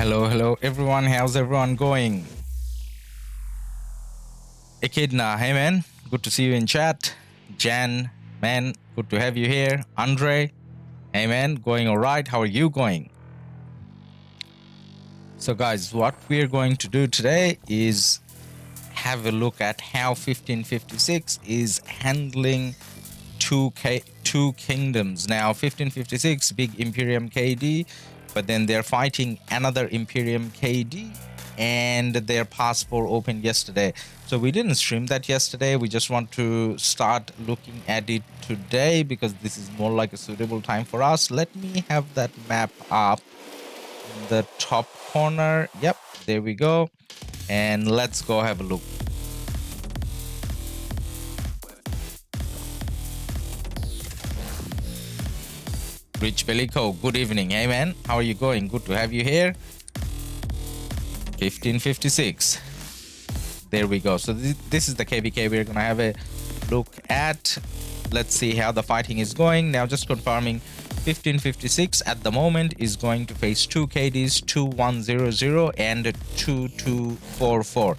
Hello everyone. How's everyone going? Echidna, hey man, good to see you in chat. Jan, man, good to have you here. Andre, hey man, going all right? How are you going? So guys, what we're going to do today is have a look at how 1556 is handling two kingdoms. Now 1556 big Imperium KD, but then they're fighting another Imperium KD, and their pass 4 opened yesterday. So we didn't stream that yesterday. We just want to start looking at it today because this is more like a suitable time for us. Let me have that map up in the top corner. Yep, there we go. And let's go have a look. Rich Bellico, good evening. Hey man, how are you going? Good to have you here. 1556. There we go. So this is the KvK we're gonna have a look at. Let's see how the fighting is going. Now just confirming, 1556 at the moment is going to face two KDs, 2100 and 2244.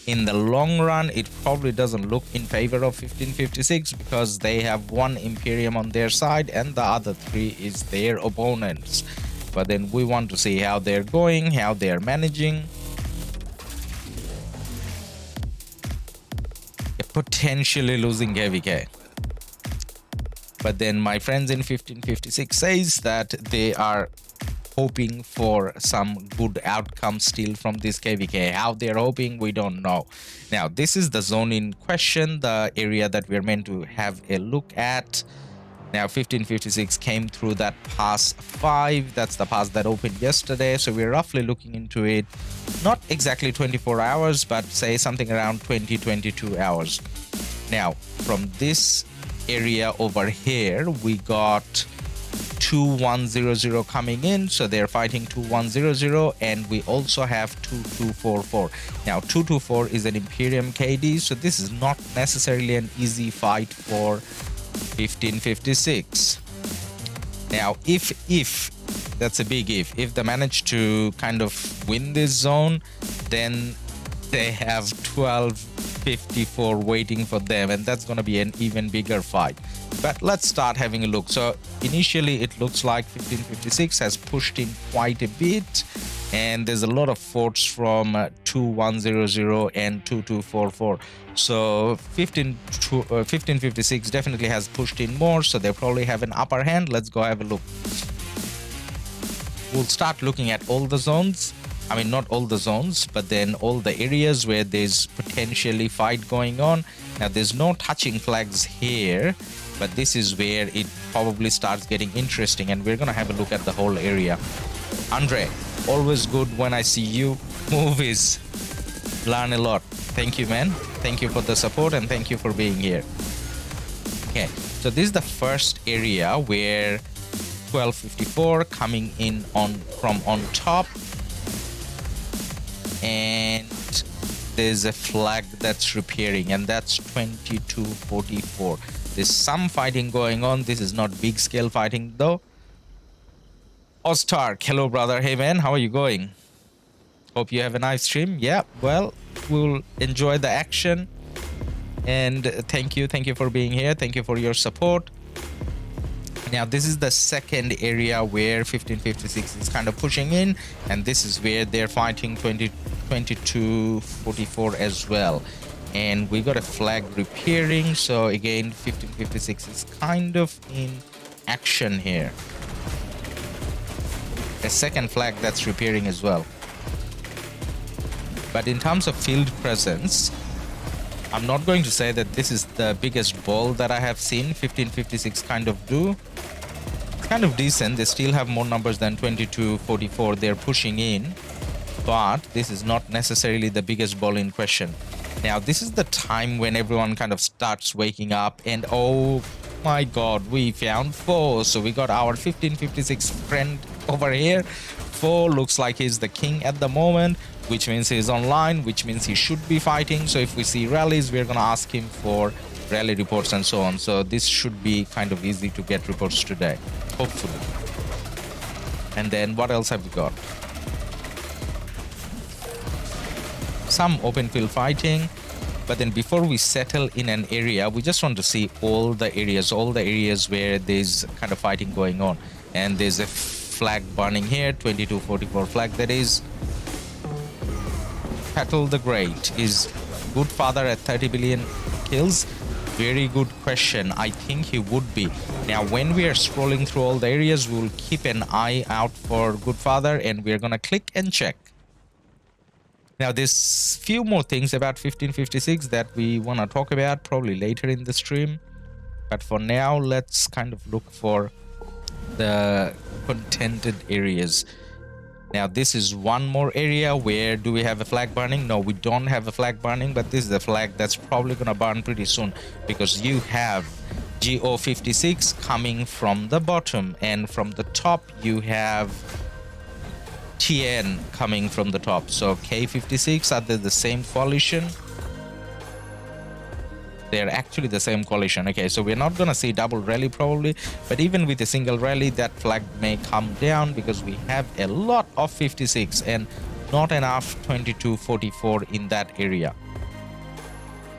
In the long run, it probably doesn't look in favor of 1556 because they have one Imperium on their side and the other three is their opponents. But then we want to see how they're going, how they're managing. Potentially losing KvK. But then my friends in 1556 says that they are hoping for some good outcome still from this KvK. How they're hoping, we don't know. Now this is the zone in question, the area that we're meant to have a look at. Now 1556 came through that pass 5. That's the pass that opened yesterday. So we're roughly looking into it, not exactly 24 hours, but say something around 20-22 hours. Now from this area over here, we got 2100 coming in, so they're fighting 2100, and we also have 2244. Now 224 is an Imperium KD, so this is not necessarily an easy fight for 1556. Now if that's a big if they manage to kind of win this zone, then they have 1254 waiting for them, and that's going to be an even bigger fight. But let's start having a look. So initially it looks like 1556 has pushed in quite a bit, and there's a lot of forts from 2100 and 2244. So 1556 definitely has pushed in more, so they probably have an upper hand. Let's go have a look. We'll start looking at all the zones. I mean, not all the zones, but then all the areas where there's potentially fight going on. Now there's no touching flags here, but this is where it probably starts getting interesting, and we're gonna have a look at the whole area. Andre, always good when I see you. Movies, learn a lot. Thank you, man. Thank you for the support, and thank you for being here. Okay, so this is the first area where 1254 coming in from on top, and there's a flag that's repairing, and that's 2244. There's some fighting going on. This is not big scale fighting though. RoKStaR, hello brother. Hey man, how are you going? Hope you have a nice stream. Yeah, well, we'll enjoy the action, and thank you for being here. Thank you for your support. Now this is the second area where 1556 is kind of pushing in, and this is where they're fighting 2244 as well, and we got a flag repairing. So again, 1556 is kind of in action here. A second flag that's repairing as well. But in terms of field presence, I'm not going to say that this is the biggest ball that I have seen 1556 kind of do. It's kind of decent. They still have more numbers than 2244 they're pushing in, but this is not necessarily the biggest ball in question. Now this is the time when everyone kind of starts waking up, and oh my god, we found 4. So we got our 1556 friend over here. 4 looks like he's the king at the moment, which means he's online, which means he should be fighting. So if we see rallies, we're gonna ask him for rally reports and so on. So this should be kind of easy to get reports today, hopefully. And then what else have we got? some open field fighting. But then before we settle in an area, we just want to see all the areas where there's kind of fighting going on. And there's a flag burning here, 2244 flag that is. Petal the Great, is good father at 30 billion kills? Very good question. I think he would be. Now, when we are scrolling through all the areas, we will keep an eye out for good father, and we're gonna click and check. Now, there's few more things about 1556 that we want to talk about probably later in the stream. But for now, let's kind of look for the contented areas. Now, this is one more area where do we have a flag burning? No, we don't have a flag burning, but this is a flag that's probably going to burn pretty soon because you have GO56 coming from the bottom, and from the top you have TN coming from the top. So K56, are they the same coalition? They're actually the same coalition. Okay, so we're not gonna see double rally probably, but even with a single rally, that flag may come down because we have a lot of 56 and not enough 2244 in that area.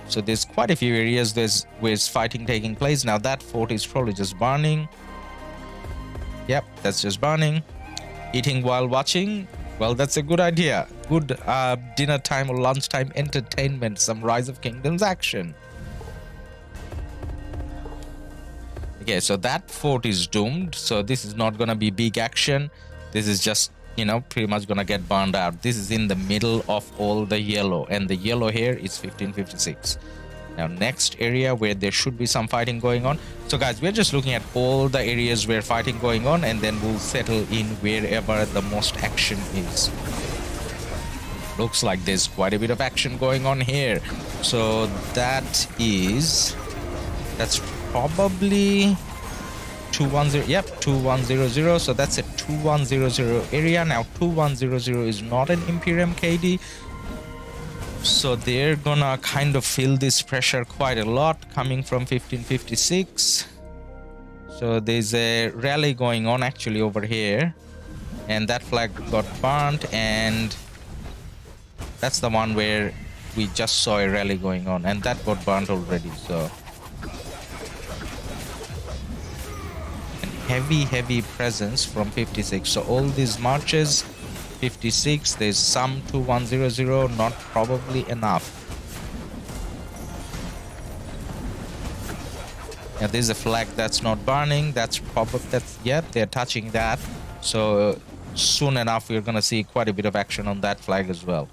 So there's quite a few areas where's fighting taking place. Now that fort is probably just burning. Yep, that's just burning. Eating while watching, well, that's a good idea. Good dinner time or lunchtime entertainment, some Rise of Kingdoms action. Okay, so that fort is doomed. So this is not gonna be big action. This is just, you know, pretty much gonna get burned out. This is in the middle of all the yellow, and the yellow here is 1556. Now, next area where there should be some fighting going on. So guys, we're just looking at all the areas where fighting going on, and then we'll settle in wherever the most action is. Looks like there's quite a bit of action going on here. So that's probably 2100. Yep, 2100. So that's a 2100 area. Now 2100 is not an Imperium KD, so they're gonna kind of feel this pressure quite a lot coming from 1556. So there's a rally going on actually over here, and that flag got burnt, and that's the one where we just saw a rally going on, and that got burnt already. So heavy presence from 56. So all these marches, 56, there's some 2100, not probably enough. Now there's a flag that's not burning. That's probably, yeah, they're touching that. So soon enough we're gonna see quite a bit of action on that flag as well.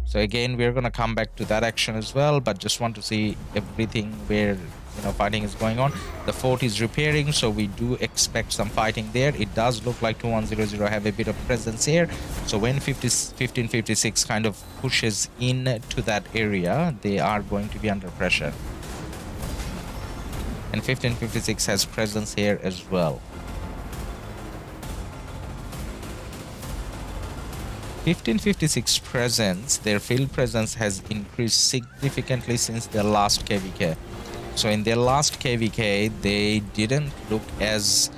So again, we're gonna come back to that action as well, but just want to see everything where, you know, fighting is going on. The fort is repairing, so we do expect some fighting there. It does look like 2100 have a bit of presence here. So when 1556 kind of pushes in to that area, they are going to be under pressure. And 1556 has presence here as well. 1556 presence, their field presence has increased significantly since their last KvK. So in their last KvK, they didn't look as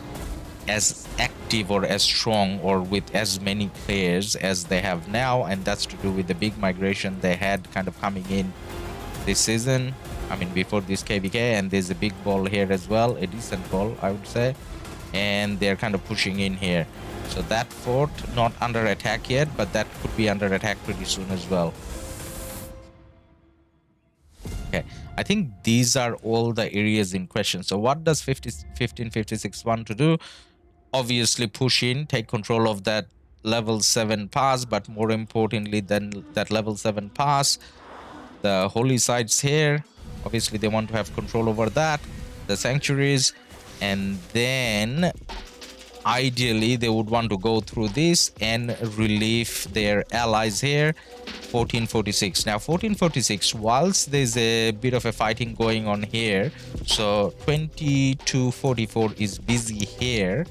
active or as strong or with as many players as they have now, and that's to do with the big migration they had kind of coming in this season. I mean, before this KvK, and there's a big ball here as well, a decent ball, I would say, and they're kind of pushing in here. So that fort not under attack yet, but that could be under attack pretty soon as well. Okay, I think these are all the areas in question. So what does 1556 want to do? Obviously push in, take control of that level 7 pass, but more importantly than that level 7 pass, the holy sites here, obviously they want to have control over that, the sanctuaries, and then ideally they would want to go through this and relieve their allies here. 1446. Now 1446, whilst there's a bit of a fighting going on here, so 2244 is busy here,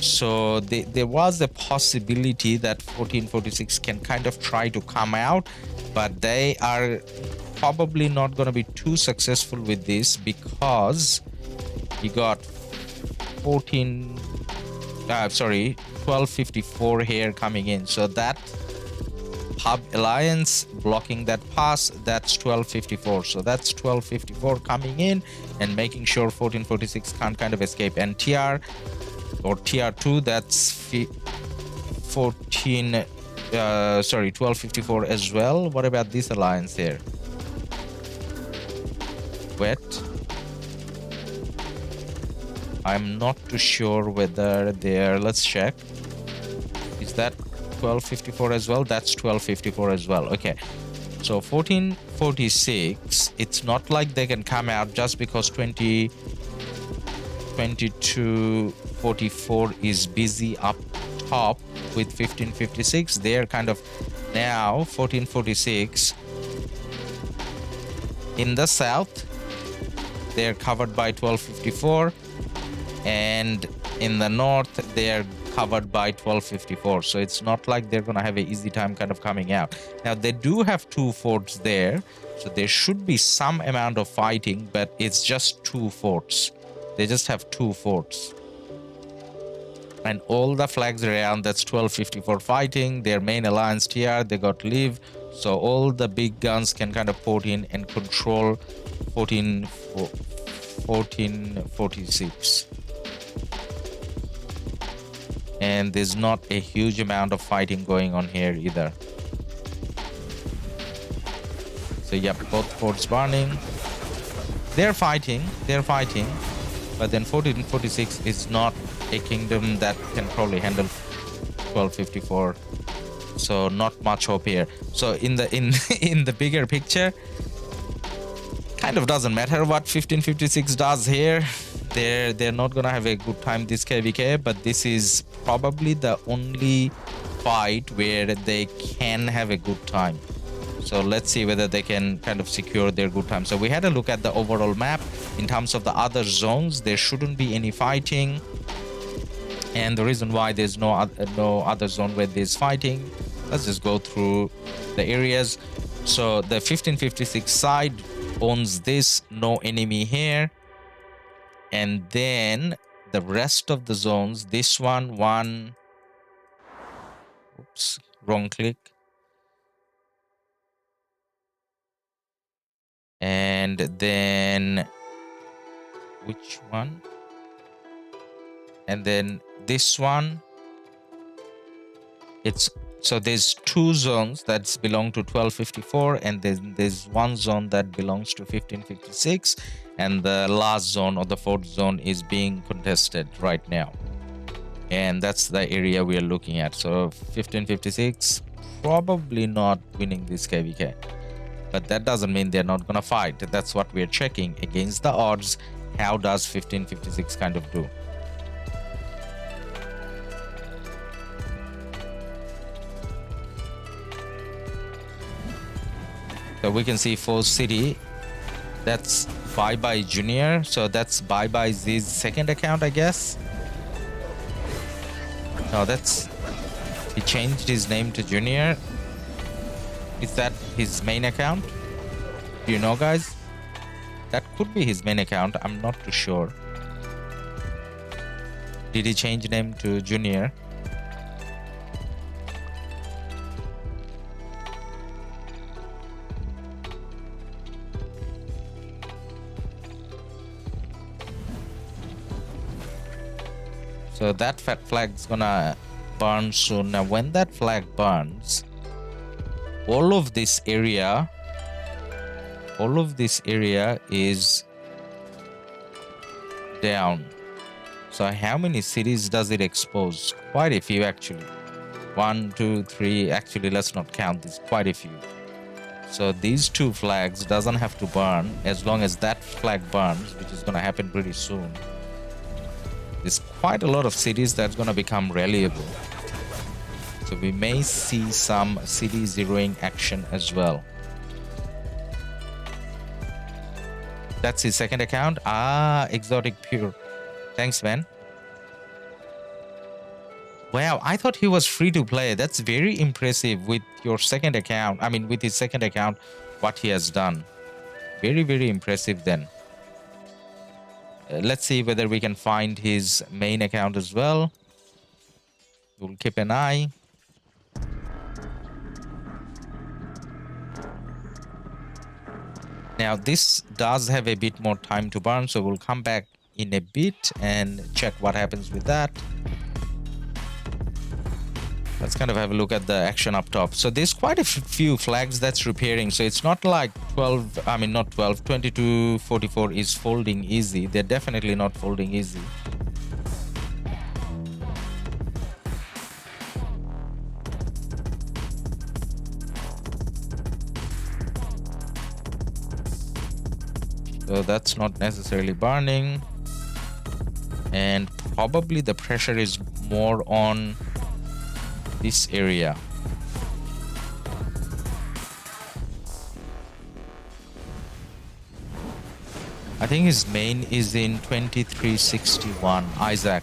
so there was a possibility that 1446 can kind of try to come out, but they are probably not going to be too successful with this because you got 1254 here coming in. So that Pub Alliance blocking that pass. That's 1254. So that's 1254 coming in and making sure 1446 can't kind of escape. And TR or TR2, that's 1254 as well. What about this alliance here? Wet. I'm not too sure whether they're, let's check. Is that 1254 as well? That's 1254 as well. Okay, so 1446, it's not like they can come out just because 2244 is busy up top with 1556. They're kind of now 1446 in the south, they're covered by 1254, and in the north they're covered by 1254. So it's not like they're gonna have an easy time kind of coming out. Now they do have 2 forts there, so there should be some amount of fighting, but it's just 2 forts. They just have 2 forts, and all the flags around, that's 1254 fighting. Their main alliance TR, they got leave, so all the big guns can kind of port in and control 1446. And there's not a huge amount of fighting going on here either. So yep, both forts burning. They're fighting, but then 1446 is not a kingdom that can probably handle 1254. So not much hope here. So in the in the bigger picture, kind of doesn't matter what 1556 does here. They're not gonna have a good time this KvK, but this is probably the only fight where they can have a good time. So let's see whether they can kind of secure their good time. So we had a look at the overall map. In terms of the other zones, there shouldn't be any fighting, and the reason why there's no other zone where there's fighting, let's just go through the areas. So the 1556 side owns this, no enemy here. And then the rest of the zones, this one, oops, wrong click. And then, which one? And then this one, it's, so there's 2 zones that belong to 1254, and then there's 1 zone that belongs to 1556, and the last zone or the 4th zone is being contested right now, and that's the area we are looking at. So 1556 probably not winning this KvK, but that doesn't mean they're not gonna fight. That's what we're checking against the odds. How does 1556 kind of do? So we can see Force City, that's Bye Bye Junior, so that's Bye Bye Z's second account, I guess. No, that's, he changed his name to Junior. Is that his main account? Do you know, guys? That could be his main account, I'm not too sure. Did he change name to Junior? So that fat flag's gonna burn soon. Now when that flag burns, all of this area is down. So how many cities does it expose? Quite a few actually. 1, 2, 3, actually let's not count this, quite a few. So these 2 flags doesn't have to burn. As long as that flag burns, which is gonna happen pretty soon, there's quite a lot of cities that's going to become reliable. So we may see some city zeroing action as well. That's his second account. Ah, Exotic Pure. Thanks, man. Wow, I thought he was free to play. That's very impressive with your second account. I mean, with his second account, what he has done. Very, very impressive then. Let's see whether we can find his main account as well. We'll keep an eye. Now this does have a bit more time to burn, so we'll come back in a bit and check what happens with that. Let's kind of have a look at the action up top. So there's quite a few flags that's repairing. So it's not like 22, 44 is folding easy. They're definitely not folding easy. So that's not necessarily burning. And probably the pressure is more on this area. I think his main is in 2361. Isaac.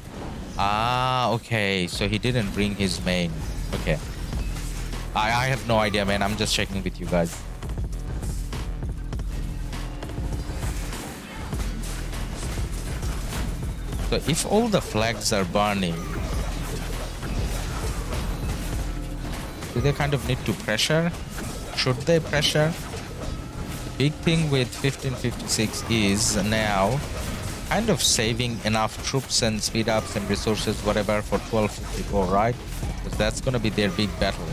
Ah, okay. So he didn't bring his main. Okay. I have no idea, man. I'm just checking with you guys. So if all the flags are burning, do they kind of need to pressure? Should they pressure? Big thing with 1556 is now kind of saving enough troops and speed ups and resources, whatever, for 1254, right? Because that's going to be their big battle.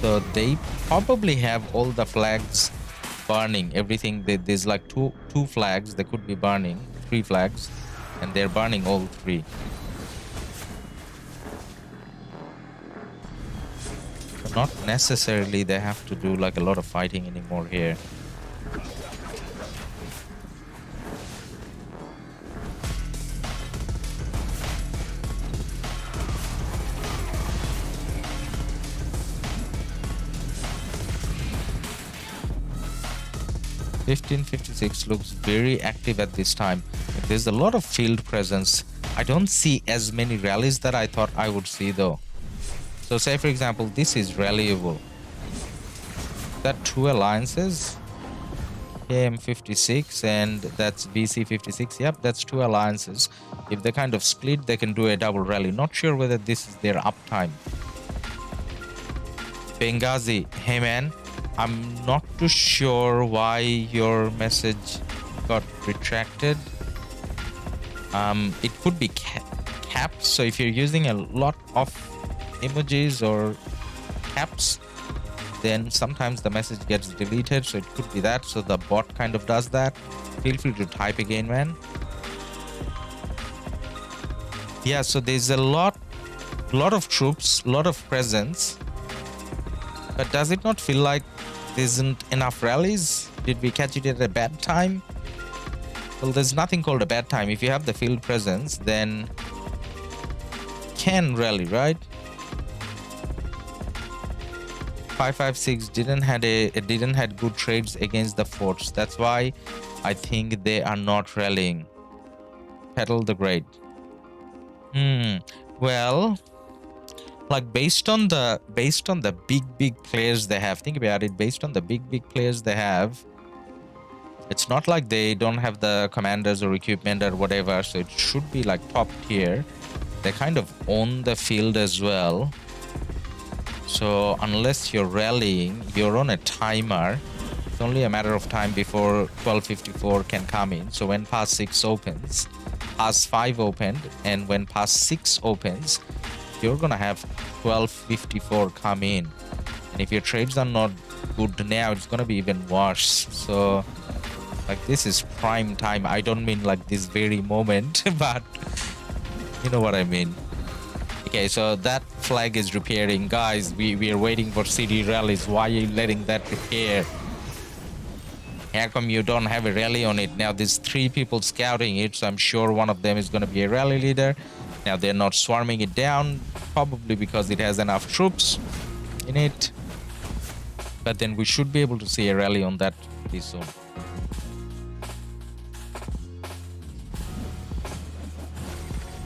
So they probably have all the flags burning. Everything, there's like two flags they could be burning, 3 flags, and they're burning all 3. Not necessarily they have to do like a lot of fighting anymore here. (1556) looks very active at this time. There's a lot of field presence. I don't see as many rallies that I thought I would see though. So say for example, this is rallyable. That 2 alliances, KM56 and that's BC56. Yep, that's 2 alliances. If they kind of split, they can do a double rally. Not sure whether this is their uptime. Benghazi, hey man, I'm not too sure why your message got retracted. It could be capped. So if you're using a lot of emojis or caps, then sometimes the message gets deleted, so it could be that. So the bot kind of does that. Feel free to type again, man. Yeah, so there's a lot of troops, lot of presence, but does it not feel like there isn't enough rallies? Did we catch it at a bad time? Well, there's nothing called a bad time. If you have the field presence, then can rally, right? 556 didn't had good trades against the forts. That's why I think they are not rallying. Petal the Great. Well, like based on the big players they have, think about it, based on the big players they have, it's not like they don't have the commanders or equipment or whatever, so it should be like top tier. They kind of own the field as well. So unless you're rallying, you're on a timer. It's only a matter of time before 1254 can come in. So when pass 6 opens, pass 5 opened, and when pass 6 opens, you're gonna have 1254 come in. And if your trades are not good now, it's gonna be even worse. So like this is prime time. I don't mean like this very moment, but you know what I mean. Okay, so that flag is repairing. Guys, we are waiting for city rallies. Why are you letting that repair? How come you don't have a rally on it? Now there's 3 people scouting it, so I'm sure one of them is going to be a rally leader. Now they're not swarming it down, probably because it has enough troops in it. But then we should be able to see a rally on that pretty soon.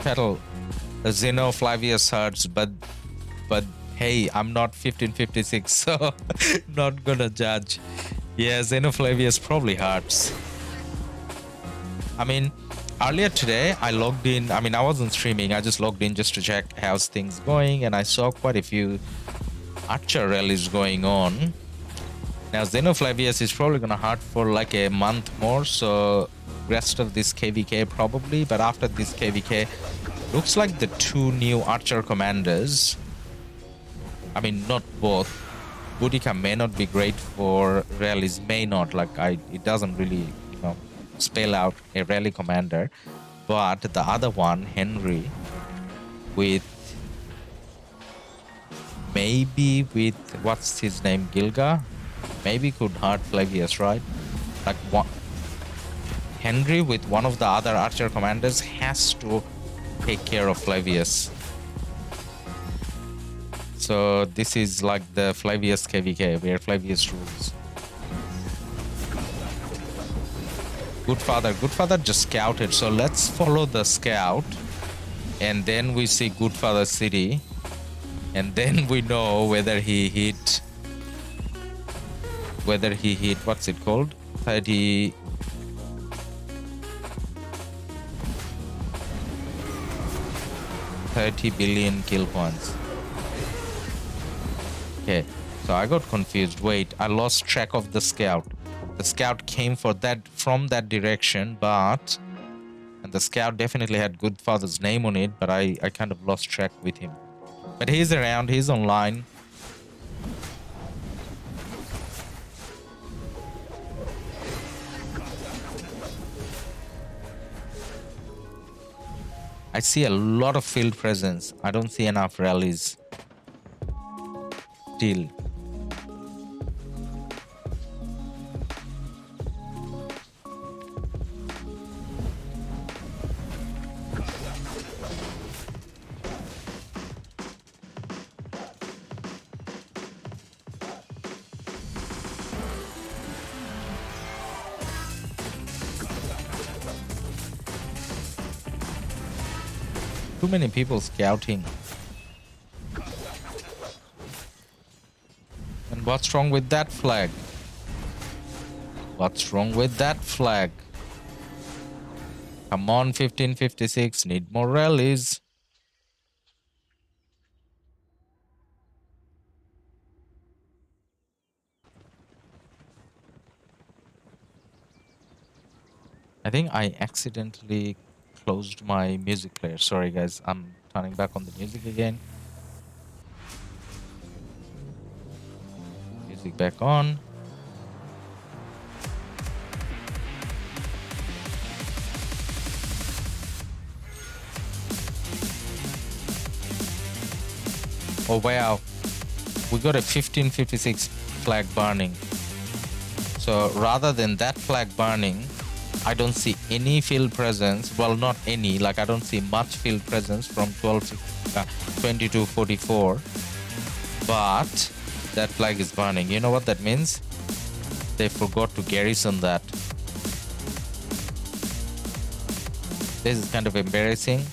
Petal. Zeno Flavius hurts, but hey, I'm not 1556, so not gonna judge. Yeah, Zeno Flavius probably hurts. I mean, earlier today I logged in. I mean, I wasn't streaming. I just logged in just to check how's things going, and I saw quite a few archer rallies going on. Now Xenoflavius is probably gonna hurt for like a month more, so rest of this KvK probably, but after this KvK, looks like the 2 new archer commanders, I mean not both, Boudica may not be great for rallies, may not, like it doesn't really, spell out a rally commander, but the other one, Henry, with maybe with, what's his name, Gilga, maybe could hurt Flavius, right? Like Henry with one of the other archer commanders has to take care of Flavius. So this is like the Flavius KvK, where Flavius rules. Goodfather just scouted, so let's follow the scout, and then we see Goodfather City, and then we know whether he hit, what's it called, 30 billion kill points. Okay, so I got confused. Wait, I lost track of the scout. The scout came from that direction, and the scout definitely had Goodfather's name on it, but I kind of lost track with him. But he's around, he's online. I see a lot of field presence. I don't see enough rallies. Still. Too many people scouting. And what's wrong with that flag? What's wrong with that flag? Come on, 1556, need more rallies. I think I accidentally closed my music player. Sorry guys, I'm turning back on the music again. Music back on. Oh wow, we got a 1556 flag burning. So rather than that flag burning, I don't see any field presence. Well, not any, like I don't see much field presence from 2244. But that flag is burning. You know what that means? They forgot to garrison that. This is kind of embarrassing.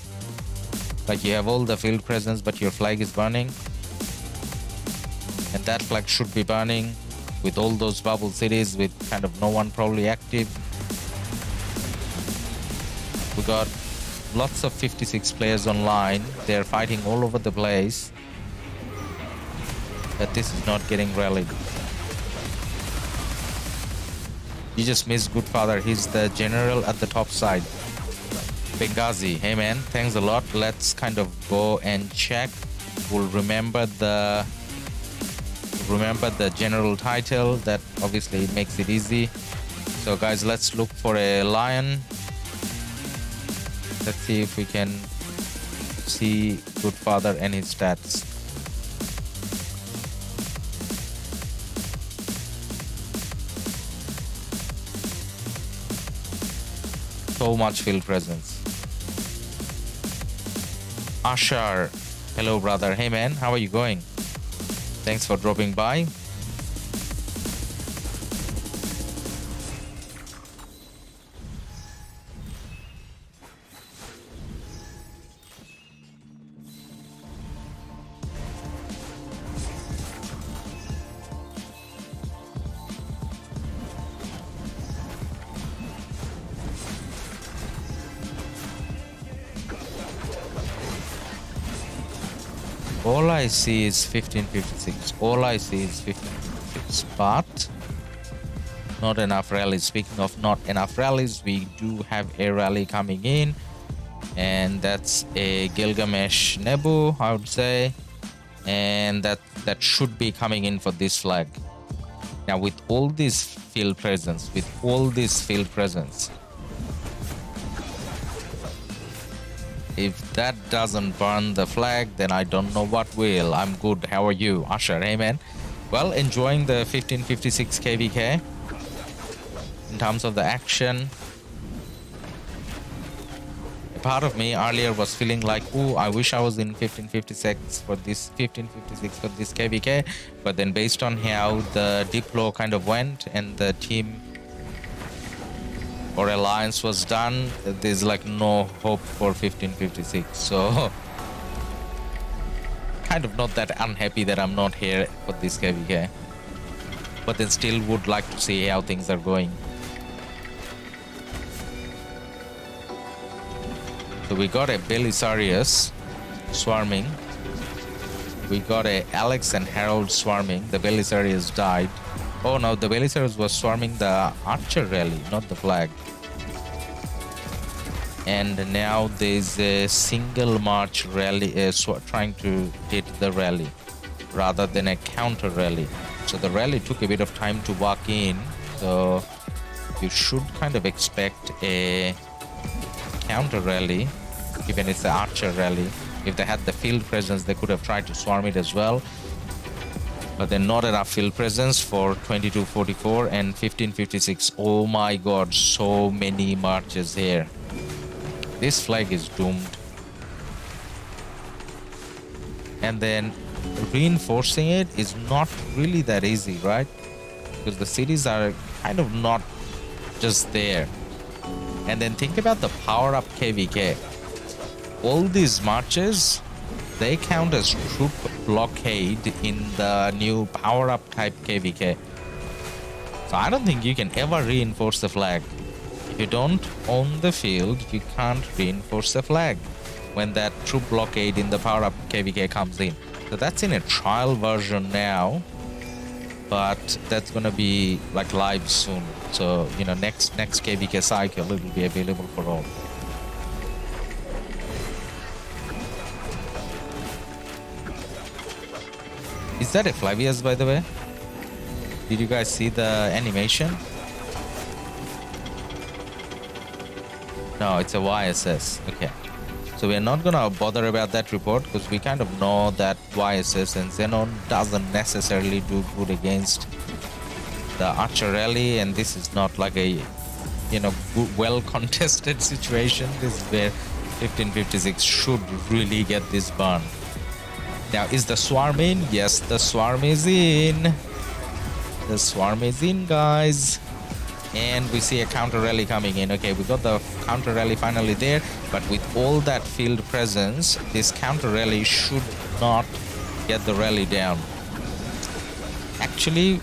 Like you have all the field presence, but your flag is burning. And that flag should be burning with all those bubble cities with kind of no one probably active. We got lots of 56 players online. They're fighting all over the place. But this is not getting rallied. You just missed Goodfather. He's the general at the top side. Benghazi. Hey man, thanks a lot. Let's kind of go and check. We'll remember the general title. That obviously makes it easy. So guys, let's look for a lion. Let's see if we can see Goodfather and his stats. So much field presence. Ashar, hello brother. Hey man, how are you going? Thanks for dropping by. All I see is 1556. All I see is 1556. But Not enough rallies. Speaking of not enough rallies, we do have a rally coming in, and that's a Gilgamesh Nebu, I would say, and that should be coming in for this flag. Now with all this field presence, if that doesn't burn the flag, then I don't know what will. I'm good. How are you, Usher? Hey man. Well, enjoying the 1556 KvK in terms of the action. A part of me earlier was feeling like, oh, I wish I was in 1556 for this KvK, but then based on how the diplo kind of went and the team or alliance was done, there's like no hope for 1556. So kind of not that unhappy that I'm not here for this KvK, but then still would like to see how things are going. So we got a Belisarius swarming. We got a Alex and Harold swarming. The Belisarius died. Oh no, the Belisarius was swarming the archer rally, not the flag. And now there's a single march rally trying to hit the rally rather than a counter rally. So the rally took a bit of time to walk in. So you should kind of expect a counter rally, given it's the archer rally. If they had the field presence, they could have tried to swarm it as well. But then not enough field presence for 2244 and 1556. Oh my god, so many marches here. This flag is doomed. And then reinforcing it is not really that easy, right? Because the cities are kind of not just there. And then think about the power-up KvK. All these marches, they count as troop blockade in the new power-up type KvK. So I don't think you can ever reinforce the flag. If you don't own the field, you can't reinforce the flag when that troop blockade in the power-up KvK comes in. So that's in a trial version now, but that's gonna be like live soon. So you know, next KvK cycle it will be available for all. Is that a Flavius, by the way? Did you guys see the animation? No, it's a YSS. Okay. So we're not gonna bother about that report because we kind of know that YSS and Xenon doesn't necessarily do good against the Archer Rally, and this is not like a, you know, well contested situation. This is where 1556 should really get this burn. Now, is the swarm in? Yes, the swarm is in. The swarm is in, guys. And we see a counter rally coming in. Okay, we got the counter rally finally there, but with all that field presence, this counter rally should not get the rally down. Actually,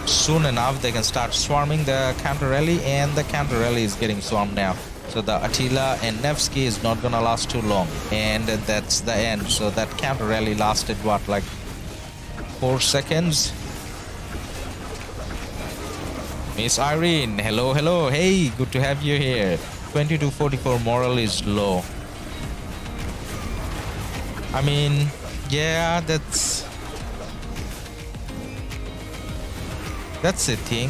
soon enough, they can start swarming the counter rally, and the counter rally is getting swarmed now. So the Attila and Nevsky is not gonna last too long, and that's the end. So that counter rally lasted what, like 4 seconds? Miss Irene, hello, hello, hey, good to have you here. 2244 morale is low. I mean, yeah, that's the thing.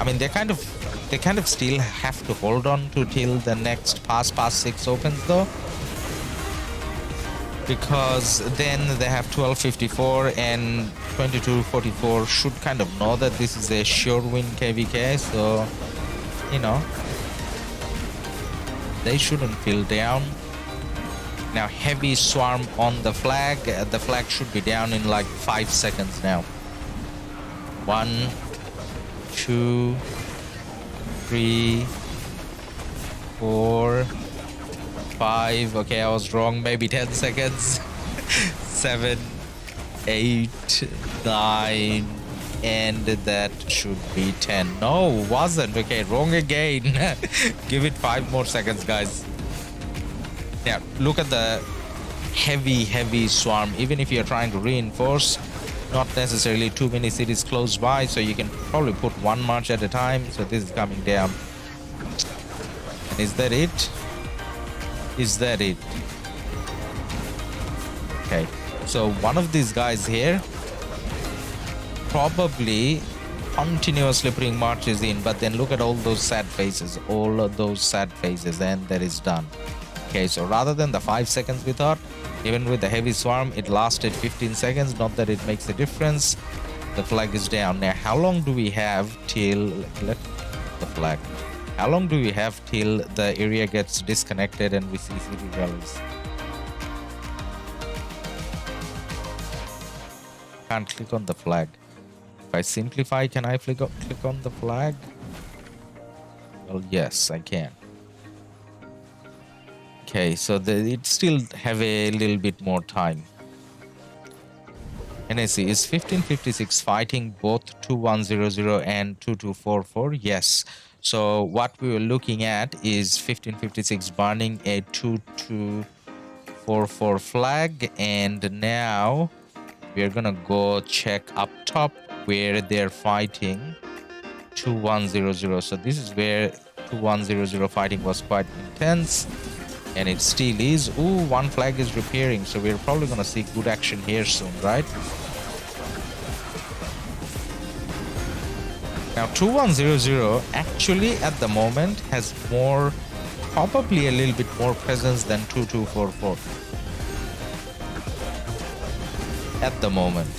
I mean, they kind of still have to hold on to till the next pass 6 opens though, because then they have 1254 and 2244 should kind of know that this is a sure win KvK, so you know they shouldn't feel down. Now heavy swarm on the flag. The flag should be down in like 5 seconds now. 1, 2, 3, 4, 5. Okay, I was wrong. Maybe 10 seconds. 7, 8, 9, and that should be 10. No, wasn't. Okay, wrong again. Give it 5 more seconds, guys. Yeah, look at the heavy swarm. Even if you're trying to reinforce, not necessarily too many cities close by, so you can probably put one march at a time. So this is coming down. And is that it? Is that it? Okay, so one of these guys here probably continuously putting marches in, but then look at all those sad faces, all of those sad faces, and that is done. Okay, so rather than the 5 seconds we thought, even with the heavy swarm, it lasted 15 seconds. Not that it makes a difference. The flag is down. Now, how long do we have till... Let the flag. How long do we have till the area gets disconnected and we see city rallies? Can't click on the flag. If I simplify, can I click on the flag? Well, yes, I can. Okay, so it still have a little bit more time. NAC, is 1556 fighting both 2100 and 2244? Yes. So what we were looking at is 1556 burning a 2244 flag, and now we're gonna go check up top where they're fighting 2100. So this is where 2100 fighting was quite intense, and it still is. Ooh, one flag is repairing, so we're probably gonna see good action here soon, right? Now 2100 actually at the moment has more, probably a little bit more presence than 2244 at the moment,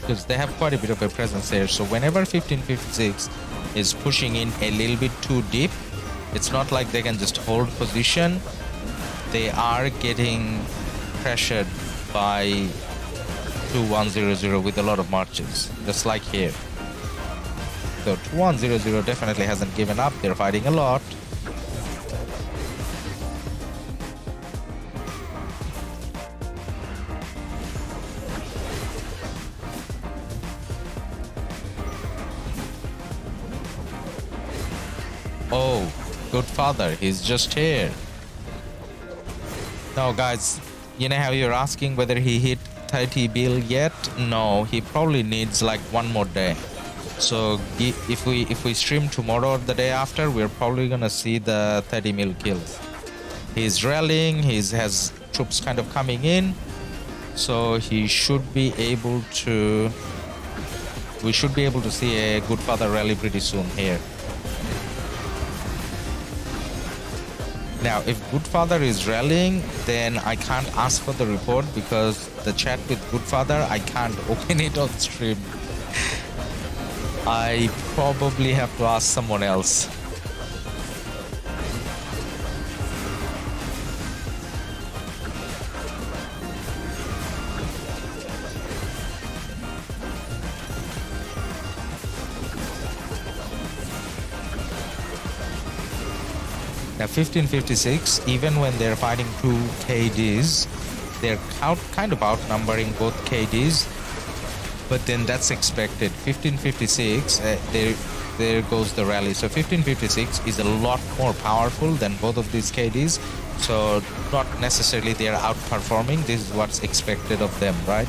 because they have quite a bit of a presence there. So whenever 1556 is pushing in a little bit too deep, it's not like they can just hold position. They are getting pressured by 2100 with a lot of marches, just like here. So 2100 definitely hasn't given up. They're fighting a lot. Oh, good father, he's just here. No, guys, you know how you're asking whether he hit 30 bill yet? No, he probably needs like one more day. So if we stream tomorrow or the day after, we're probably gonna see the 30 mil kills. He's rallying, he has troops kind of coming in, so he should be able to, we should be able to see a good father rally pretty soon here. Now, if Goodfather is rallying, then I can't ask for the report, because the chat with Goodfather, I can't open it on stream. I probably have to ask someone else. Now 1556, even when they're fighting two KDs, they're kind of outnumbering both KDs, but then that's expected. 1556, there goes the rally. So 1556 is a lot more powerful than both of these KDs, so not necessarily they're outperforming. This is what's expected of them, right?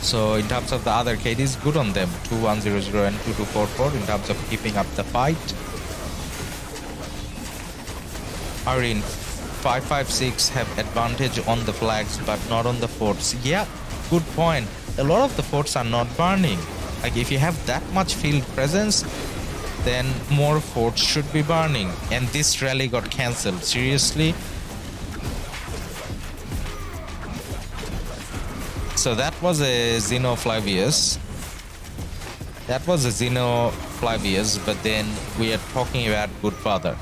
So in terms of the other KDs, good on them, 2100 and 2244 in terms of keeping up the fight. Irene, 556 have advantage on the flags but not on the forts. Yeah, good point. A lot of the forts are not burning. Like, if you have that much field presence, then more forts should be burning. And this rally got cancelled. Seriously? So that was a Zeno Flavius. That was a Zeno Flavius, but then we are talking about Goodfather.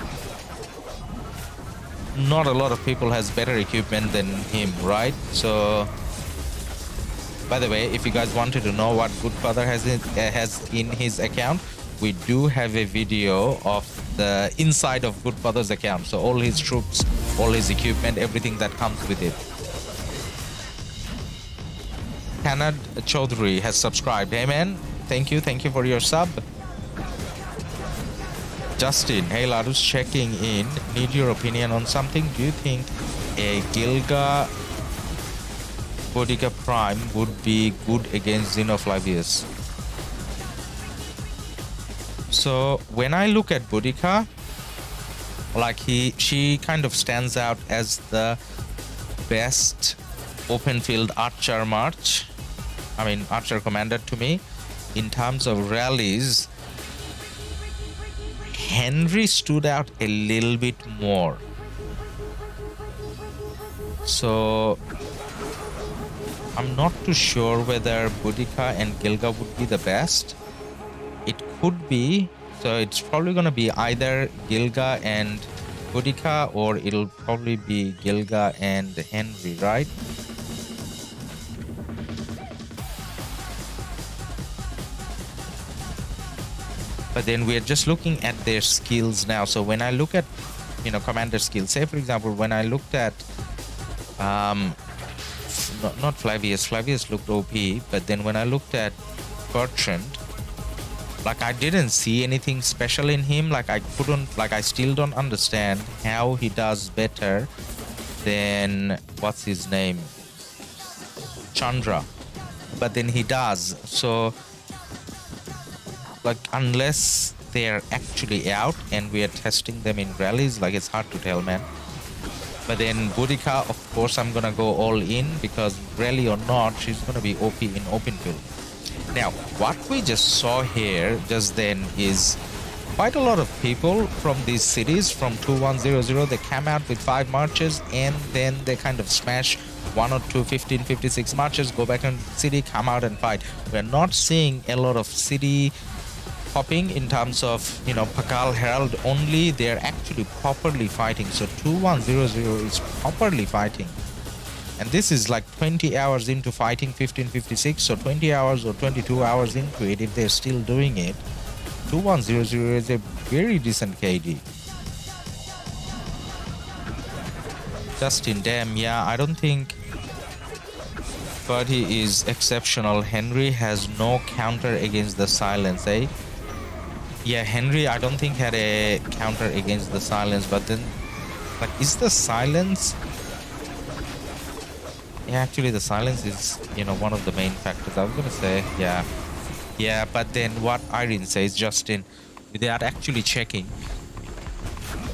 Not a lot of people has better equipment than him, right? So, by the way, if you guys wanted to know what Goodfather has in his account, we do have a video of the inside of Goodfather's account. So all his troops, all his equipment, everything that comes with it. Kanad Chaudhary has subscribed. Hey man, thank you for your sub. Justin, hey Ladus, checking in. Need your opinion on something. Do you think a Gilga Boudica Prime would be good against Xenoflavius. So when I look at Boudica, like she kind of stands out as the best open field archer archer commander to me. In terms of rallies, Henry stood out a little bit more. So I'm not too sure whether Boudica and Gilga would be the best. It could be, so it's probably gonna be either Gilga and Boudica, or it'll probably be Gilga and Henry, right? But then we're just looking at their skills now. So when I look at, commander skills, say for example, when I looked at, not Flavius looked OP, but then when I looked at Bertrand, like I didn't see anything special in him. Like I still don't understand how he does better than, what's his name? Chandra. But then he does. So, like, unless they're actually out and we are testing them in rallies, like, it's hard to tell, man. But then Boudica, of course, I'm gonna go all in, because rally or not, she's gonna be OP in open field. Now, what we just saw here just then is quite a lot of people from these cities, from 2100, they came out with 5 marches, and then they kind of smash 1 or 2 1556 marches, go back in the city, come out and fight. We're not seeing a lot of city popping in terms of, Pakal Herald only. They're actually properly fighting. So 2100 is properly fighting. And this is like 20 hours into fighting 1556. So 20 hours or 22 hours into it, if they're still doing it, 2100 is a very decent KD. Justin, damn, yeah, I don't think Purdy is exceptional. Henry has no counter against the silence, eh? Yeah, Henry, I don't think had a counter against the silence, but then, like, is the silence... Yeah, actually, the silence is, one of the main factors. I was gonna say, yeah. Yeah, but then what Irene says, Justin, without actually checking,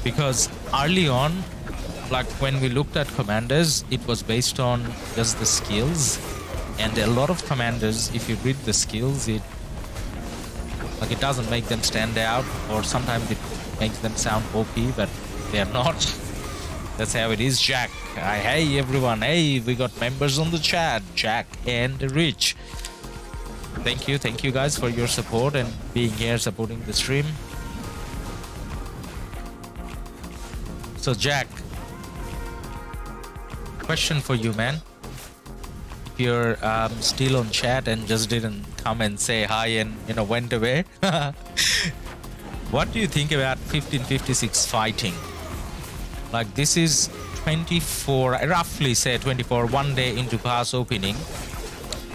because early on, like, when we looked at commanders, it was based on just the skills, and a lot of commanders, if you read the skills, it doesn't make them stand out, or sometimes it makes them sound OP, but they are not. That's how it is. Jack, hey everyone, hey, we got members on the chat, Jack and Rich. Thank you guys for your support and being here supporting the stream. So Jack, question for you, man. If you're still on chat and just didn't come and say hi and went away, what do you think about 1556 fighting? Like, this is 24, roughly say 24, 1 day into pass opening.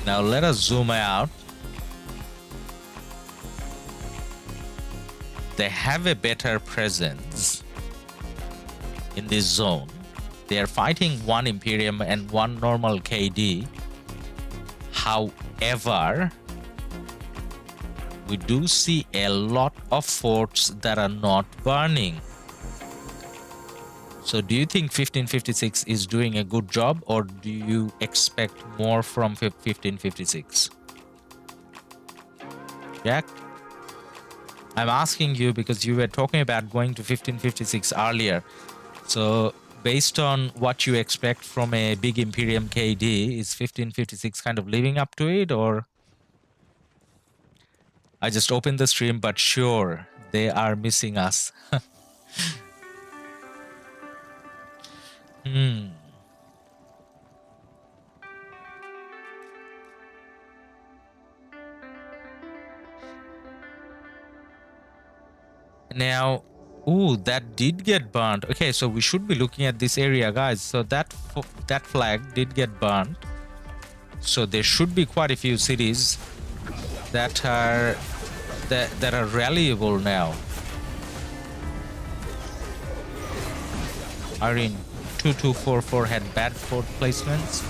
Now let us zoom out. They have a better presence in this zone. They are fighting 1 Imperium and 1 normal KD. However, we do see a lot of forts that are not burning. So do you think 1556 is doing a good job, or do you expect more from 1556? Jack? I'm asking you because you were talking about going to 1556 earlier. So based on what you expect from a big Imperium KD, is 1556 kind of living up to it, or? I just opened the stream, but sure, they are missing us. Now, ooh, that did get burned. Okay, so we should be looking at this area, guys. So that flag did get burned. So there should be quite a few cities that are rallyable now. Irene 2244 had bad fort placements.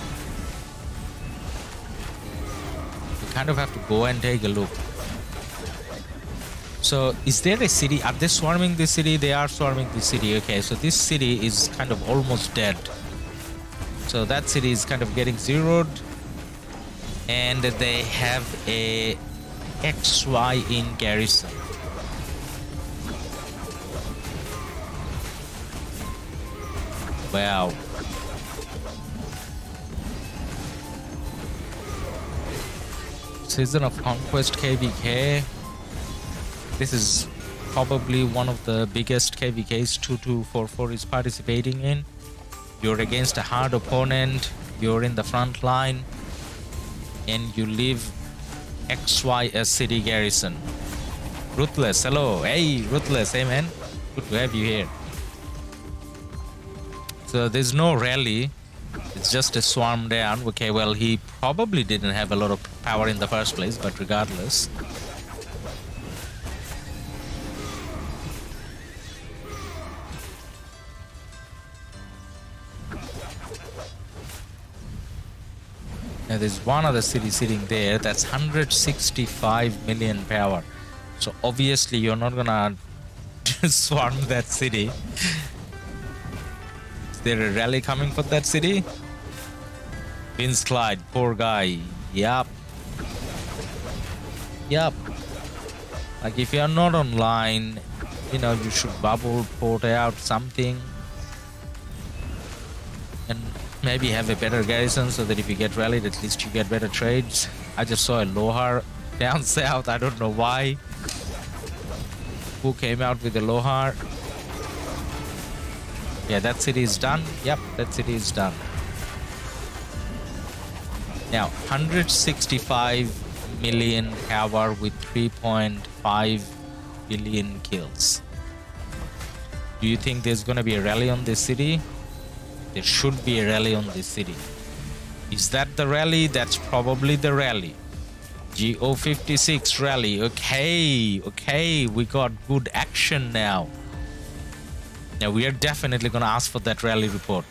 kind of have to go and take a look. So is there a city? Are they swarming the city? They are swarming the city. Okay, so this city is kind of almost dead. So that city is kind of getting zeroed. And they have a XY in garrison. Wow. Season of Conquest KvK. This is probably one of the biggest KvKs 2244 is participating in. You're against a hard opponent, you're in the front line, and you leave XY as city garrison. Ruthless, hello. Hey, Ruthless, hey man. Good to have you here. So there's no rally. It's just a swarm down. Okay, well, he probably didn't have a lot of power in the first place, but regardless. Now there's one other city sitting there that's 165 million power. So obviously you're not gonna swarm that city. Is there a rally coming for that city? Vince Clyde, poor guy. Yup. Like if you're not online, you know, you should bubble port out something. And maybe have a better garrison so that if you get rallied, at least you get better trades. I just saw a Lohar down south. I don't know why. Who came out with a Lohar? Yeah, that city is done. Yep, that city is done. Now, 165 million power with 3.5 billion kills. Do you think there's going to be a rally on this city? There should be a rally on this city. Is that the rally? That's probably the rally. GO56 rally. Okay, we got good action now. Now we are definitely gonna ask for that rally report.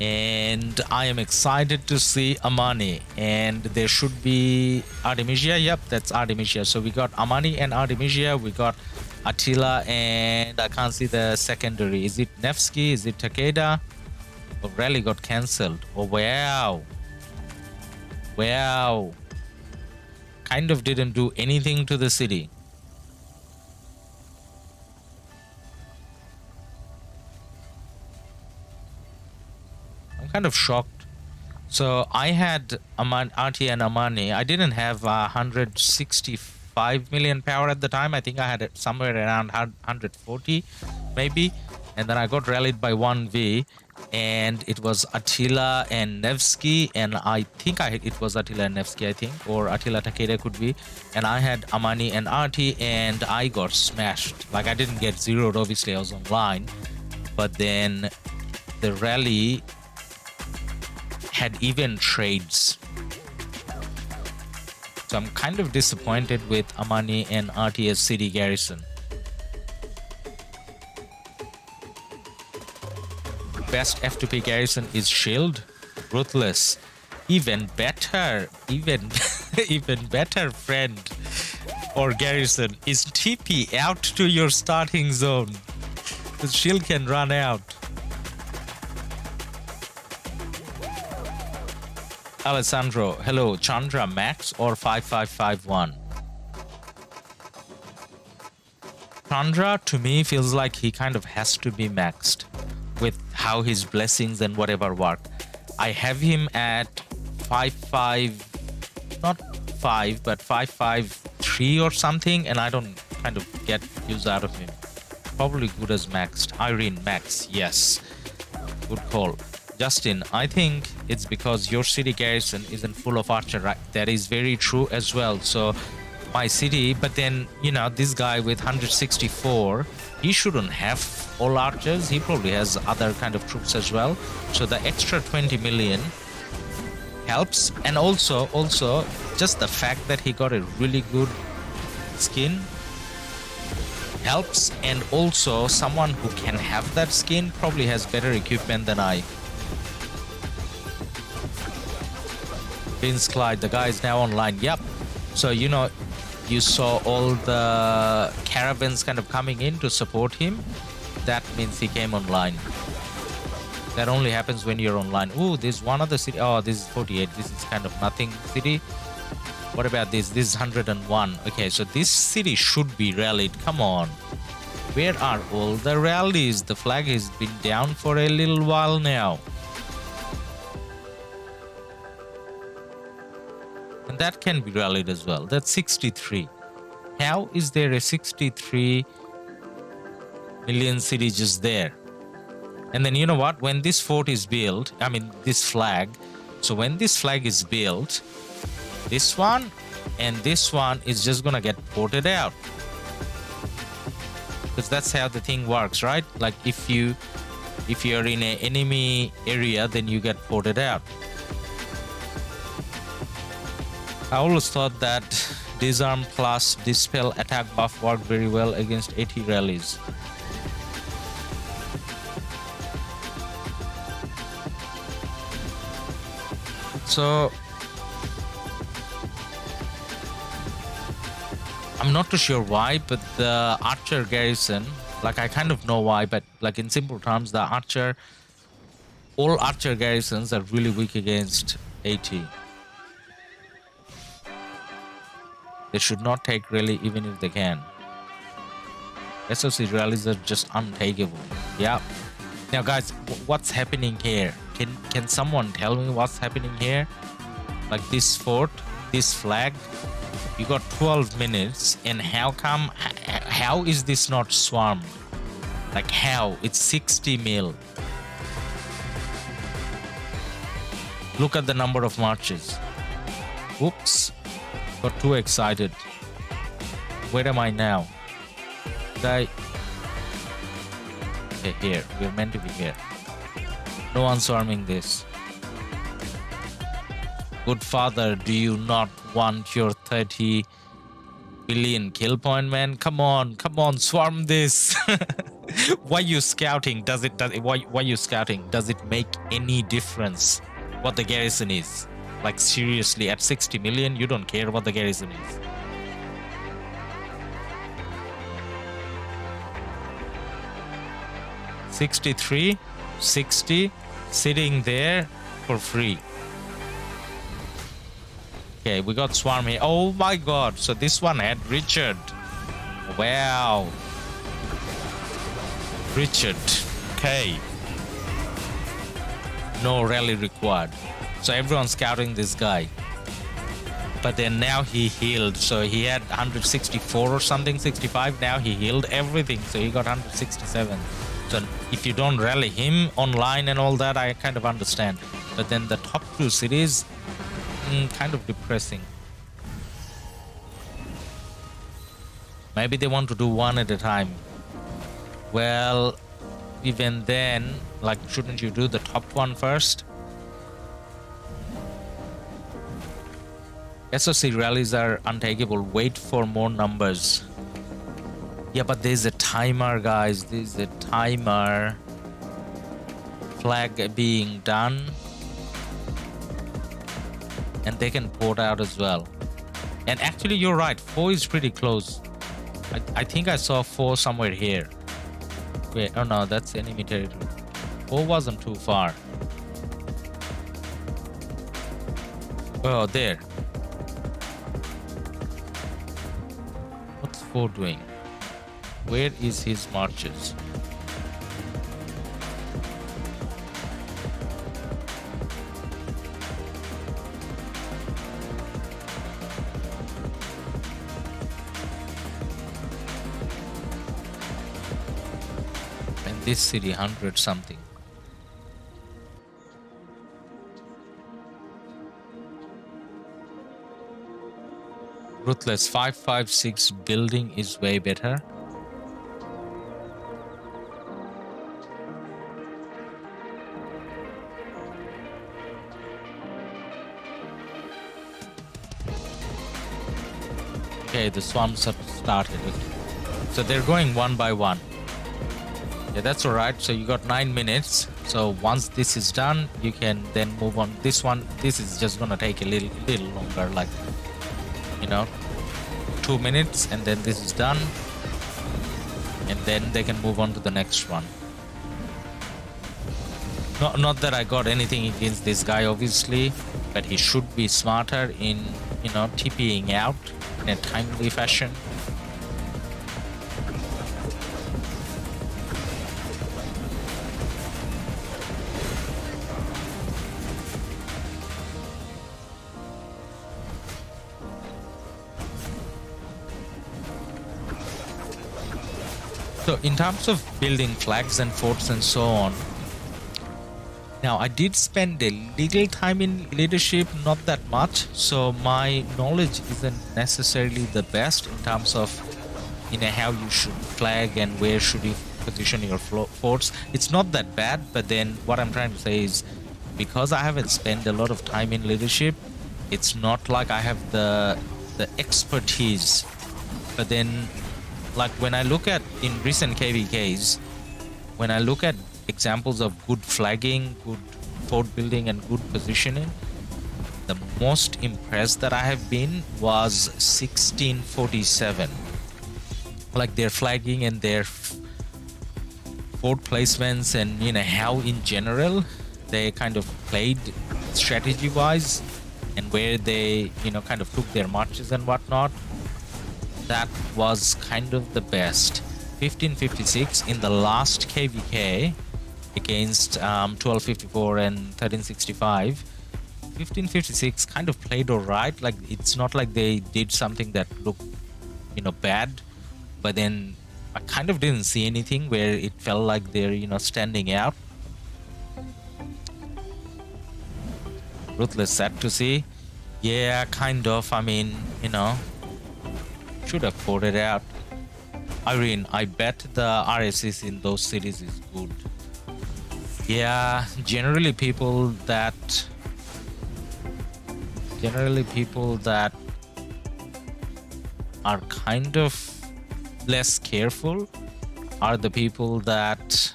And I am excited to see Amani. And there should be Artemisia. Yep, that's Artemisia. So we got Amani and Artemisia. We got Attila and I can't see the secondary. Is it Nevsky? Is it Takeda? Oh, rally got cancelled. Oh, wow. Wow. Kind of didn't do anything to the city. I'm kind of shocked. So I had Arti and Amani. I didn't have 165 million power at the time. I think I had it somewhere around 140 maybe. And then I got rallied by 1v. And it was Attila and Nevsky, and I think it was Attila and Nevsky, I think, or Attila Takeda could be. And I had Amani and Arti, and I got smashed. Like, I didn't get zeroed, obviously, I was online. But then the rally had even trades. So I'm kind of disappointed with Amani and Arti as city garrison. Best F2P garrison is Shield. Ruthless. Even better friend or garrison is TP out to your starting zone. The Shield can run out. Alessandro, hello. Chandra max or 5551? Chandra to me feels like he kind of has to be maxed with how his blessings and whatever work. I have him at 5.5, not 5, but 5.53 or something, and I don't kind of get use out of him. Probably good as maxed. Irene, max, yes. Good call. Justin, I think it's because your city garrison isn't full of archer, right? That is very true as well. So my city, but then, you know, this guy with 164, he shouldn't have all archers. He probably has other kind of troops as well. So the extra 20 million helps. And also just the fact that he got a really good skin helps. And also someone who can have that skin probably has better equipment than I. Prince Clyde, the guy is now online. Yep. So, you know, you saw all the caravans kind of coming in to support him. That means he came online. That only happens when you're online. Ooh, there's one other city. Oh, this is 48. This is kind of nothing city. What about this? This is 101. Okay, so this city should be rallied. Come on. Where are all the rallies? The flag has been down for a little while now. And that can be rallied as well. That's 63. How is there a 63 million city just there? And then you know what? When this fort is built, I mean this flag. So when this flag is built, this one and this one is just gonna get ported out. Because that's how the thing works, right? Like if you're in an enemy area, then you get ported out. I always thought that disarm plus dispel attack buff worked very well against 80 rallies. So I'm not too sure why, but the archer garrison, like I kind of know why, but like in simple terms, all archer garrisons are really weak against 80. They should not take rally even if they can. SOC rallies are just untakeable. Yeah. Now guys, what's happening here? Can someone tell me what's happening here? Like this fort, this flag, you got 12 minutes and how is this not swarmed? Like how? It's 60 mil. Look at the number of marches. Oops. Got too excited. Where am I now? Okay, here. We're meant to be here. No one swarming this. Good father, do you not want your 30 billion kill point, man? Come on, swarm this. Why you scouting? Why you scouting? Does it make any difference what the garrison is? Like seriously, at 60 million, you don't care what the garrison is. $63, $60, sitting there for free. Okay, we got swarm here. Oh my god, so this one had Richard. Wow. Richard. Okay. No rally required. So everyone's scouting this guy. But then now he healed. So he had 164 or something, 65. Now he healed everything. So he got 167. So if you don't rally him online and all that, I kind of understand. But then the top two cities, kind of depressing. Maybe they want to do one at a time. Well, even then, like, shouldn't you do the top one first? SOC rallies are untakeable. Wait for more numbers. Yeah, but there's a timer, guys. There's a timer. Flag being done. And they can port out as well. And actually, you're right. 4 is pretty close. I think I saw 4 somewhere here. Wait, oh no, that's enemy territory. 4 wasn't too far. Oh, there. What's 4 doing? Where is his marches? And this city 100 something. Ruthless 556 building is way better. Okay, the swarms have started. So they're going one by one. Yeah, that's alright. So you got 9 minutes. So once this is done, you can then move on. This one, this is just gonna take a little longer, like, you know, 2 minutes, and then this is done, and then they can move on to the next one. Not that I got anything against this guy, obviously, but he should be smarter in, you know, TPing out in a timely fashion. So in terms of building flags and forts and so on, now I did spend a little time in leadership, not that much, so my knowledge isn't necessarily the best in terms of, you know, how you should flag and where should you position your forts. It's not that bad, but then what I'm trying to say is, because I haven't spent a lot of time in leadership, it's not like I have the expertise. But then, like, when I look at in recent KvKs, when I look at examples of good flagging, good fort building, and good positioning, the most impressed that I have been was 1647. Like their flagging and their fort placements, and, you know, how in general they kind of played strategy wise, and where they, you know, kind of took their marches and whatnot. That was kind of the best. 1556 in the last KvK against 1254 and 1365. 1556 kind of played alright. Like, it's not like they did something that looked, you know, bad, but then I kind of didn't see anything where it felt like they're, you know, standing out. Ruthless, sad to see. Yeah, kind of. I mean, you know, should have ported out. Irene, I bet the RSS in those cities is good. Yeah, generally people that are kind of less careful are the people that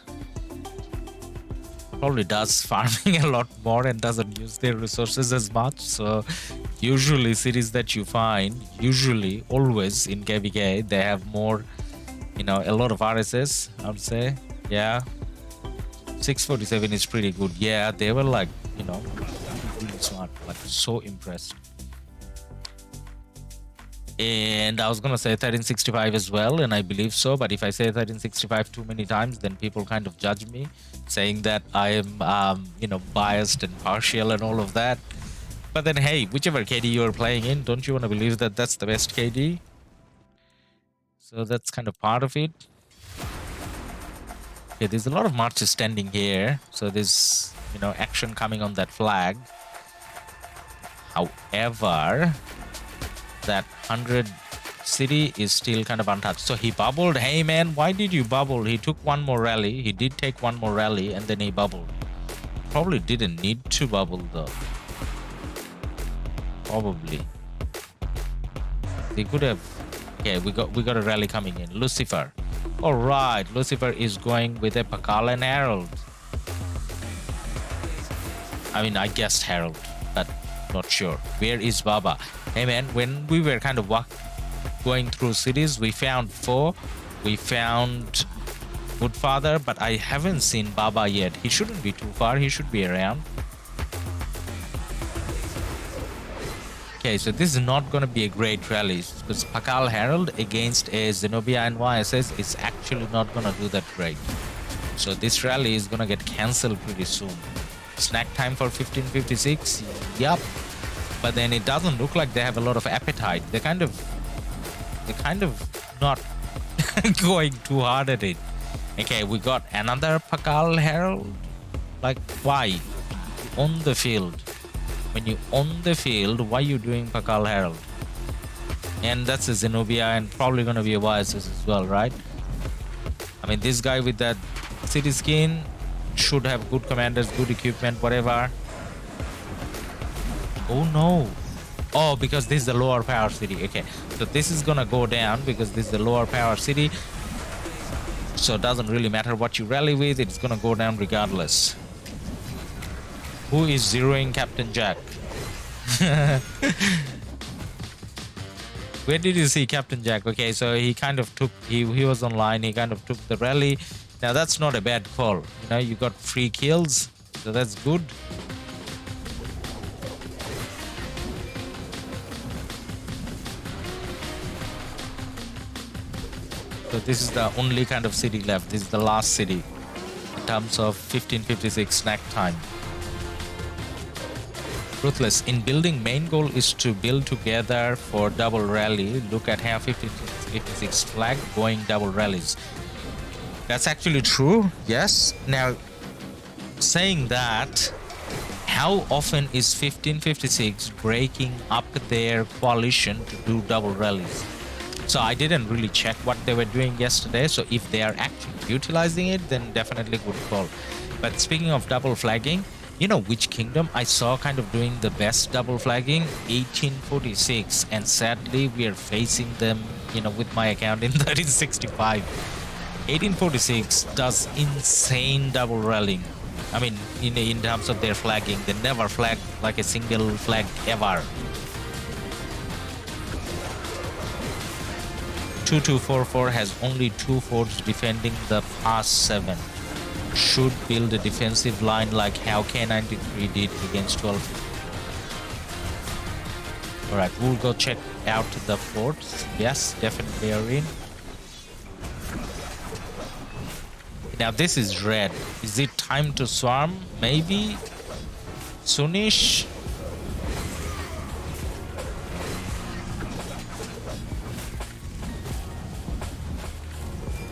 probably does farming a lot more and doesn't use their resources as much. So usually cities that you find, usually always in KvK, they have more, you know, a lot of RSS, I would say. Yeah, 647 is pretty good. Yeah, they were like, you know, really smart, like so impressed. And I was gonna say 1365 as well, and I believe so, but if I say 1365 too many times, then people kind of judge me, saying that I am you know, biased and partial and all of that. But then, hey, whichever KD you're playing in, don't you want to believe that that's the best KD? So that's kind of part of it. Okay, there's a lot of marches standing here, so there's, you know, action coming on that flag. However, that 100 city is still kind of untouched. So he bubbled. Hey man, why did you bubble? He took one more rally. He did take one more rally, and then he bubbled. Probably didn't need to bubble though. Probably. They could have. Okay, we got a rally coming in. Lucifer. All right, Lucifer is going with a Pakal and Herald. I mean, I guessed Herald, but not sure. Where is Baba? Hey man, when we were kind of going through cities, we found 4. We found Woodfather, but I haven't seen Baba yet. He shouldn't be too far. He should be around. Okay, so this is not going to be a great rally, because Pakal Herald against a Zenobia and YSS is actually not going to do that great. So this rally is going to get cancelled pretty soon. Snack time for 1556. Yup. But then it doesn't look like they have a lot of appetite. They're kind of not going too hard at it. Okay, we got another Pakal Herald. Like, why? On the field. When you on the field, why are you doing Pakal Herald? And that's a Zenobia and probably gonna be a YSS as well, right? I mean, this guy with that city skin should have good commanders, good equipment, whatever. Oh no. Oh, because this is the lower power city. Okay, so this is gonna go down because this is the lower power city. So it doesn't really matter what you rally with, it's gonna go down regardless. Who is zeroing Captain Jack? Where did you see Captain Jack? Okay, so he kind of took, he was online, he kind of took the rally. Now that's not a bad call. You know, you got free kills, so that's good. So this is the only kind of city left. This is the last city in terms of 1556 snack time. Ruthless. In building, main goal is to build together for double rally. Look at how 1556 flag going double rallies. That's actually true. Yes. Now, saying that, how often is 1556 breaking up their coalition to do double rallies? So I didn't really check what they were doing yesterday. So if they are actually utilizing it, then definitely good call. But speaking of double flagging, you know which kingdom I saw kind of doing the best double flagging? 1846. And sadly, we are facing them, you know, with my account in 1365. 1846 does insane double rallying. I mean, in terms of their flagging, they never flag like a single flag ever. 2244 has only 2 forts defending the pass 7. Should build a defensive line like how K93 did against 12. Alright, we'll go check out the forts. Yes, definitely are in. Now this is red. Is it time to swarm? Maybe? Soonish?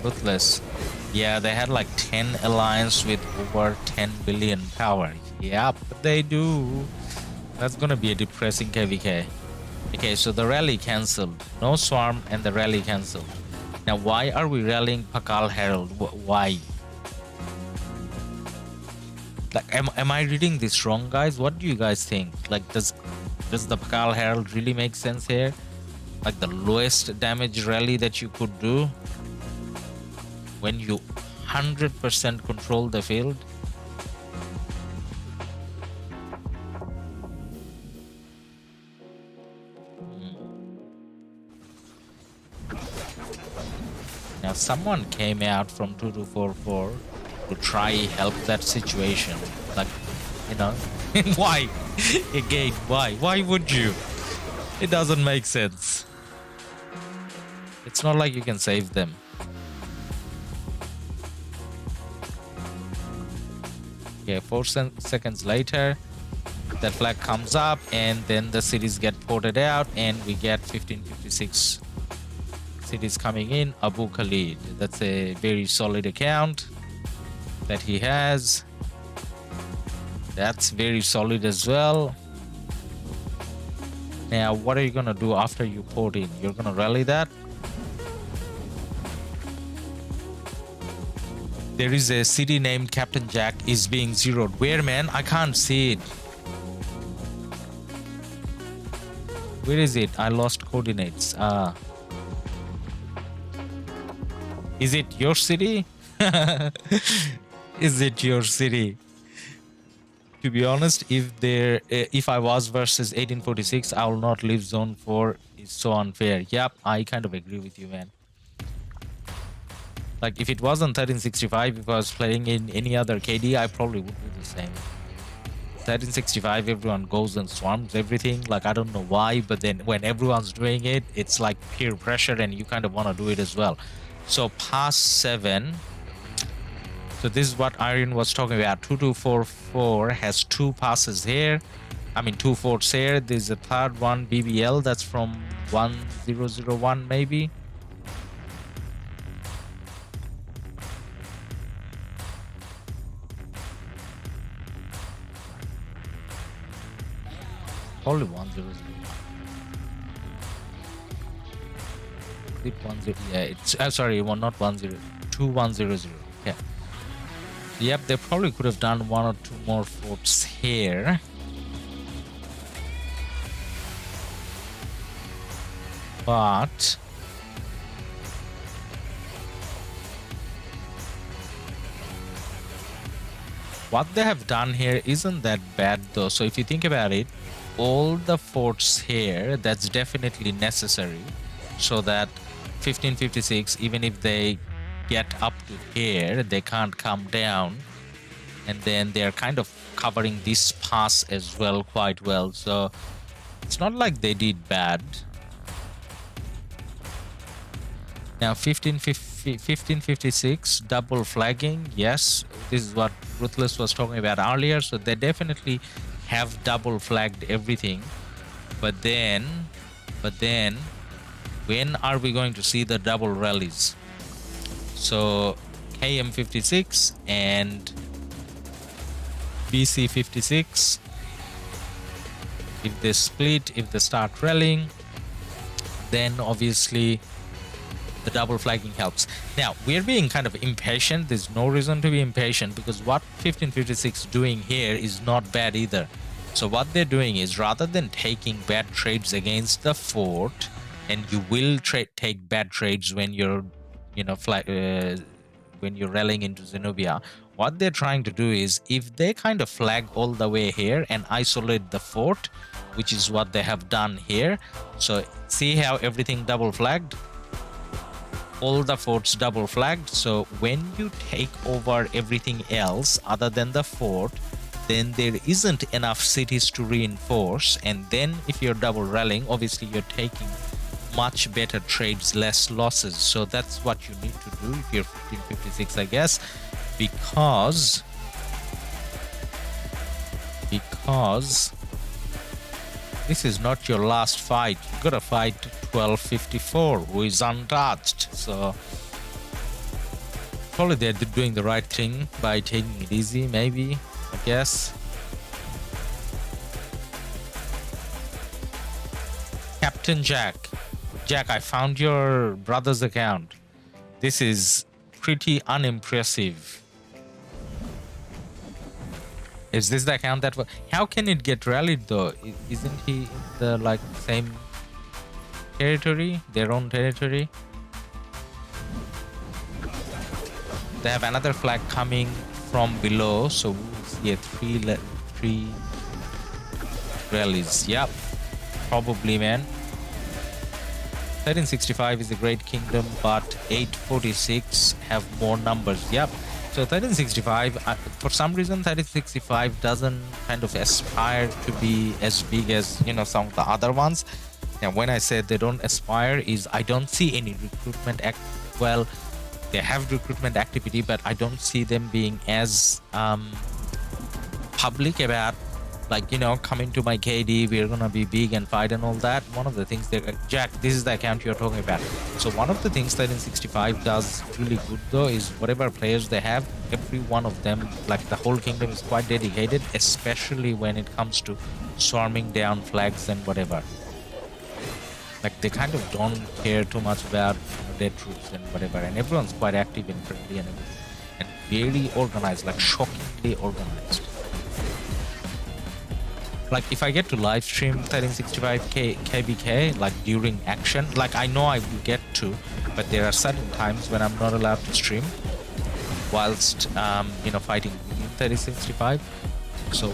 Ruthless. Yeah, they had like 10 alliance with over 10 billion power. Yep, they do. That's gonna be a depressing KvK. Okay, so the rally cancelled. No swarm and the rally cancelled. Now, why are we rallying Pakal Herald? Why? Like, am I reading this wrong, guys? What do you guys think? Like, does the Pakal Herald really make sense here? Like the lowest damage rally that you could do when you 100% control the field? Now someone came out from 2244 to try help that situation. Like, you know, why? Again, why? Why would you? It doesn't make sense. It's not like you can save them. Yeah, 4 seconds later, that flag comes up, and then the cities get ported out, and we get 1556 cities coming in. Abu Khalid, that's a very solid account that he has. That's very solid as well. Now, what are you gonna do after you port in? You're gonna rally that? There is a city named Captain Jack is being zeroed. Where, man? I can't see it. Where is it? I lost coordinates. Is it your city? Is it your city? To be honest, if I was versus 1846, I will not leave zone 4. It's so unfair. Yep, I kind of agree with you, man. Like, if it wasn't 1365, if I was playing in any other KD, I probably would do the same. 1365, everyone goes and swarms everything. Like, I don't know why, but then when everyone's doing it, it's like peer pressure, and you kind of want to do it as well. So, pass 7. So this is what Iron was talking about. 2244 has 2 passes here. I mean, 2 forts here. There's a third one, BBL, that's from 1001 maybe. Only 1001. Is it 10? Yeah, it's sorry, not 10. 2100. Yeah. Yep, they probably could have done 1 or 2 more forts here. But What they have done here isn't that bad though. So if you think about it, all the forts here, that's definitely necessary, so that 1556, even if they get up to here, they can't come down, and then they're kind of covering this pass as well quite well. So it's not like they did bad. Now 1556 double flagging, yes, this is what Ruthless was talking about earlier. So they definitely have double flagged everything, but then when are we going to see the double rallies? So KM56 and BC56, if they split, if they start rallying, then obviously the double flagging helps. Now we're being kind of impatient. There's no reason to be impatient, because what 1556 doing here is not bad either. So what they're doing is, rather than taking bad trades against the fort, and you will take bad trades when you're, you know, when you're rallying into Zenobia, what they're trying to do is, if they kind of flag all the way here and isolate the fort, which is what they have done here. So see how everything double flagged, all the forts double flagged. So when you take over everything else other than the fort, then there isn't enough cities to reinforce, and then if you're double rallying, obviously you're taking much better trades, less losses. So that's what you need to do if you're 1556, I guess, because this is not your last fight. You gotta fight 1254, who is untouched. So probably they're doing the right thing by taking it easy, maybe, I guess. Captain Jack, I found your brother's account. This is pretty unimpressive. Is this the account that was... How can it get rallied though? Isn't he in the like same territory, their own territory? They have another flag coming from below, so we'll see a three rallies. Yep, probably, man. 1365 is a great kingdom, but 846 have more numbers. Yep. So 1365, for some reason 1365 doesn't kind of aspire to be as big as, you know, some of the other ones. And when I said they don't aspire, is I don't see any recruitment well, they have recruitment activity, but I don't see them being as public about, like, you know, coming to my KD, we're gonna be big and fight and all that. One of the things that Jack, this is the account you're talking about. So one of the things 1365 does really good though is, whatever players they have, every one of them, like the whole kingdom, is quite dedicated, especially when it comes to swarming down flags and whatever. Like they kind of don't care too much about, you know, dead troops and whatever, and everyone's quite active and friendly and everything, and very organized, like shockingly organized. Like if I get to live stream 1365 KvK, like during action, like I know I will get to, but there are certain times when I'm not allowed to stream whilst you know, fighting in 1365. So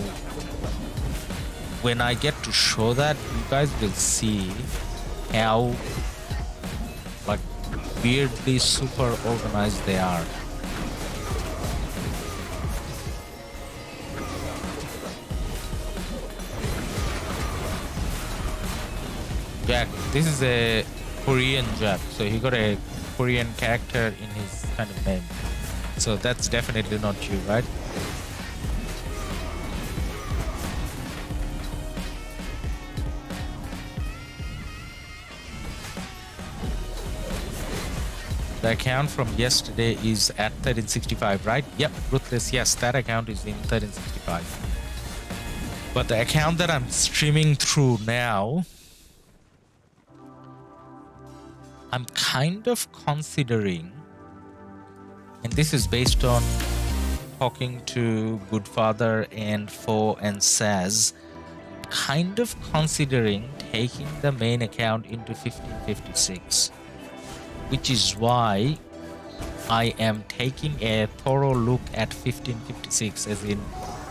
when I get to show that, you guys will see how like weirdly super organized they are. Jack, this is a Korean Jack, so he got a Korean character in his kind of name. So that's definitely not you, right? The account from yesterday is at 1365, right? Yep, Ruthless, yes, that account is in 1365. But the account that I'm streaming through now, I'm kind of considering, and this is based on talking to Goodfather and Foe and Saz, kind of considering taking the main account into 1556, which is why I am taking a thorough look at 1556, as in,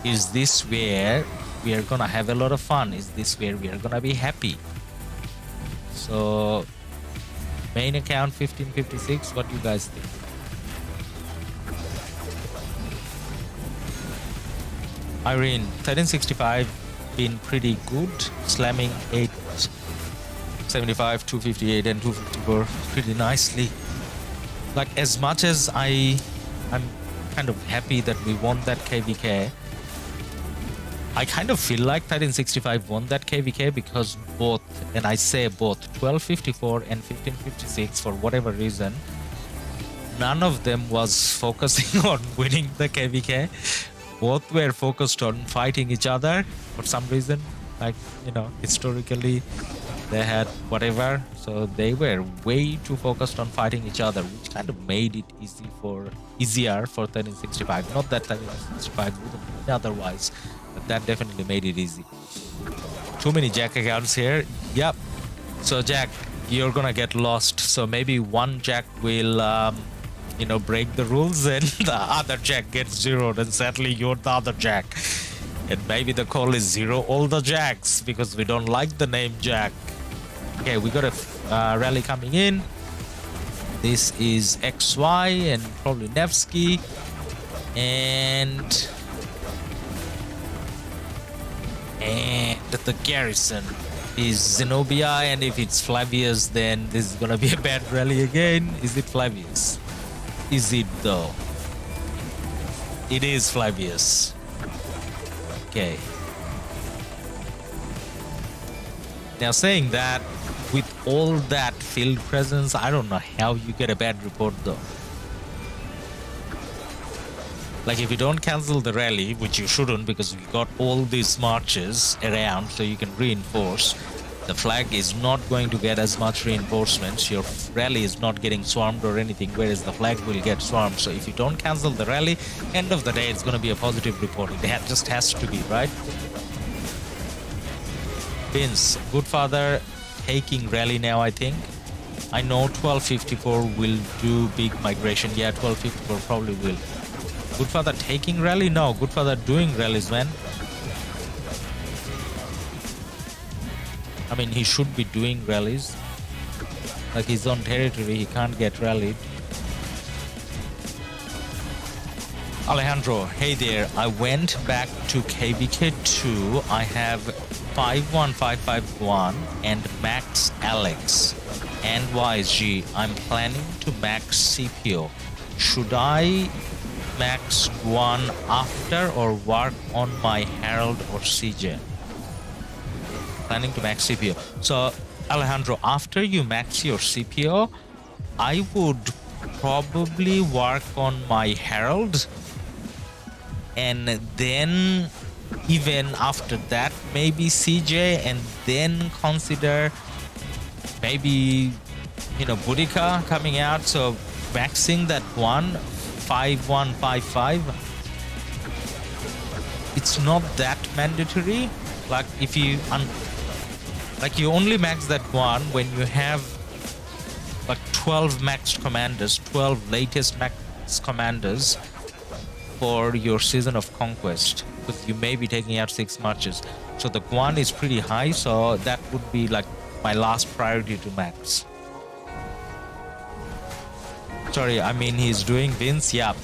is this where we are gonna have a lot of fun? Is this where we are gonna be happy? So, main account 1556, what do you guys think? Irene, 1365 been pretty good, slamming 875, 258 and 254 pretty nicely. Like, as much as I'm kind of happy that we won that KvK, I kind of feel like 1365 won that KvK because both, and I say both, 1254 and 1556, for whatever reason, none of them was focusing on winning the KvK. Both were focused on fighting each other for some reason. Like, you know, historically they had whatever, so they were way too focused on fighting each other, which kind of made it easier for 1365. Not that 1365 wouldn't win otherwise, but that definitely made it easy. Too many Jack accounts here. Yep. So Jack, you're gonna get lost. So maybe one Jack will you know, break the rules and the other Jack gets zeroed, and sadly you're the other Jack. And maybe the call is zero all the Jacks because we don't like the name Jack. Okay, we got a rally coming in. This is XY and probably Nevsky. And the garrison is Zenobia, and if it's Flavius, then this is gonna be a bad rally again. Is it Flavius? Is it though? It is Flavius. Okay. Now, saying that, with all that field presence, I don't know how you get a bad report though. Like, if you don't cancel the rally, which you shouldn't because we got all these marches around so you can reinforce, the flag is not going to get as much reinforcements. Your rally is not getting swarmed or anything, whereas the flag will get swarmed. So if you don't cancel the rally, end of the day, it's going to be a positive report. It just has to be, right? Vince, Goodfather taking rally now, I think. I know 1254 will do big migration. Yeah, 1254 probably will. Goodfather taking rally? No, Goodfather doing rallies, man. I mean, he should be doing rallies. Like, his own territory, he can't get rallied. Alejandro, hey there. I went back to KvK 2. I have 51551 and max Alex and YSG. I'm planning to max CPO. Should I max one after or work on my Herald or CJ? Planning to max CPO. So, Alejandro, after you max your CPO, I would probably work on my Herald, and then even after that, maybe CJ, and then consider maybe, you know, Boudica coming out. So maxing that one, 5155, it's not that mandatory. Like, if you like, you only max that one when you have like 12 maxed commanders, 12 latest max commanders for your Season of Conquest, because you may be taking out 6 marches. So the Guan is pretty high, so that would be like my last priority to max. Sorry, I mean, he's doing Vince. Yep.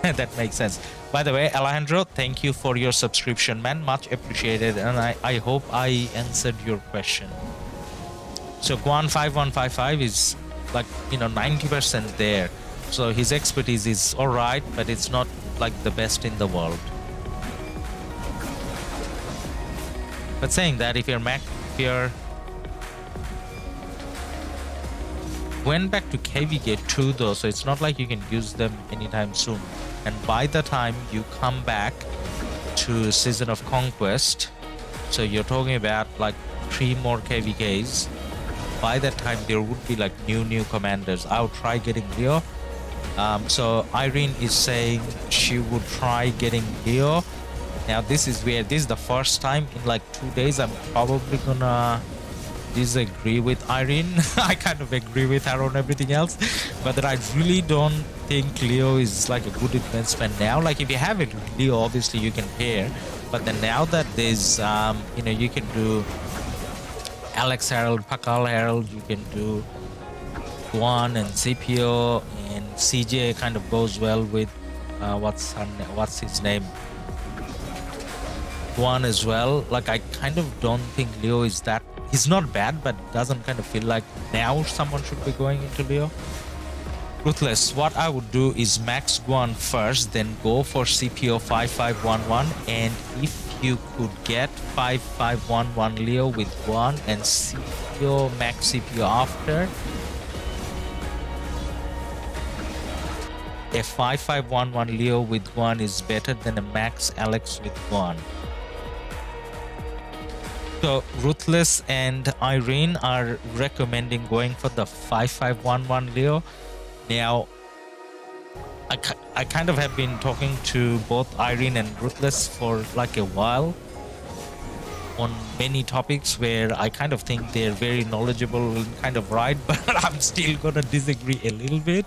That makes sense. By the way, Alejandro, thank you for your subscription, man. Much appreciated, and I hope I answered your question. So Guan 5155 is like, you know, 90% there. So his expertise is alright, but it's not like the best in the world. But saying that, if you're went back to KvK 2 though, so it's not like you can use them anytime soon. And by the time you come back to Season of Conquest, so you're talking about like 3 more KvKs, by that time there would be like new commanders. I'll try getting Leo. So Irene is saying she would try getting Leo. Now this is the first time in like 2 days I'm probably gonna disagree with Irene. I kind of agree with her on everything else, but that I really don't think Leo is like a good investment now. Like if you have a Leo, obviously you can pair, but then now that there's you can do Alex Herald, Pakal Herald, you can do Guan and CPO, and CJ kind of goes well with what's his name, Guan as well. Like I kind of don't think Leo is that, he's not bad, but doesn't kind of feel like now someone should be going into Leo. Ruthless, what I would do is max Guan first, then go for CPO 5511, and if you could get 5511 Leo with Guan and CPO max CPO after, a 5511 Leo with Guan is better than a max Alex with Guan. So Ruthless and Irene are recommending going for the 5511 Leo. Now, I kind of have been talking to both Irene and Ruthless for like a while on many topics where I kind of think they're very knowledgeable and kind of right, but I'm still gonna disagree a little bit.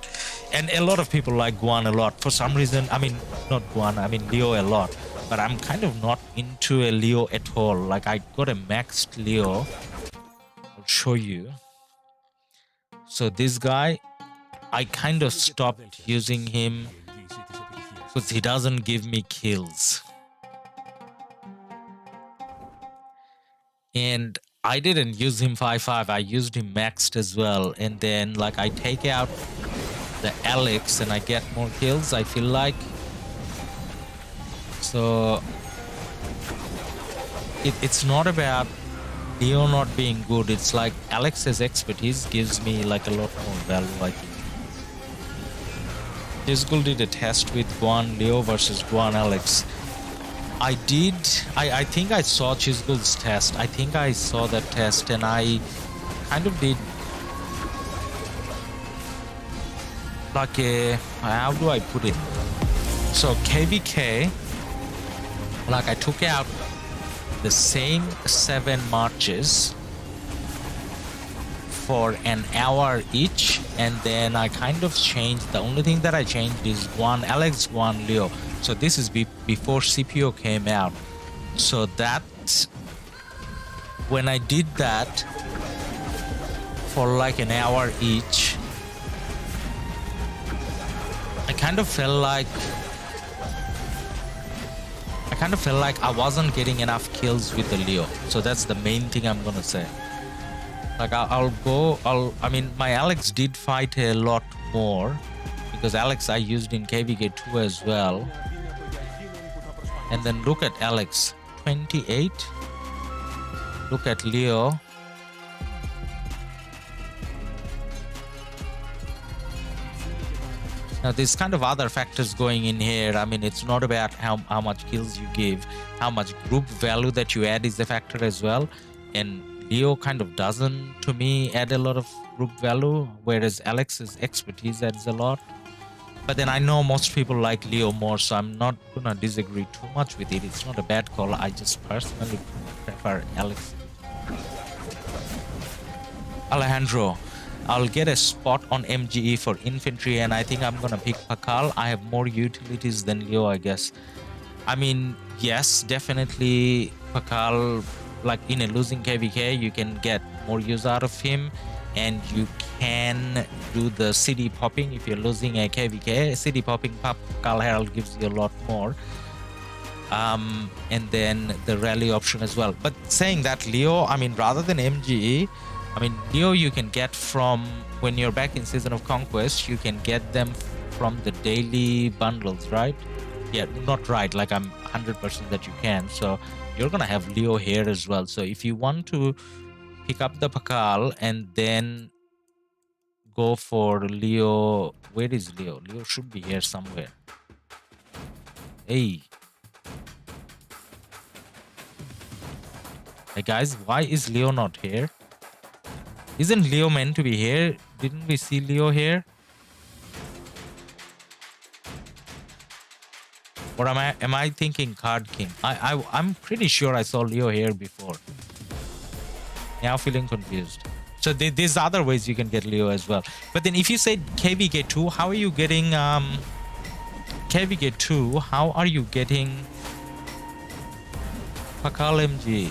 And a lot of people like Guan a lot. For some reason, I mean, not Guan, I mean Leo a lot. But I'm kind of not into a Leo at all. Like I got a maxed Leo. I'll show you. So this guy, I kind of stopped using him because he doesn't give me kills. And I didn't use him 5-5, I used him maxed as well. And then like I take out the Alex and I get more kills, I feel like. So it's not about Leo not being good, it's like Alex's expertise gives me like a lot more value, I think. Chizgul did a test with Guan Leo versus Guan Alex. I think I saw Chizgul's test. I think I saw that test and I kind of did like a, how do I put it? So KvK, like I took out the same 7 marches for an hour each, and then I kind of changed, the only thing that I changed is Guan Alex, Guan Leo. So this is before CPO came out. So that, when I did that for like an hour each, I kind of felt like I wasn't getting enough kills with the Leo. So that's the main thing I'm gonna say. Like I mean, my Alex did fight a lot more because Alex I used in KvK 2 as well. And then look at Alex, 28. Look at Leo. Now there's kind of other factors going in here. I mean, it's not about how much kills you give, how much group value that you add is the factor as well. And Leo kind of doesn't, to me, add a lot of group value, whereas Alex's expertise adds a lot. But then I know most people like Leo more, so I'm not gonna disagree too much with it. It's not a bad call. I just personally prefer Alex. Alejandro, I'll get a spot on MGE for infantry, and I think I'm gonna pick Pakal. I have more utilities than Leo, I guess. I mean, yes, definitely Pakal, like in a losing KvK, you can get more use out of him, and you can do the city popping if you're losing a KvK. City popping Pakal Herald gives you a lot more. And then the rally option as well. But saying that, Leo, I mean, rather than MGE, I mean, Leo you can get from, when you're back in Season of Conquest, you can get them from the daily bundles, right? Yeah, not right, like I'm 100% that you can. So you're gonna have Leo here as well. So if you want to pick up the Pakal and then go for Leo, where is Leo? Leo should be here somewhere. Hey. Hey guys, why is Leo not here? Isn't Leo meant to be here? Didn't we see Leo here? Or am I thinking Card King? I'm pretty sure I saw Leo here before. Now feeling confused. So there's other ways you can get Leo as well. But then if you say KvK 2, how are you getting KvK 2? How are you getting Pakal MG?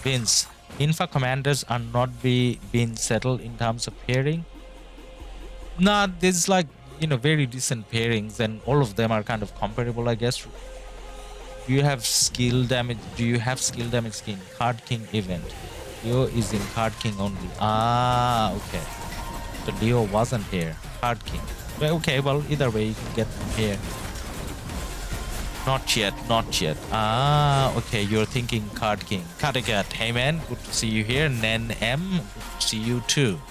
Vince, Infa commanders are not being settled in terms of pairing. Nah, there's like, you know, very decent pairings, and all of them are kind of comparable, I guess. Do you have skill damage? Do you have skill damage skin? Card King event. Leo is in Card King only. Ah, okay. So Leo wasn't here. Card King. Well, okay, well, either way, you can get them here. Not yet, not yet. Ah, okay, you're thinking Card King. KvK, hey man, good to see you here. Nen M, good to see you too.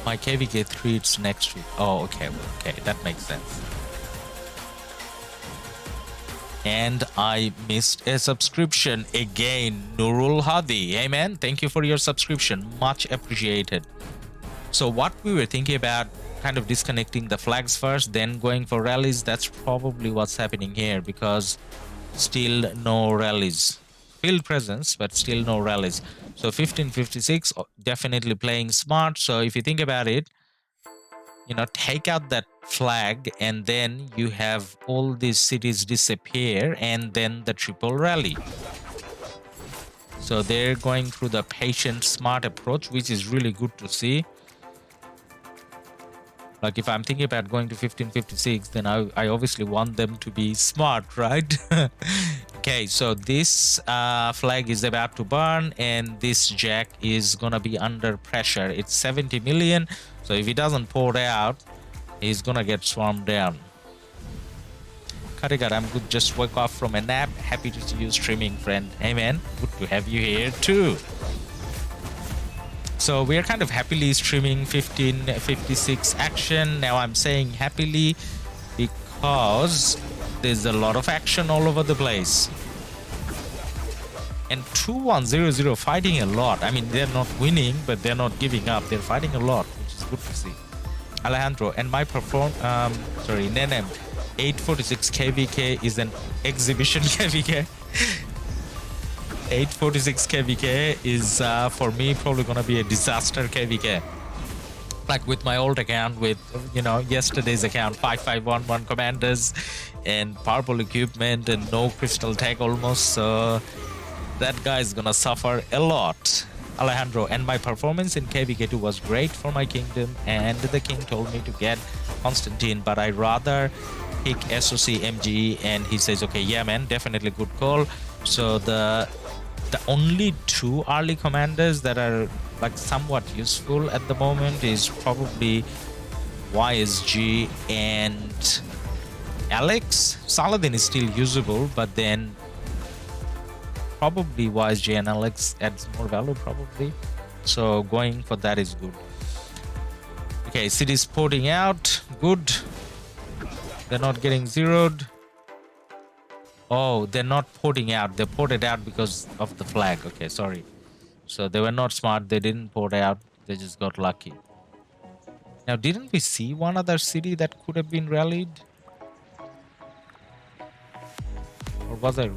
My KvK 3, it's next week. Oh, okay, well, okay, that makes sense. And I missed a subscription again. Nurul Hadi, hey man, thank you for your subscription. Much appreciated. So what we were thinking about, kind of disconnecting the flags first, then going for rallies, that's probably what's happening here, because still no rallies. Field presence, but still no rallies. So 1556, definitely playing smart. So if you think about it, you know, take out that flag and then you have all these cities disappear and then the triple rally. So they're going through the patient, smart approach, which is really good to see. Like if I'm thinking about going to 1556, then I obviously want them to be smart, right? Okay, so this flag is about to burn and this jack is gonna be under pressure. It's 70 million, so if he doesn't pour it out, he's gonna get swarmed down. KvK, I'm good, just woke up from a nap. Happy to see you streaming, friend. Hey man, good to have you here too. So we are kind of happily streaming 1556 action. Now I'm saying happily because there's a lot of action all over the place. And 2100 fighting a lot. I mean, they're not winning, but they're not giving up. They're fighting a lot, which is good to see. Alejandro, and my Nenem, 846 KvK is an exhibition KvK. 846 KvK is for me probably gonna be a disaster KvK. Like with my old account, with, you know, yesterday's account, 5511 commanders and purple equipment and no crystal tag almost, so that guy is gonna suffer a lot. Alejandro, and my performance in KvK 2 was great for my kingdom, and the king told me to get Constantine, but I rather pick SOC MGE, and he says, okay, yeah man, definitely good call. So the only two early commanders that are like somewhat useful at the moment is probably YSG and Alex. Saladin is still usable, but then probably YSG and Alex adds more value probably. So going for that is good. Okay, city's porting out, good. They're not getting zeroed. Oh, they're not porting out. They ported out because of the flag. Okay, sorry. So they were not smart. They didn't port out. They just got lucky. Now, didn't we see one other city that could have been rallied? Or was I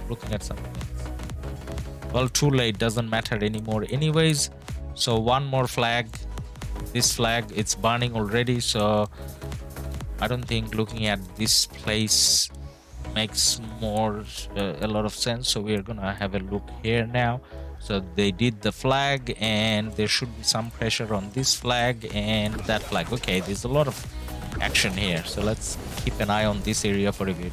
looking at something else? Well, too late. Doesn't matter anymore anyways. So one more flag. This flag, it's burning already. So I don't think looking at this place makes a lot of sense. So we're gonna have a look here now. So they did the flag and there should be some pressure on this flag and that flag. Okay, there's a lot of action here, so let's keep an eye on this area for a bit.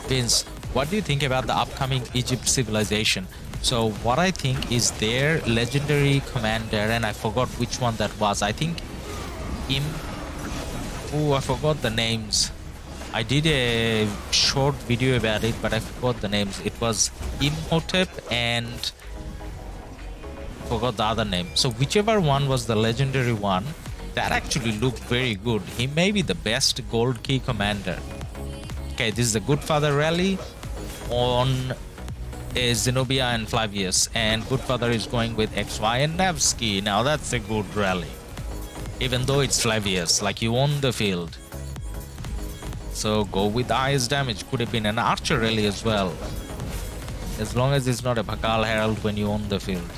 Vince, what do you think about the upcoming Egypt civilization? So what I think is their legendary commander, and I forgot which one that was. I think I forgot the names. I did a short video about it, but I forgot the names. It was Imhotep and forgot the other name. So whichever one was the legendary one, that actually looked very good. He may be the best gold key commander. Okay, this is a good father rally on a Zenobia and Flavius, and good father is going with XY and Nevsky. Now that's a good rally, even though it's Flavius, like he won the field. So go with the highest damage. Could have been an archer rally as well, as long as it's not a Pakal Herald when you own the field.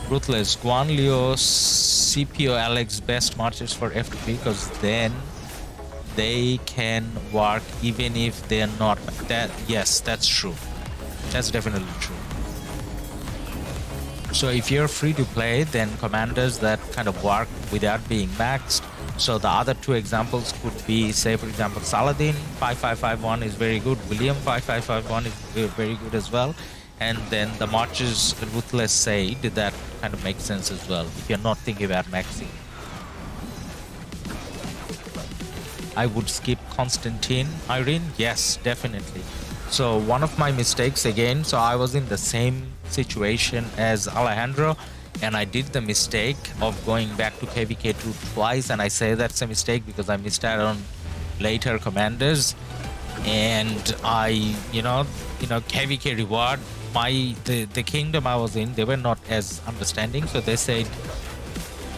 Ruthless, Guan, Leo, CPO, Alex, best marchers for F2P, because then they can work even if they're not. Yes, that's true. That's definitely true. So if you're free to play, then commanders that kind of work without being maxed. So the other two examples could be, say for example, Saladin 5551 is very good. William 5551 is very good as well. And then the marches Ruthless Said, that kind of makes sense as well if you're not thinking about maxing. I would skip Constantine. Irene, yes, definitely. So one of my mistakes again, so I was in the same situation as Alejandro, and I did the mistake of going back to KvK2 twice, and I say that's a mistake because I missed out on later commanders, and I, KvK reward, the kingdom I was in, they were not as understanding, so they said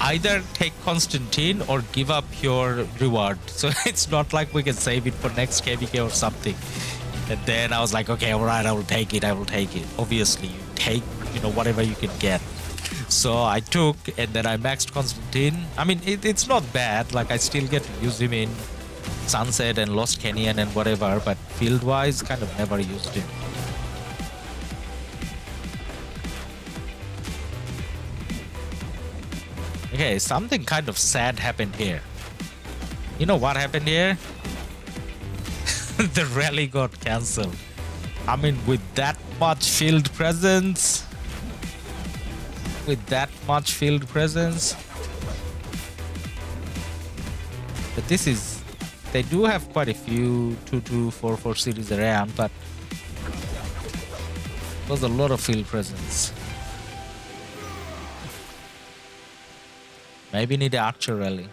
either take Constantine or give up your reward. So it's not like we can save it for next KvK or something. And then I was like, okay, all right, I will take it. Obviously, you take, whatever you can get. So I took, and then I maxed Constantine. I mean, it's not bad. Like, I still get to use him in Sunset and Lost Canyon and whatever, but field-wise, kind of never used him. Okay, something kind of sad happened here. You know what happened here? The rally got cancelled. I mean, with that much field presence, but they do have quite a few 2-2-4-4 cities around, but it was a lot of field presence. Maybe need an archer rally.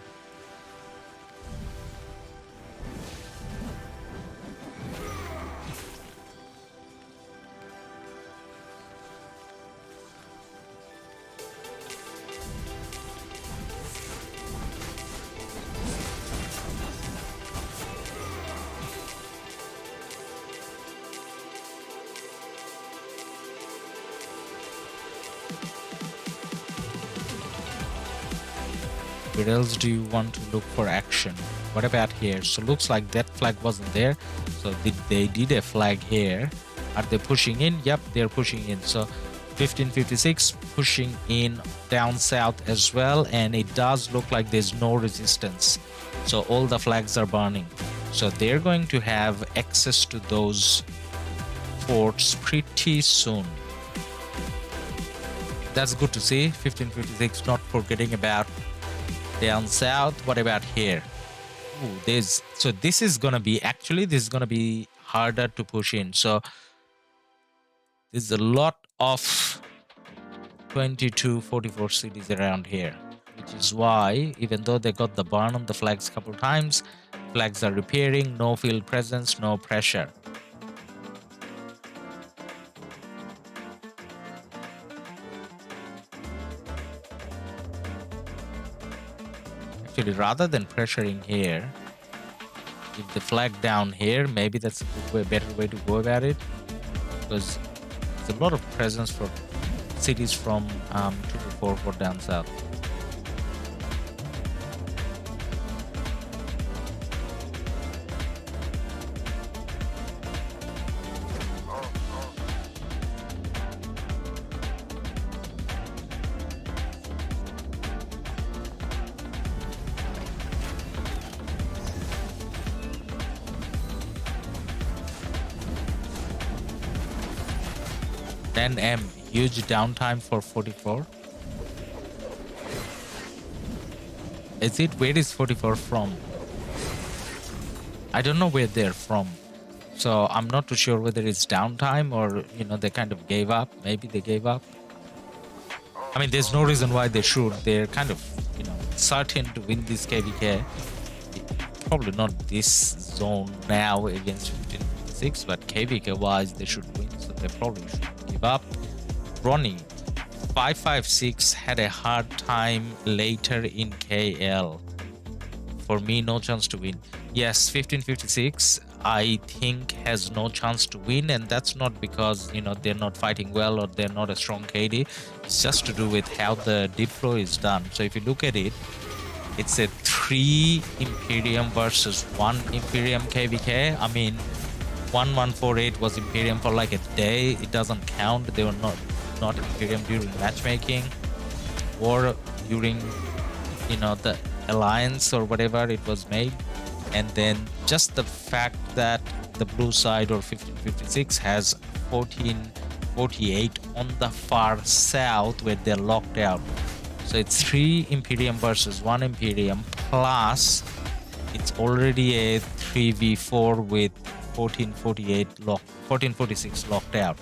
Where else do you want to look for action? What about here? So looks like that flag wasn't there. So they did a flag here. Are they pushing in? Yep, they're pushing in. So 1556 pushing in down south as well. And it does look like there's no resistance. So all the flags are burning. So they're going to have access to those forts pretty soon. That's good to see. 1556 not forgetting about down south. What about here? Ooh, so this is gonna be harder to push in. So there's a lot of 22-44 cities around here, which is why, even though they got the burn on the flags a couple times, flags are repairing, no field presence, no pressure. Actually, rather than pressuring here, if the flag down here, maybe that's a better way to go about it, because there's a lot of presence for cities from 2-4 down south. M, huge downtime for 44. Is it? Where is 44 from? I don't know where they're from. So I'm not too sure whether it's downtime or, they kind of gave up. Maybe they gave up. I mean, there's no reason why they should. They're kind of, certain to win this KvK. Probably not this zone now against 1556, but KvK wise, they should win. So they probably should give up. Ronnie 556 had a hard time later in KL. For me, no chance to win. Yes, 1556, I think has no chance to win, and that's not because, you know, they're not fighting well or they're not a strong KD. It's just to do with how the deep pro is done. So if you look at it, it's a 3 Imperium versus 1 Imperium KvK. I mean, 1148 was Imperium for like a day. It doesn't count. They were not Imperium during matchmaking or during, you know, the alliance or whatever it was made. And then just the fact that the blue side or 1556 has 1448 on the far south where they're locked out. So it's 3 Imperium versus 1 Imperium, plus it's already a 3v4 with 1446 locked out.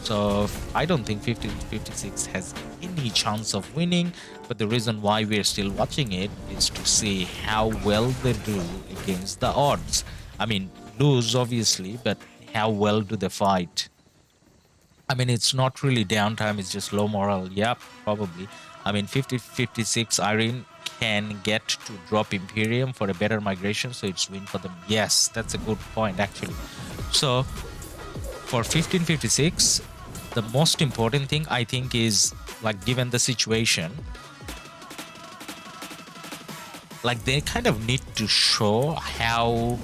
So I don't think 1556 has any chance of winning, but the reason why we're still watching it is to see how well they do against the odds. I mean, lose obviously, but how well do they fight? I mean, it's not really downtime, it's just low morale. Yep, probably. I mean, 5056 Irene can get to drop Imperium for a better migration, so it's win for them. Yes, that's a good point actually. So for 1556, the most important thing I think is, like, given the situation, like, they kind of need to show how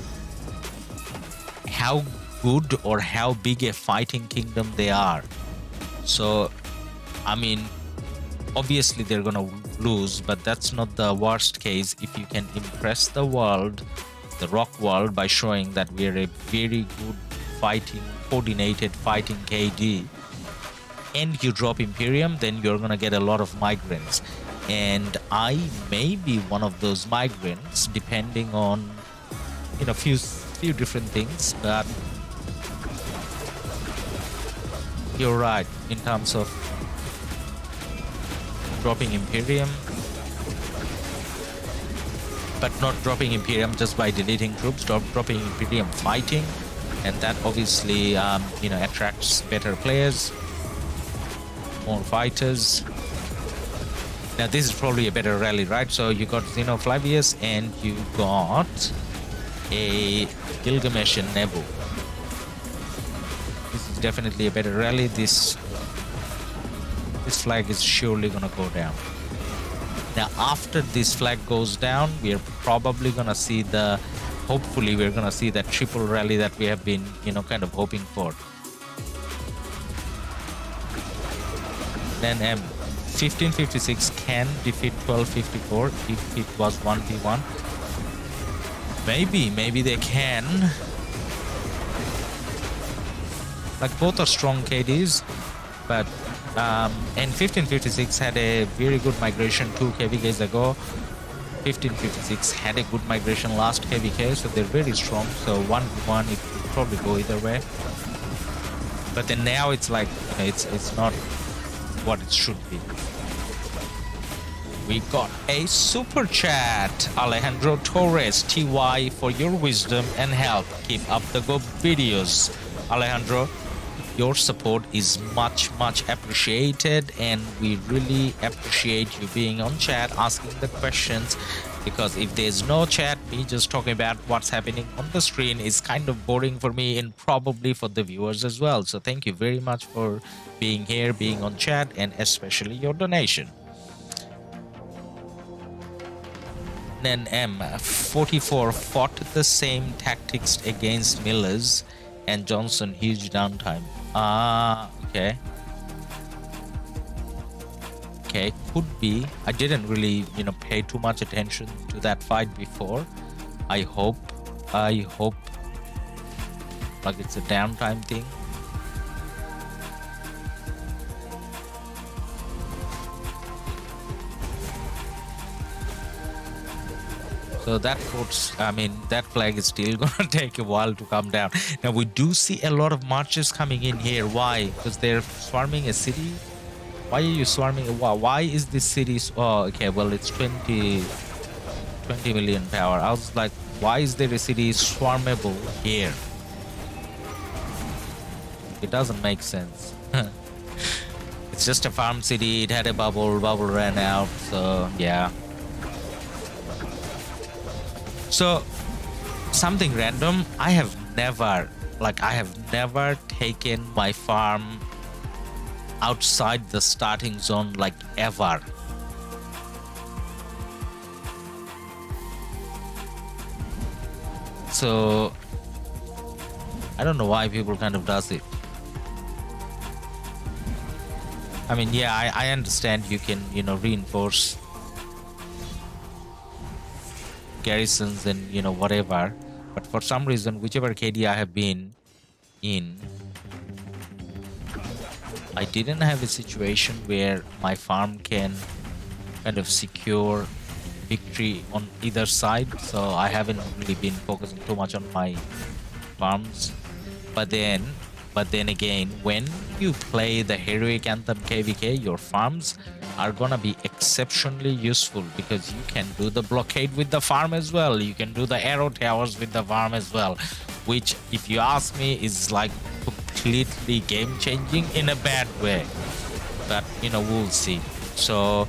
good or how big a fighting kingdom they are. So I mean, obviously they're gonna lose, but that's not the worst case if you can impress the world, the RoK world, by showing that we're a very good fighting, coordinated fighting KD, and you drop Imperium, then you're gonna get a lot of migrants. And I may be one of those migrants, depending on, you know, few different things. But you're right in terms of dropping Imperium, but not dropping Imperium just by deleting troops, dropping Imperium fighting, and that obviously you know, attracts better players, more fighters. Now this is probably a better rally, right? So you got Xeno Flavius and you got a Gilgamesh and Nebu. This is definitely a better rally. This flag is surely gonna go down. Now after this flag goes down, we're probably gonna see the, hopefully we're gonna see that triple rally that we have been, you know, kind of hoping for. Then 1556 can defeat 1254 if it was 1v1. Maybe they can. Like, both are strong KDs, but and 1556 had a very good migration 2 KvKs ago. 1556 had a good migration last KvK, so they're very strong. So 1v1, it could probably go either way. But then now it's like, you know, it's not what it should be. We got a super chat. Alejandro Torres, TY, for your wisdom and help. Keep up the good videos. Alejandro, your support is much appreciated, and we really appreciate you being on chat, asking the questions, because if there's no chat, me just talking about what's happening on the screen is kind of boring for me and probably for the viewers as well. So thank you very much for being here, being on chat, and especially your donation. Then M44 fought the same tactics against Millers and Johnson, huge downtime. Okay. Okay, could be. I didn't really, you know, pay too much attention to that fight before. I hope like it's a downtime thing. So that puts, I mean, that flag is still gonna take a while to come down. Now we do see a lot of marches coming in here. Why? Because they're swarming a city. Why are you swarming? Why is this city? Oh, okay. Well, it's 20 million power. I was like, why is there a city swarmable here? It doesn't make sense. It's just a farm city. It had a bubble ran out. So yeah. So something random, I have never taken my farm outside the starting zone, like ever. So I don't know why people kind of does it. I mean, yeah, I understand you can, you know, reinforce garrisons and, you know, whatever, but for some reason, whichever KD I have been in, I didn't have a situation where my farm can kind of secure victory on either side, so I haven't really been focusing too much on my farms. But then again, when you play the heroic anthem KvK, your farms are gonna be exceptionally useful because you can do the blockade with the farm as well. You can do the arrow towers with the farm as well, which, if you ask me, is like completely game changing in a bad way. But you know, we'll see. So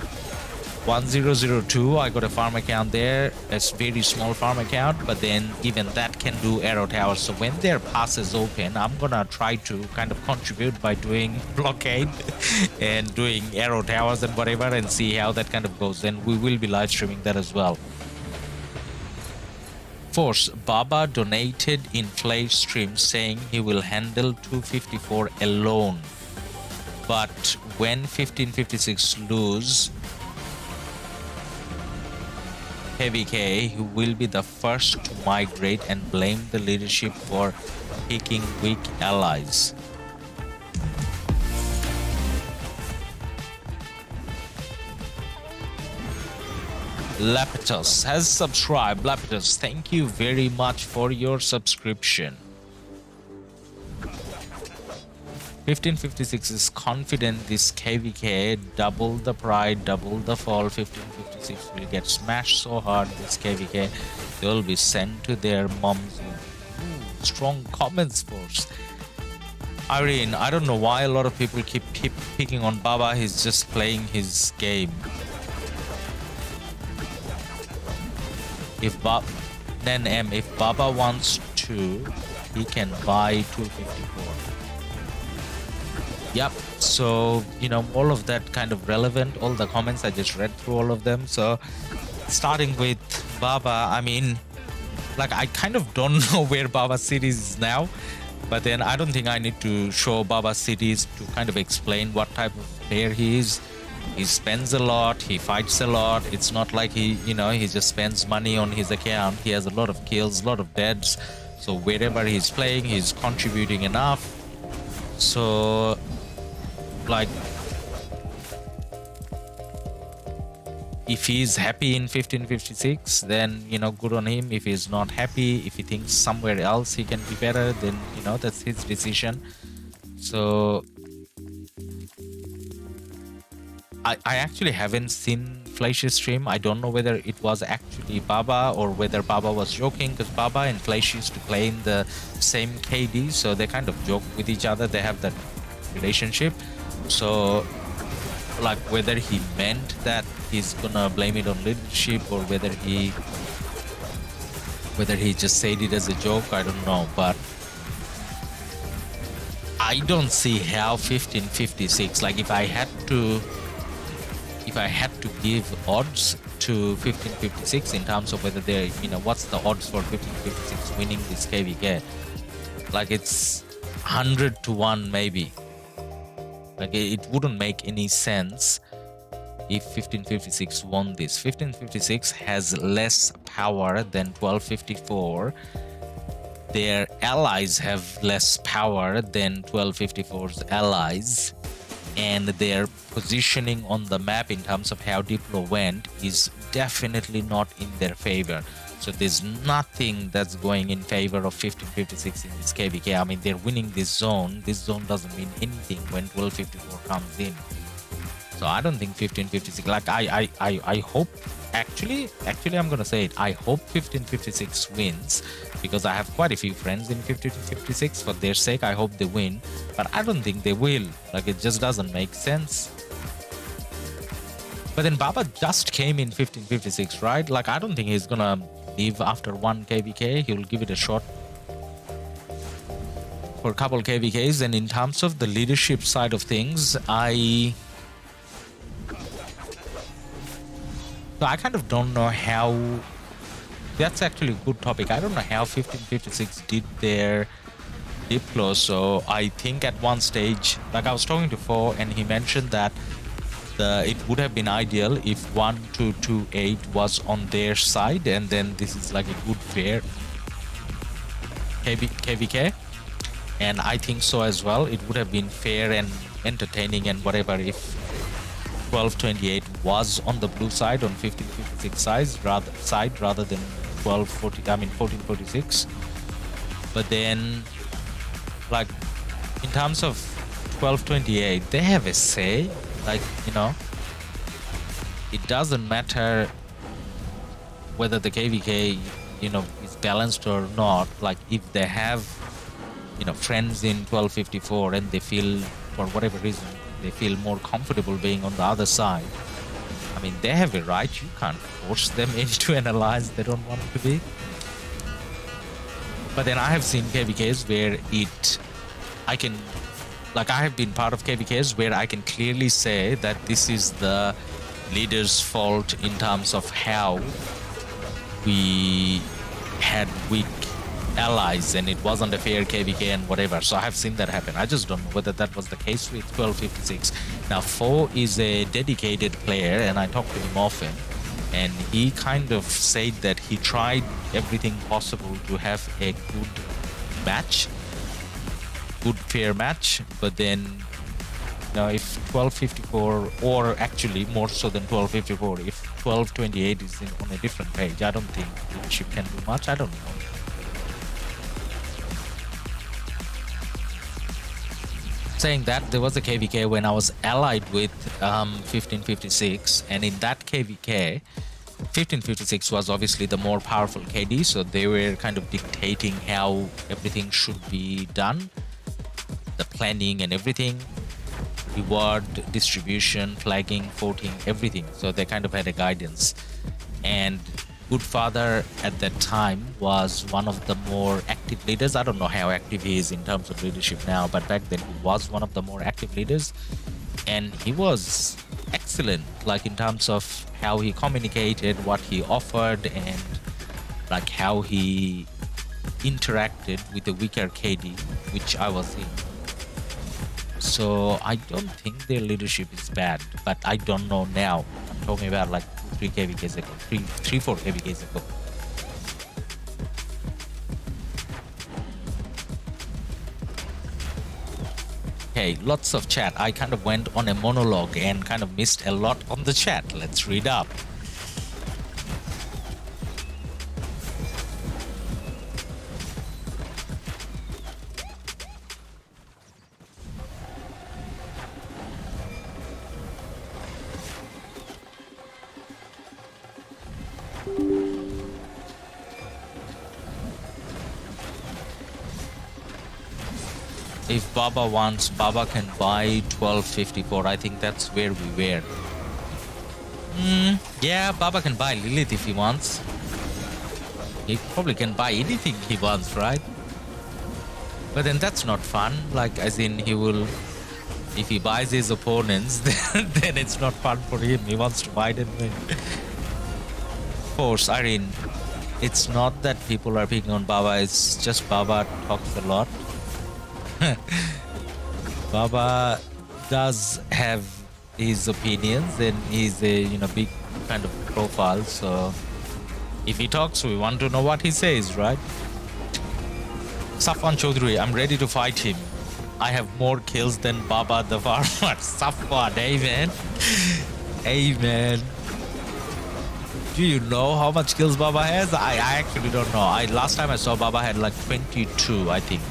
1002, I got a farm account there. It's very small farm account, but then even that can do arrow towers. So when their pass is open, I'm gonna try to kind of contribute by doing blockade and doing arrow towers and whatever, and see how that kind of goes. Then we will be live streaming that as well. Force Baba donated in Flash stream saying he will handle 254 alone, but when 1556 lose KvK, he will be the first to migrate and blame the leadership for picking weak allies. Lapetus has subscribed. Lapetus, thank you very much for your subscription. 1556 is confident this KvK, double the pride, double the fall. 1556 will get smashed so hard this KvK, they will be sent to their moms. Ooh, strong comments, force. Irene, I don't know why a lot of people keep picking on Baba. He's just playing his game. If Baba wants to, he can buy 254. Yep, so, you know, all of that kind of relevant, all the comments, I just read through all of them. So starting with Baba, I mean, like, I kind of don't know where Baba cities is now, but then I don't think I need to show Baba cities to kind of explain what type of player he is. He spends a lot, he fights a lot. It's not like he, you know, he just spends money on his account. He has a lot of kills, a lot of deaths. So wherever he's playing, he's contributing enough. So, like, if he's happy in 1556, then, you know, good on him. If he's not happy, if he thinks somewhere else he can be better, then, you know, that's his decision. So I actually haven't seen Flash's stream. I don't know whether it was actually Baba or whether Baba was joking, because Baba and Flash used to play in the same KD, so they kind of joke with each other. They have that relationship. So, like, whether he meant that he's gonna blame it on leadership or whether he just said it as a joke, I don't know. But I don't see how 1556, like, if I had to give odds to 1556 in terms of whether they're, you know, what's the odds for 1556 winning this KvK, like, it's 100 to 1 maybe. Like, it wouldn't make any sense if 1556 won this. 1556 has less power than 1254. Their allies have less power than 1254's allies, and their positioning on the map in terms of how Diplo went is definitely not in their favor. So there's nothing that's going in favor of 1556 in this KvK. I mean, they're winning this zone. This zone doesn't mean anything when 1254 comes in. So I don't think 1556, like, I hope, actually I'm gonna say it, I hope 1556 wins, because I have quite a few friends in 1556. For their sake, I hope they win, but I don't think they will. Like, it just doesn't make sense. But then Baba just came in 1556, right? Like, I don't think he's gonna leave after one KvK. He'll give it a shot for a couple KvKs. And in terms of the leadership side of things, I kind of don't know how. That's actually a good topic. I don't know how 1556 did their Diplo. So I think at one stage, like I was talking to Fo, and he mentioned that it would have been ideal if 1228 was on their side, and then this is like a good fair KvK. And I think so as well. It would have been fair and entertaining and whatever if 1228 was on the blue side, on 1556 side rather than 1446. But then, like, in terms of 1228, they have a say. Like, you know, it doesn't matter whether the KvK, you know, is balanced or not. Like, if they have, you know, friends in 1254 and they feel, for whatever reason, they feel more comfortable being on the other side, I mean, they have a right. You can't force them into an alliance they don't want to be. But then I have seen KvKs where I have been part of KvKs where I can clearly say that this is the leader's fault in terms of how we had weak allies and it wasn't a fair KvK and whatever. So I have seen that happen. I just don't know whether that was the case with 1256. Now, Fo is a dedicated player and I talk to him often, and he kind of said that he tried everything possible to have a good match, good fair match, but then, you know, if 1254, or actually more so than 1254, if 1228 is on a different page, I don't think leadership can do much. I don't know. Saying that, there was a KvK when I was allied with 1556, and in that KvK, 1556 was obviously the more powerful KD, so they were kind of dictating how everything should be done, the planning and everything, reward distribution, flagging, voting, everything. So they kind of had a guidance. And Goodfather at that time was one of the more active leaders. I don't know how active he is in terms of leadership now, but back then he was one of the more active leaders, and he was excellent, like in terms of how he communicated, what he offered, and like how he interacted with the weaker KD, which I was in. So I don't think their leadership is bad, but I don't know now. I'm talking about like 3 KvKs ago, 4 KvKs ago. Okay, lots of chat. I kind of went on a monologue and kind of missed a lot on the chat. Let's read up. If Baba wants, Baba can buy 1254. I think that's where we were. Yeah, Baba can buy Lilith if he wants. He probably can buy anything he wants, right? But then that's not fun. Like, as in, he will, if he buys his opponents, then it's not fun for him. He wants to buy them win. Of course, Irene, it's not that people are picking on Baba. It's just Baba talks a lot. Baba does have his opinions, and he's a, you know, big kind of profile. So if he talks, we want to know what he says, right? Safwan Chaudhary, I'm ready to fight him. I have more kills than Baba the farmer. Safwan, hey man. Hey man. Do you know how much kills Baba has? I actually don't know. Last time I saw Baba had like 22, I think.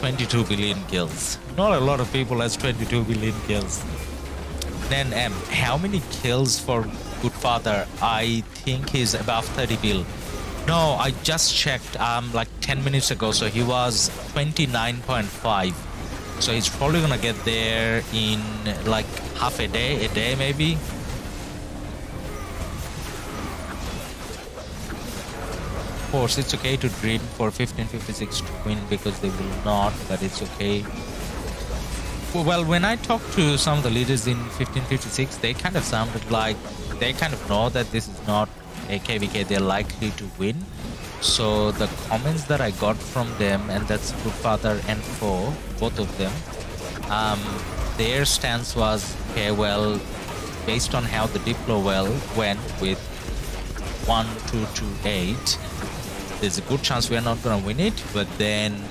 22 billion kills. Not a lot of people has 22 billion kills. Then how many kills for Goodfather? I think he's above 30 bill. No, I just checked like 10 minutes ago, so he was 29.5. So he's probably gonna get there in like half a day maybe. course, it's okay to dream for 1556 to win because they will not, but it's okay. Well, when I talked to some of the leaders in 1556, they kind of sounded like they kind of know that this is not a KvK they're likely to win. So the comments that I got from them, and that's Goodfather and Foe, both of them, their stance was, okay, well, based on how the Diplo went with 1-2-2-8, there's a good chance we're not going to win it, but then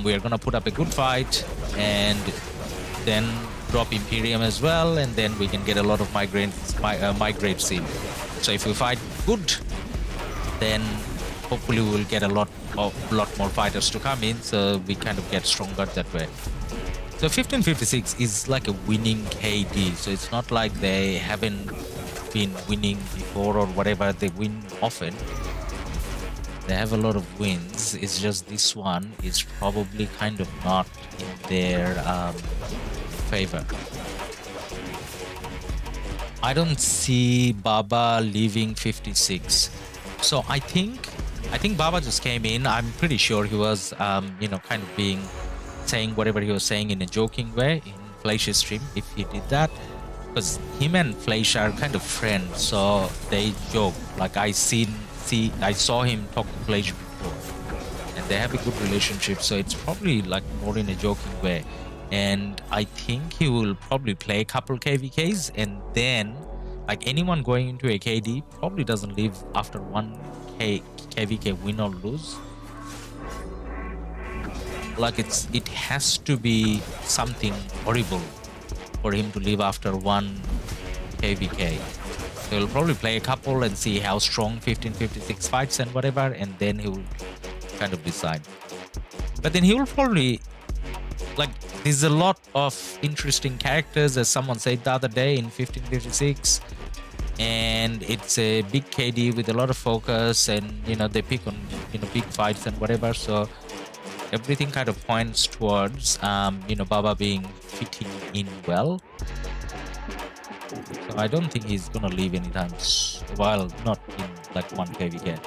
we're going to put up a good fight and then drop Imperium as well, and then we can get a lot of migrate seal. So if we fight good, then hopefully we'll get a lot more fighters to come in, so we kind of get stronger that way. So 1556 is like a winning KD, so it's not like they haven't been winning before or whatever. They win often. They have a lot of wins. It's just this one is probably kind of not in their favor. I don't see Baba leaving 56. So I think Baba just came in. I'm pretty sure he was, kind of saying whatever he was saying in a joking way in Flash's stream, if he did that. Because him and Flash are kind of friends, so they joke. Like I saw him talk to Flash before, and they have a good relationship. So it's probably like more in a joking way. And I think he will probably play a couple KvKs, and then like anyone going into a KD probably doesn't leave after one KvK win or lose. Like it has to be something horrible for him to leave after one KvK. So he'll probably play a couple and see how strong 1556 fights and whatever, and then he will kind of decide. But then he will probably, like, there's a lot of interesting characters, as someone said the other day, in 1556, and it's a big KD with a lot of focus, and they pick on big fights and whatever. So everything kind of points towards Baba being fitting in well. So I don't think he's gonna leave anytime while not in like one KvK.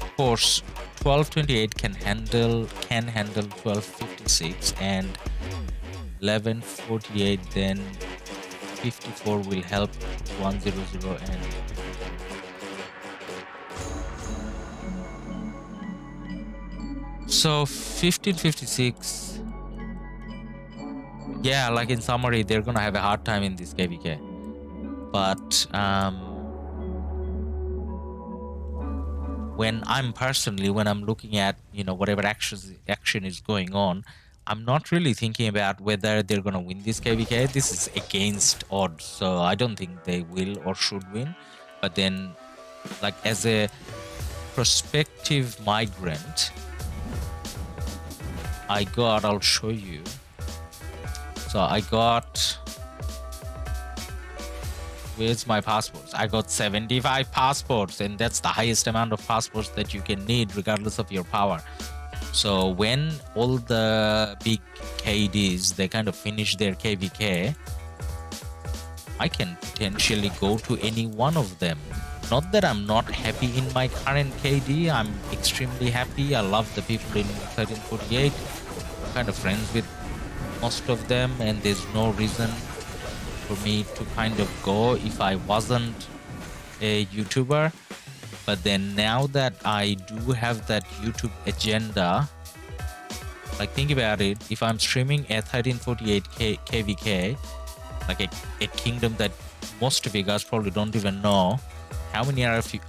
Of course, 1228 can handle 1256, and 1148 then 54 will help 100 and so 1556. Yeah, like in summary, they're gonna have a hard time in this KvK, but when I'm looking at whatever action is going on, I'm not really thinking about whether they're gonna win this KvK. This is against odds, so I don't think they will or should win. But then, like, as a prospective migrant, I'll show you. So I got, where's my passports? I got 75 passports, and that's the highest amount of passports that you can need regardless of your power. So when all the big KDs, they kind of finish their KvK, I can potentially go to any one of them. Not that I'm not happy in my current KD, I'm extremely happy. I love the people in 1348. I'm kind of friends with most of them, and there's no reason for me to kind of go if I wasn't a YouTuber. But then now that I do have that YouTube agenda, like, think about it, if I'm streaming a 1348 KvK, like a kingdom that most of you guys probably don't even know, how many of you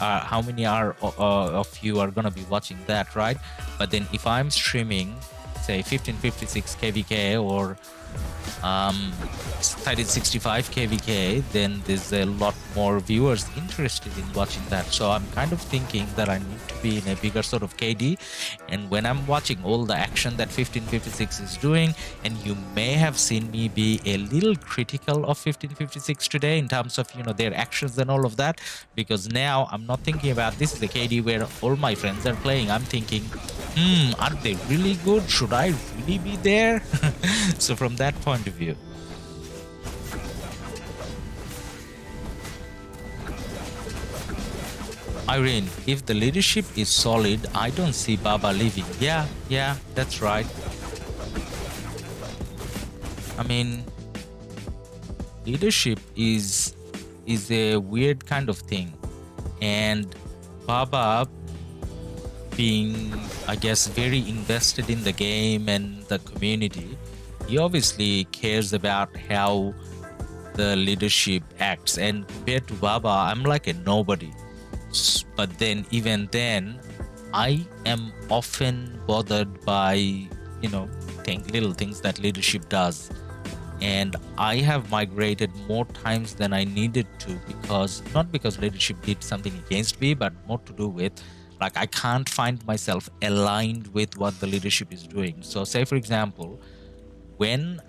are gonna be watching that, right? But then if I'm streaming, say, 1556 KvK or 1365 KvK, then there's a lot more viewers interested in watching that. So I'm kind of thinking that I need to be in a bigger sort of KD, and when I'm watching all the action that 1556 is doing, and you may have seen me be a little critical of 1556 today in terms of their actions and all of that, because now I'm not thinking about this is the KD where all my friends are playing. I'm thinking Are they really good? Should I really be there? So from that point of view. Irene, if the leadership is solid, I don't see Baba leaving. Yeah, that's right. I mean, leadership is a weird kind of thing, and Baba being, I guess, very invested in the game and the community, he obviously cares about how the leadership acts. And compared to Baba, I'm like a nobody. But then, even then, I am often bothered by, little things that leadership does. And I have migrated more times than I needed to, because not because leadership did something against me, but more to do with, like, I can't find myself aligned with what the leadership is doing. So say, for example, when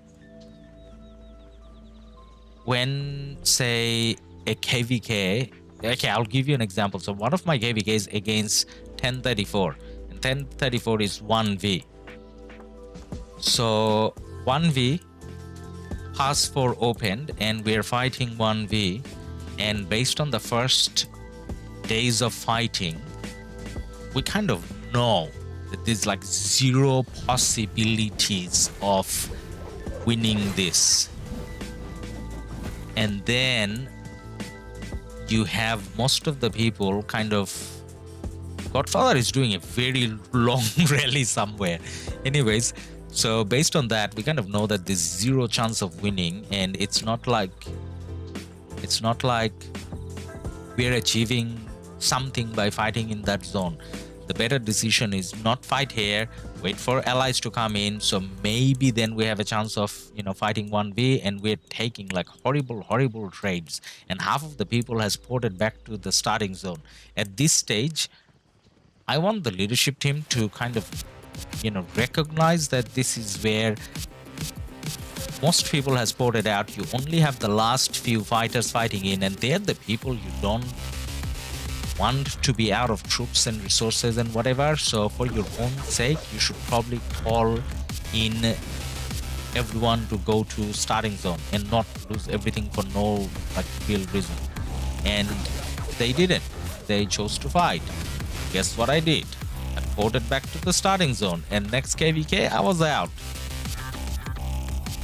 say a KvK, okay, I'll give you an example. So one of my KvK is against 1034, and 1034 is 1v. So 1v, pass 4 opened, and we're fighting 1v, and based on the first days of fighting, we kind of know that there's like zero possibilities of winning this. And then you have most of the people kind of, Godfather is doing a very long rally somewhere. Anyways, so based on that, we kind of know that there's zero chance of winning, and it's not like we're achieving something by fighting in that zone. The better decision is not fight here, wait for allies to come in, so maybe then we have a chance of fighting 1v, and we're taking like horrible trades, and half of the people has ported back to the starting zone. At this stage, I want the leadership team to kind of recognize that this is where most people has ported out. You only have the last few fighters fighting in, and they're the people you don't want to be out of troops and resources and whatever. So for your own sake, you should probably call in everyone to go to starting zone and not lose everything for no real reason. And they didn't. They chose to fight. Guess what I did? I ported back to the starting zone, and next KvK I was out.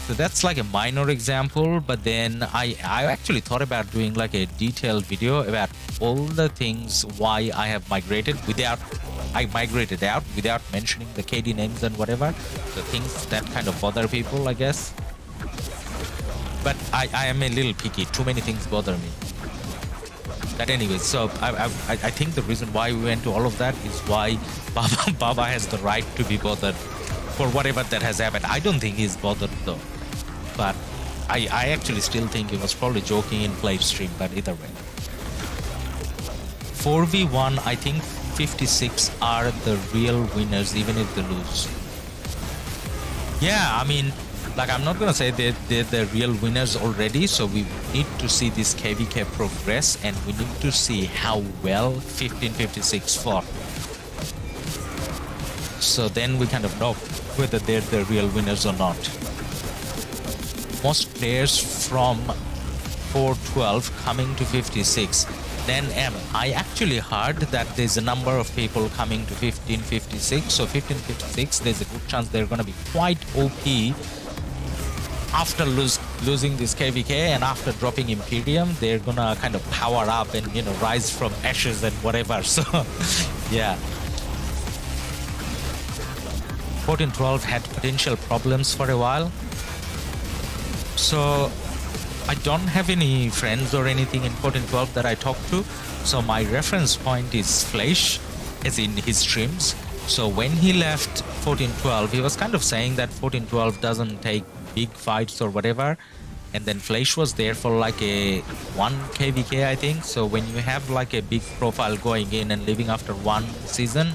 So that's like a minor example, but then I actually thought about doing like a detailed video about all the things why I have migrated out without mentioning the KD names and whatever, the things that kind of bother people, I guess. But I am a little picky, too many things bother me. But anyways, so I think the reason why we went to all of that is why Baba has the right to be bothered for whatever that has happened. I don't think he's bothered though. But I actually still think he was probably joking in live stream, but either way. 4v1, I think 56 are the real winners, even if they lose. Yeah, I mean, like, I'm not gonna say they're the real winners already, so we need to see this KvK progress, and we need to see how well 1556 fought. So then we kind of know whether they're the real winners or not. Most players from 412 coming to 56. Then I actually heard that there's a number of people coming to 1556. So 1556, there's a good chance they're going to be quite OP after losing this KvK, and after dropping Imperium, they're going to kind of power up and, rise from ashes and whatever. So, yeah. 1412 had potential problems for a while. So I don't have any friends or anything in 1412 that I talk to. So my reference point is Fleisch, as in his streams. So when he left 1412, he was kind of saying that 1412 doesn't take big fights or whatever. And then Fleisch was there for like a 1 KvK, I think. So when you have like a big profile going in and leaving after one season,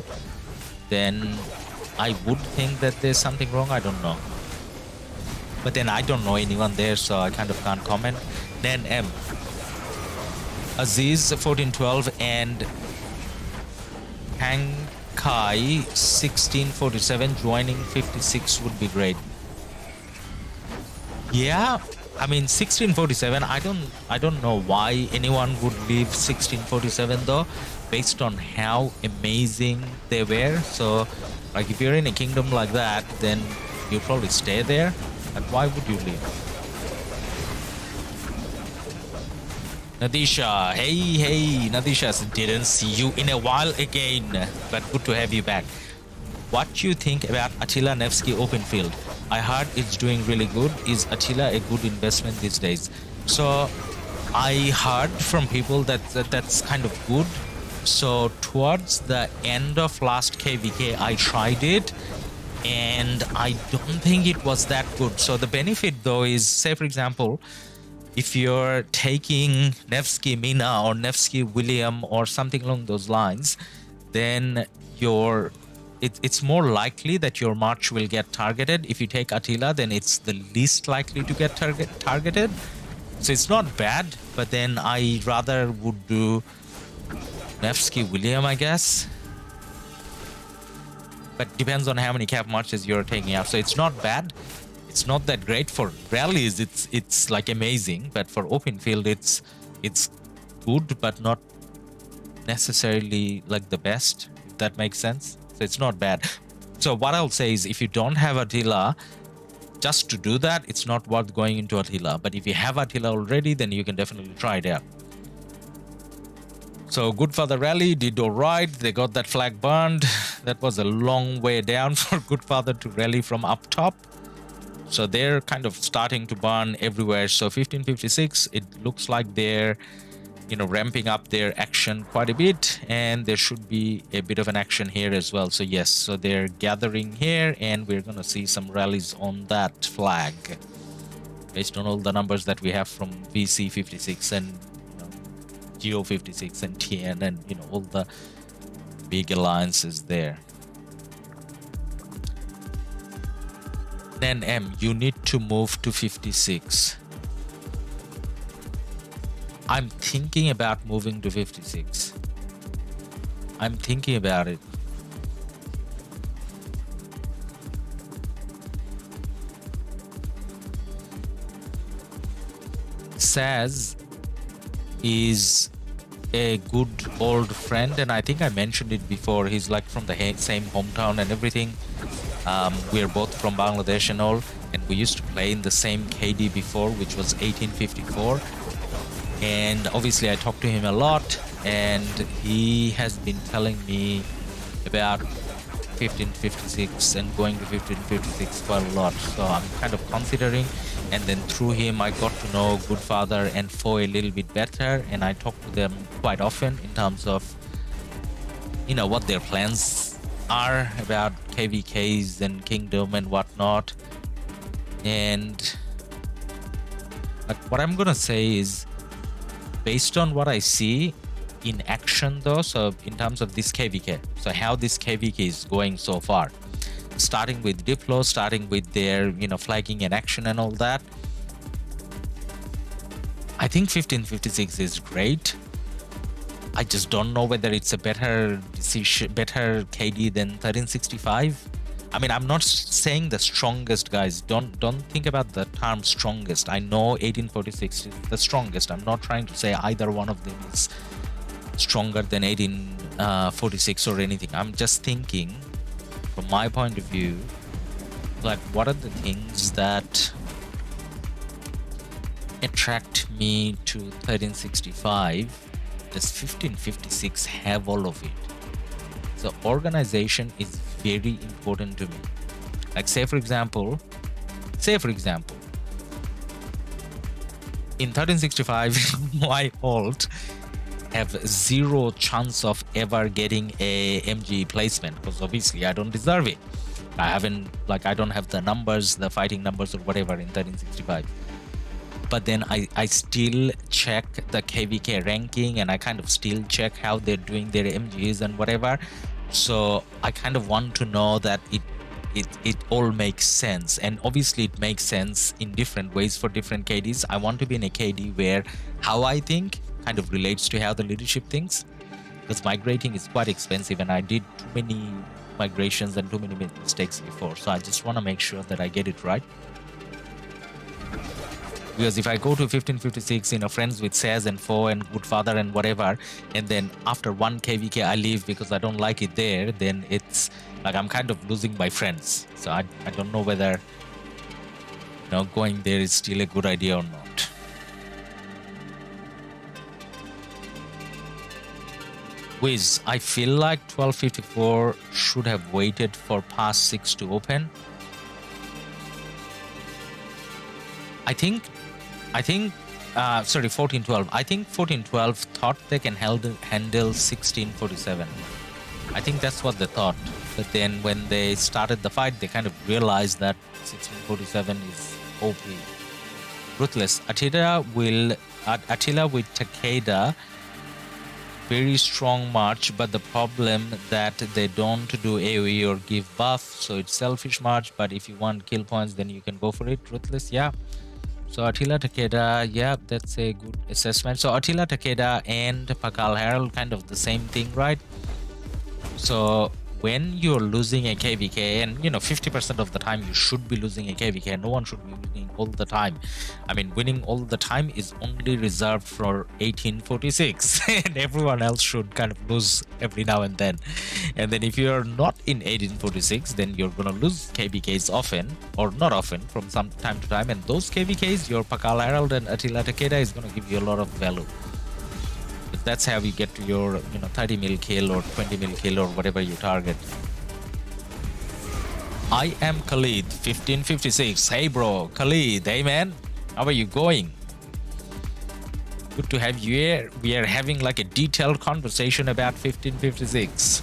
then I would think that there's something wrong. I don't know. But then I don't know anyone there, so I kind of can't comment. Then Aziz 1412 and Kai 1647 joining 56 would be great. Yeah, I mean 1647. I don't know why anyone would leave 1647 though, based on how amazing they were. So, like if you're in a kingdom like that, then you'll probably stay there. And why would you leave? Nadisha, hey, Nadisha, didn't see you in a while again, but good to have you back. What do you think about Attila Nevsky open field? I heard it's doing really good. Is Attila a good investment these days? So I heard from people that that's kind of good. So towards the end of last KvK, I tried it and I don't think it was that good. So the benefit though is, say for example, if you're taking Nevsky Mina or Nevsky William or something along those lines, then it's more likely that your march will get targeted. If you take Attila, then it's the least likely to get targeted. So it's not bad, but then I rather would do Nevsky William, I guess. But depends on how many cap marches you're taking out. So it's not bad. It's not that great. For rallies, it's like amazing, but for open field, it's good, but not necessarily like the best, if that makes sense. So it's not bad. So what I'll say is, if you don't have Attila, just to do that, it's not worth going into Attila. But if you have Attila already, then you can definitely try it out. So Good Father Rally did all right. They got that flag burned. That was a long way down for Good Father to rally from up top. So they're kind of starting to burn everywhere. So 1556, it looks like they're, ramping up their action quite a bit, and there should be a bit of an action here as well. So yes, so they're gathering here, and we're going to see some rallies on that flag based on all the numbers that we have from VC56 and Geo56 and TN and all the big alliances there. Then you need to move to 56. I'm thinking about moving to 56. I'm thinking about it. Saz is a good old friend, and I think I mentioned it before. He's like from the same hometown and everything. We're both from Bangladesh and all, and we used to play in the same KD before, which was 1854. And obviously I talked to him a lot, and he has been telling me about 1556 and going to 1556 quite a lot. So I'm kind of considering, and then through him I got to know Good Father and Foe a little bit better, and I talk to them quite often in terms of what their plans are about KvKs and Kingdom and whatnot. And what I'm gonna say is, based on what I see in action though, so in terms of this KvK, so how this KvK is going so far, starting with Diplo, starting with their flagging and action and all that, I think 1556 is great. I just don't know whether it's a better decision, better KD than 1365. I mean, I'm not saying the strongest, guys. Don't think about the term strongest. I know 1846 is the strongest. I'm not trying to say either one of them is stronger than 1846 or anything. I'm just thinking, from my point of view, like, what are the things that attract me to 1365? Does 1556 have all of it? So organization is very important to me. Like, say for example, in 1365, my alt have zero chance of ever getting a MG placement, because obviously I don't deserve it. I don't have the numbers, the fighting numbers or whatever in 1365. But then I still check the KvK ranking, and I kind of still check how they're doing their MGs and whatever. So I kind of want to know that it all makes sense, and obviously it makes sense in different ways for different KDs. I want to be in a KD where how I think kind of relates to how the leadership thinks. because migrating is quite expensive, and I did too many migrations and too many mistakes before. So I just want to make sure that I get it right. Because if I go to 1556, friends with Saz and Fo and Goodfather and whatever, and then after 1 KvK I leave because I don't like it there, then it's like I'm kind of losing my friends. So I don't know whether going there is still a good idea or not. Wiz, I feel like 1254 should have waited for pass 6 to open. I think 1412. I think 1412 thought they can handle 1647. I think that's what they thought. But then when they started the fight, they kind of realized that 1647 is OP. Ruthless. Attila with Takeda. Very strong march, but the problem that they don't do AoE or give buff, so it's selfish march. But if you want kill points, then you can go for it. Ruthless, yeah. So Attila Takeda, yeah, that's a good assessment. So Attila Takeda and Pakal Herald, kind of the same thing, right? So when you're losing a KvK, and 50% of the time you should be losing a KvK, no one should be winning all the time. I mean, winning all the time is only reserved for 1846 and everyone else should kind of lose every now and then. And then if you're not in 1846, then you're gonna lose KvKs often, or not often, from some time to time, and those KvKs, your Pakal Herald and Attila Takeda, is gonna give you a lot of value. That's how you get to your 30 mil kill or 20 mil kill or whatever you target. I am Khalid, 1556. Hey bro, Khalid, hey man, how are you going? Good to have you here. We are having like a detailed conversation about 1556.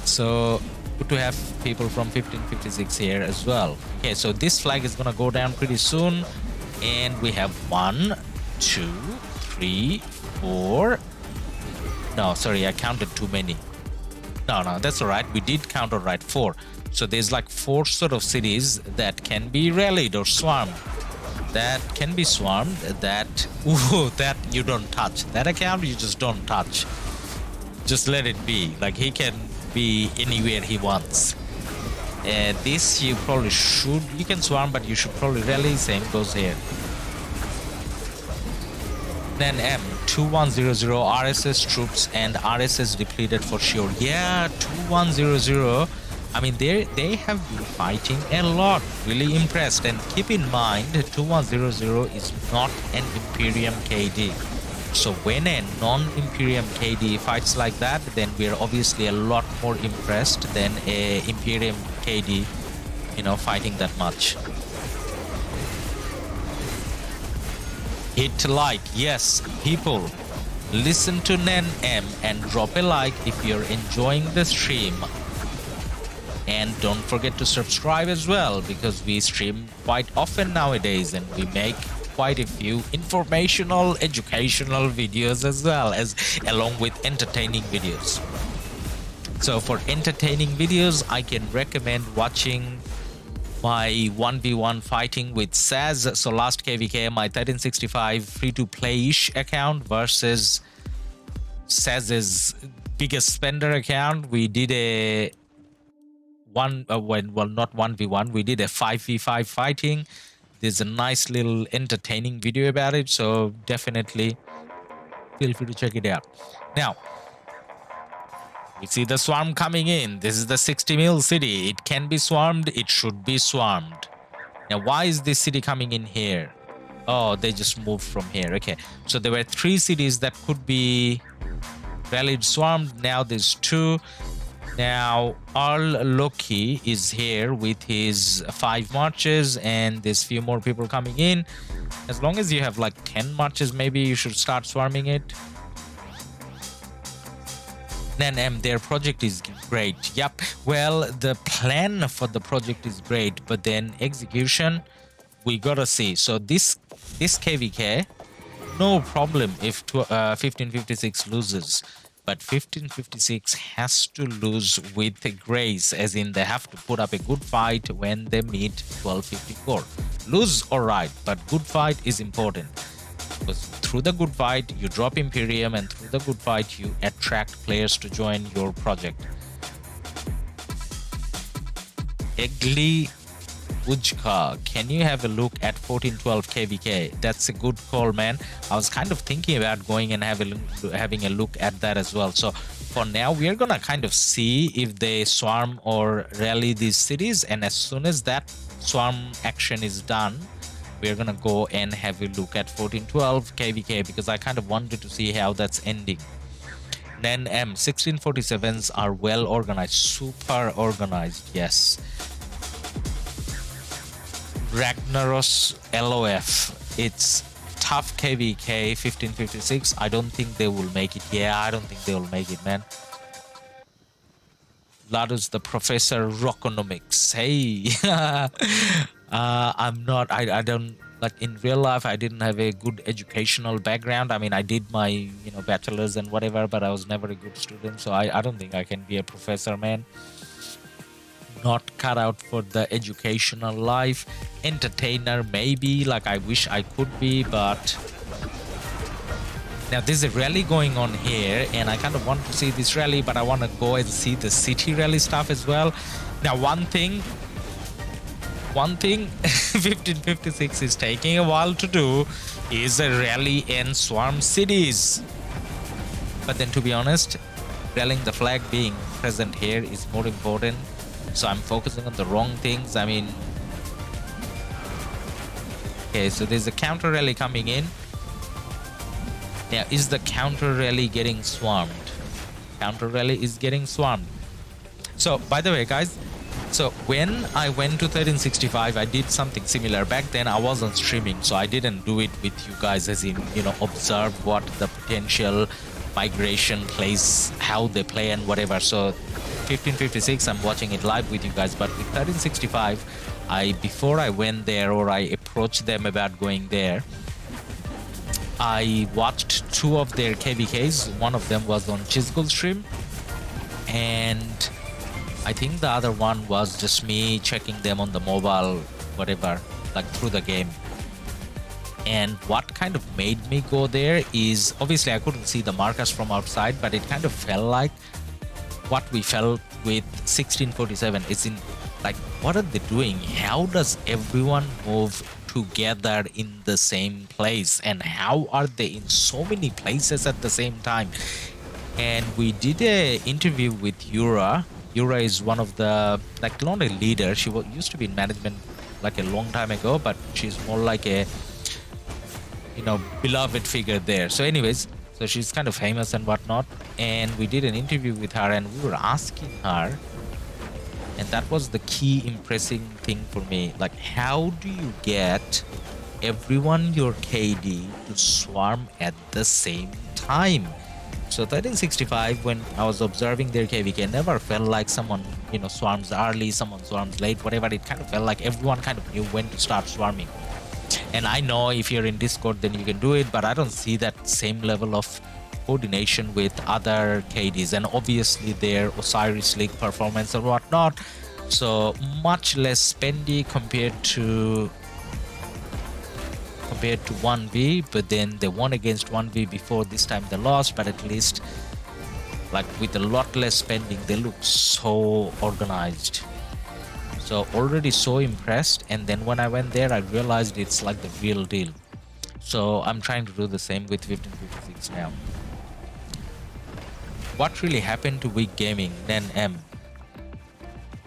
So good to have people from 1556 here as well. Okay, so this flag is gonna go down pretty soon, and we have 1, 2, 3, 4. No, sorry, I counted too many. No, that's all right. We did count all right, 4. So there's like 4 sort of cities that can be rallied or swarmed. That can be swarmed. That you don't touch. That account you just don't touch. Just let it be. Like, he can be anywhere he wants. This you probably should. You can swarm, but you should probably rally. Same goes here. Then M2100 RSS troops and RSS depleted for sure. Yeah, 2100. I mean, they have been fighting a lot. Really impressed. And keep in mind, 2100 is not an Imperium KD. So when a non-Imperium KD fights like that, then we're obviously a lot more impressed than a Imperium KD, fighting that much. Hit like, yes, people, listen to Nen M and drop a like if you're enjoying the stream. And don't forget to subscribe as well, because we stream quite often nowadays and we make quite a few informational, educational videos as well, as along with entertaining videos. So for entertaining videos, I can recommend watching my 1v1 fighting with Saz. So last KvK, my 1365 free-to-play-ish account versus Saz's biggest spender account. We did a not 1v1, we did a 5v5 fighting. There's a nice little entertaining video about it, so definitely feel free to check it out. Now, we see the swarm coming in. This is the 60 mil city. It can be swarmed. It should be swarmed. Now, why is this city coming in here? Oh, they just moved from here. Okay, so there were 3 cities that could be valid swarmed. Now there's 2. Now, Loki is here with his 5 marches, and there's few more people coming in. As long as you have like 10 marches, maybe you should start swarming it. Then their project is great. Yep. Well, the plan for the project is great, but then execution, we gotta see. So this KvK, no problem if 1556 loses, but 1556 has to lose with grace, as in they have to put up a good fight when they meet 1254. Lose alright, but good fight is important. Because through the good fight, you drop Imperium, and through the good fight, you attract players to join your project. Egli Ujka, can you have a look at 1412 KvK? That's a good call, man. I was kind of thinking about going and having a look at that as well. So for now, we are gonna kind of see if they swarm or rally these cities, and as soon as that swarm action is done, we're gonna go and have a look at 1412 KvK, because I kind of wanted to see how that's ending. Then 1647s are well organized, super organized, yes. Ragnaros LOF, it's tough KvK 1556. I don't think they will make it. Yeah, I don't think they will make it, man. Ladus the Professor Rockonomics. Hey, I'm not. I don't like in real life. I didn't have a good educational background. I mean, I did my bachelor's and whatever, but I was never a good student. So I don't think I can be a professor, man. Not cut out for the educational life. Entertainer, maybe. Like I wish I could be, but now there's a rally going on here, and I kind of want to see this rally, but I want to go and see the city rally stuff as well. Now, one thing 1556 is taking a while to do is a rally and swarm cities. But then, to be honest, rallying the flag being present here is more important. So I'm focusing on the wrong things. I mean, okay, so there's a counter rally coming in. Now, is the counter rally getting swarmed? Counter rally is getting swarmed. So, by the way, guys, so when I went to 1365, I did something similar. Back then, I wasn't streaming, so I didn't do it with you guys, as in, observe what the potential migration plays, how they play, and whatever. So 1556, I'm watching it live with you guys. But with 1365, before I went there, or I approached them about going there, I watched 2 of their KvKs. One of them was on Chisgul stream, and I think the other one was just me checking them on the mobile, whatever, like through the game. And what kind of made me go there is, obviously I couldn't see the markers from outside, but it kind of felt like what we felt with 1647. It's in like, what are they doing? How does everyone move together in the same place, and how are they in so many places at the same time? And we did a interview with Yura. Yura is one of the, like, not a leader. She used to be in management like a long time ago, but she's more like a beloved figure there. So anyways, so she's kind of famous and whatnot, and we did an interview with her, and we were asking her, and that was the key impressing thing for me, like, how do you get everyone your KD to swarm at the same time? So 1365, when I was observing their KvK, never felt like someone swarms early, someone swarms late, whatever. It kind of felt like everyone kind of knew when to start swarming. And I know if you're in Discord, then you can do it, but I don't see that same level of coordination with other KDs, and obviously their Osiris League performance or whatnot. So much less spendy compared to 1v, but then they won against 1v before. This time they lost, but at least, like, with a lot less spending, they look so organized. So already so impressed, and then when I went there, I realized it's like the real deal. So I'm trying to do the same with 1556 now. What really happened to Weak Gaming? Then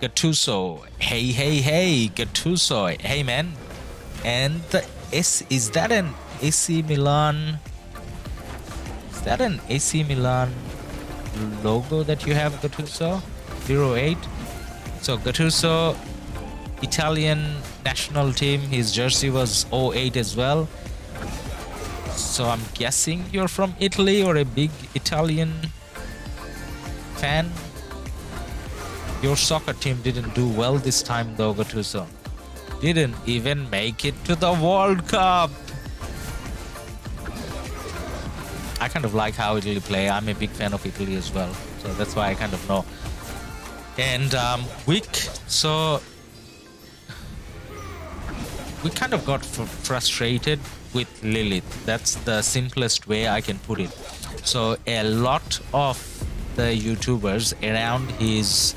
Gattuso, hey, Gattuso, hey man. And the is that an AC Milan? Is that an AC Milan logo that you have, Gattuso? 08. So Gattuso, Italian national team, his jersey was 08 as well. So I'm guessing you're from Italy or a big Italian fan. Your soccer team didn't do well this time though, Gattuso. Didn't even make it to the World Cup. I kind of like how Italy play. I'm a big fan of Italy as well, so that's why I kind of know. And Weak, so we kind of got frustrated with Lilith. That's the simplest way I can put it. So a lot of the YouTubers around his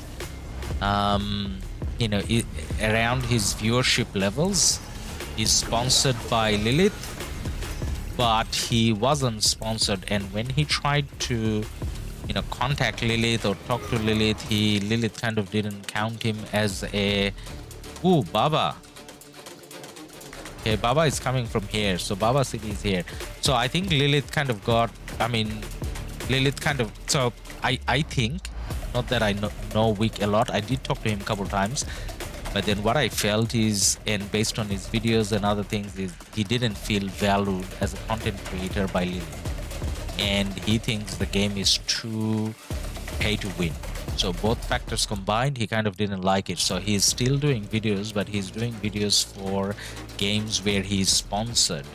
around his viewership levels is sponsored by Lilith, but he wasn't sponsored. And when he tried to contact Lilith or talk to Lilith, Lilith kind of didn't count him as a Baba. Okay, Baba is coming from here, so Baba City is here. So I think Lilith kind of so I think, not that I know Wick a lot, I did talk to him a couple times, but then what I felt is, and based on his videos and other things, is he didn't feel valued as a content creator by Lilith, and he thinks the game is too pay to win. So both factors combined, he kind of didn't like it. So he's still doing videos, but he's doing videos for games where he's sponsored,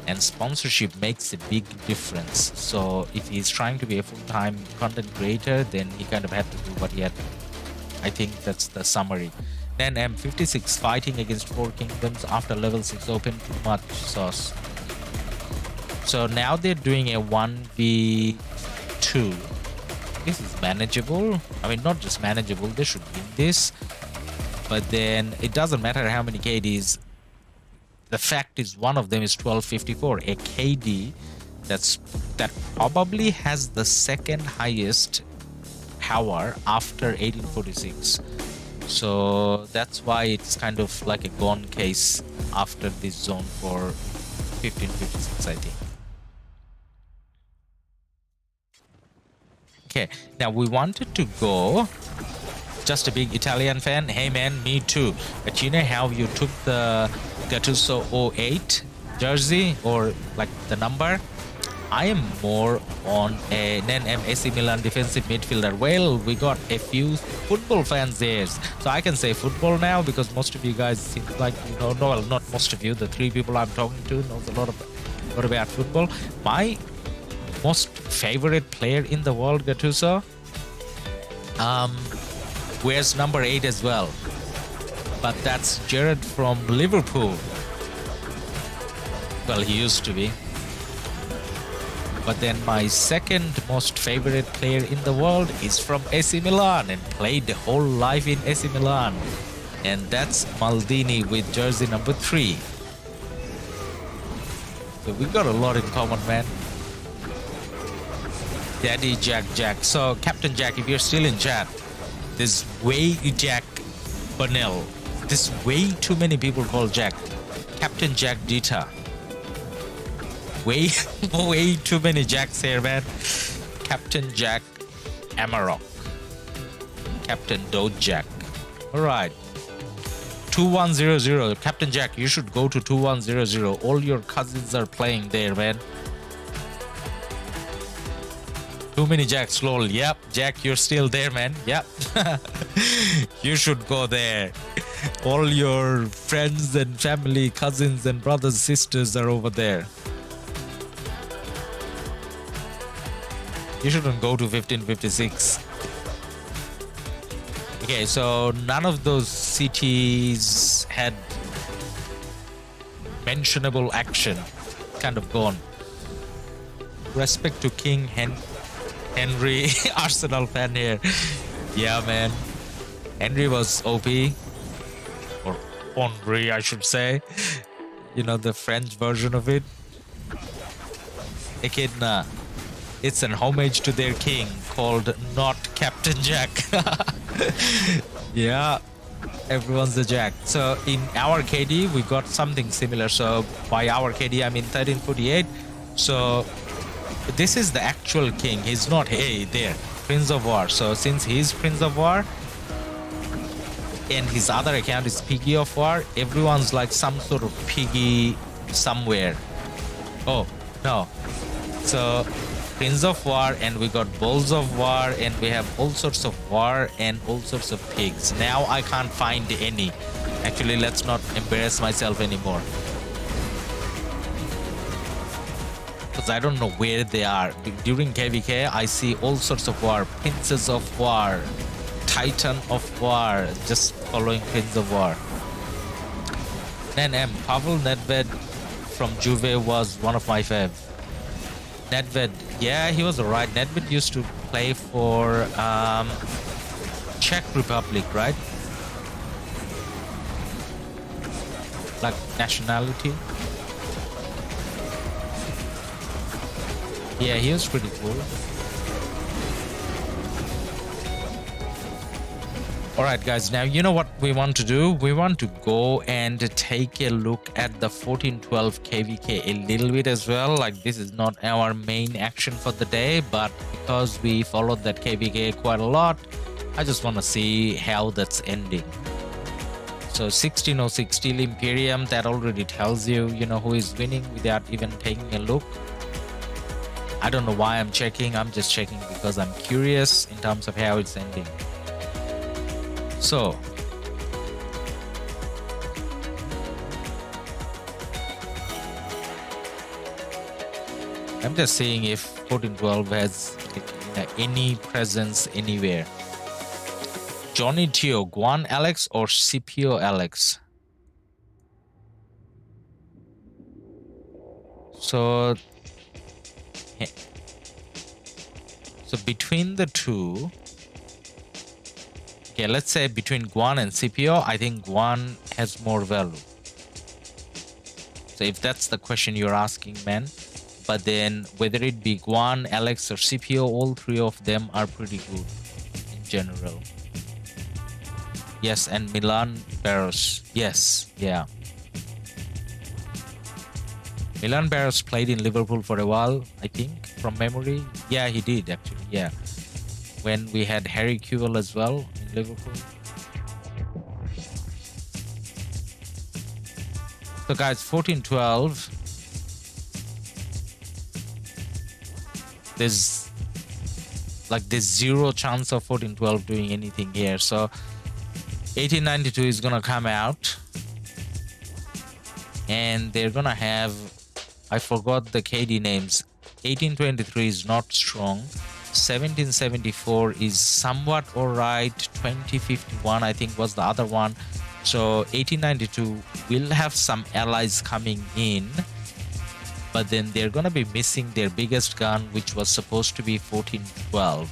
and sponsorship makes a big difference. So if he's trying to be a full-time content creator, then he kind of had to do what he had to do. I think that's the summary. Then M56 fighting against 4 kingdoms after level 6 open, too much sauce. So now they're doing a 1v2. This is manageable. I mean, not just manageable, they should win this. But then it doesn't matter how many KDs. The fact is one of them is 1254, a KD that probably has the second highest power after 1846. So that's why it's kind of like a gone case after this zone for 1556, I think. Okay, now we wanted to go, just a big Italian fan, hey man, me too. But you know how you took the Gattuso 08 jersey, or like the number? I am more on a AC Milan defensive midfielder. Well, we got a few football fans there, so I can say football now, because most of you guys seem like well, not most of you, the 3 people I'm talking to knows a lot about football. My most favorite player in the world, Gattuso, wears number 8 as well, but that's Jared from Liverpool. Well, he used to be. But then my second most favorite player in the world is from AC Milan and played the whole life in AC Milan, and that's Maldini with jersey number 3. So we got a lot in common, man. Daddy Jack. So Captain Jack, if you're still in chat, there's way Jack Bonnell. There's way too many people called Jack. Captain Jack Dita. Way too many Jacks here, man. Captain Jack Amarok. Captain Doge Jack. Alright. 2100. Captain Jack, you should go to 2100. All your cousins are playing there, man. Too many Jacks, lol. Yep, Jack, you're still there, man. Yep. You should go there. All your friends and family, cousins and brothers, sisters are over there. You shouldn't go to 1556. Okay, so none of those cities had mentionable action. Kind of gone. Respect to King Henry, Arsenal fan here. Yeah, man. Henry was OP. Or Henry, I should say. You know, the French version of it. Echidna. It's an homage to their king called not Captain Jack. Yeah, everyone's a Jack. So in our KD, we got something similar. So by our KD, I mean 1348. So this is the actual king. He's not, hey, there, Prince of War. So since he's Prince of War and his other account is Piggy of War, everyone's like some sort of piggy somewhere. Oh, no. So Prince of War, and we got Balls of War, and we have all sorts of war and all sorts of pigs. Now I can't find any. Actually, let's not embarrass myself anymore, because I don't know where they are. During KvK, I see all sorts of war. Princess of War, Titan of War, just following Prince of War. Then Pavel Nedved from Juve was one of my fav. Nedved, yeah, he was alright. Nedved used to play for Czech Republic, right? Like nationality. Yeah, he was pretty cool. Alright guys, now you know what we want to do? We want to go and take a look at the 1412 KvK a little bit as well. Like, this is not our main action for the day, but because we followed that KvK quite a lot, I just want to see how that's ending. So 1606 Steel Imperium, that already tells you, you know, who is winning without even taking a look. I don't know why I'm checking, I'm just checking because I'm curious in terms of how it's ending. So, I'm just seeing if 1412 has any presence anywhere. Johnny Teo, Guan Alex or Scipio Alex? So between the two, okay, let's say between Guan and Scipio, I think Guan has more value. So if that's the question you're asking, man. But then whether it be Guan, Alex or Scipio, all three of them are pretty good in general. Yes, and Milan Barros. Yes, yeah. Milan Barros played in Liverpool for a while, I think, from memory. Yeah, he did actually, yeah. When we had Harry Kewell as well in Liverpool. So guys, 1412. There's zero chance of 1412 doing anything here. So 1892 is gonna come out. And they're gonna have, I forgot the KD names. 1823 is not strong. 1774 is somewhat alright. 2051 I think was the other one. So 1892 will have some allies coming in, but then they're gonna be missing their biggest gun, which was supposed to be 1412.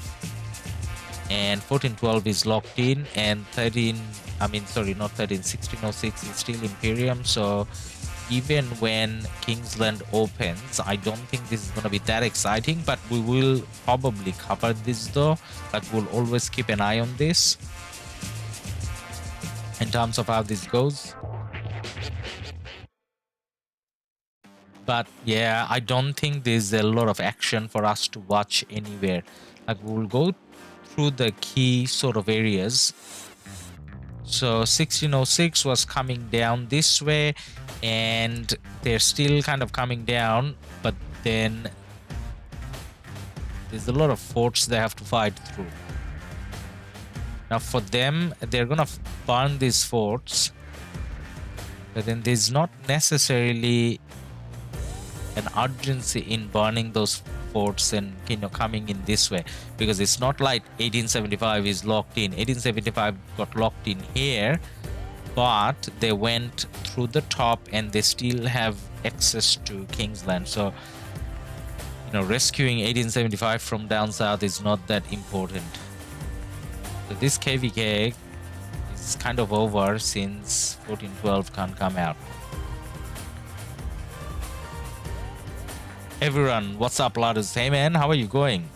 And 1412 is locked in, and 1606 is still Imperium. So even when Kingsland opens, I don't think this is going to be that exciting, but we will probably cover this though. Like, we'll always keep an eye on this in terms of how this goes. But yeah, I don't think there's a lot of action for us to watch anywhere. Like, we'll go through the key sort of areas. So 1606 was coming down this way, and they're still kind of coming down, but then there's a lot of forts they have to fight through. Now for them, they're gonna burn these forts, but then there's not necessarily an urgency in burning those forts and, you know, coming in this way, because it's not like 1875 is locked in. 1875 got locked in here, but they went through the top and they still have access to Kingsland. So, you know, rescuing 1875 from down south is not that important. So this KvK is kind of over since 1412 can't come out. Everyone, what's up, Ladus? Hey man, how are you going?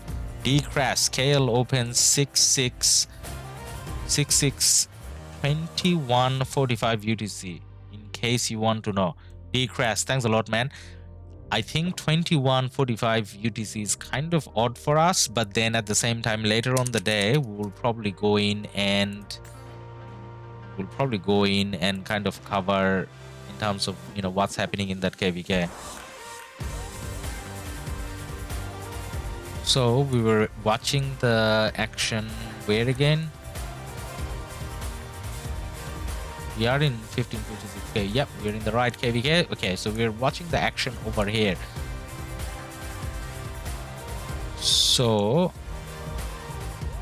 D-Crash, KL opens 2145 UTC, in case you want to know. D-Crash, thanks a lot, man. I think 2145 UTC is kind of odd for us, but then at the same time, later on the day, we'll probably go in and kind of cover in terms of, you know, what's happening in that KvK. So we were watching the action where again? We are in 1556K. Yep, we're in the right KvK. Okay, so we're watching the action over here. So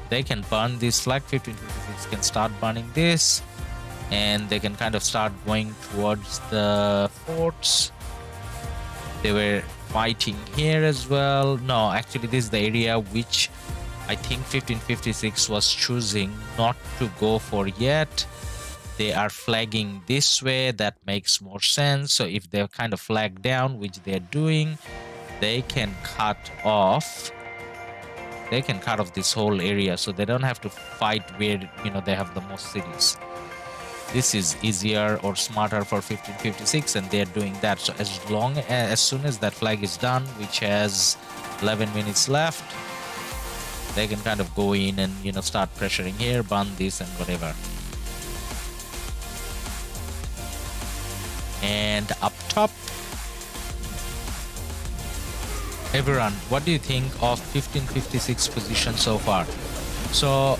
they can burn this flag. 1556 can start burning this, and they can kind of start going towards the forts. They were fighting here as well. No, actually this is the area which I think 1556 was choosing not to go for yet. They are flagging this way. That makes more sense. So if they're kind of flagged down, which they're doing, they can cut off. They can cut off this whole area, so they don't have to fight where, you know, they have the most cities. This is easier or smarter for 1556, and they're doing that. So as soon as that flag is done, which has 11 minutes left, they can kind of go in and, you know, start pressuring here, burn this and whatever. And up top, everyone, what do you think of 1556 position so far? So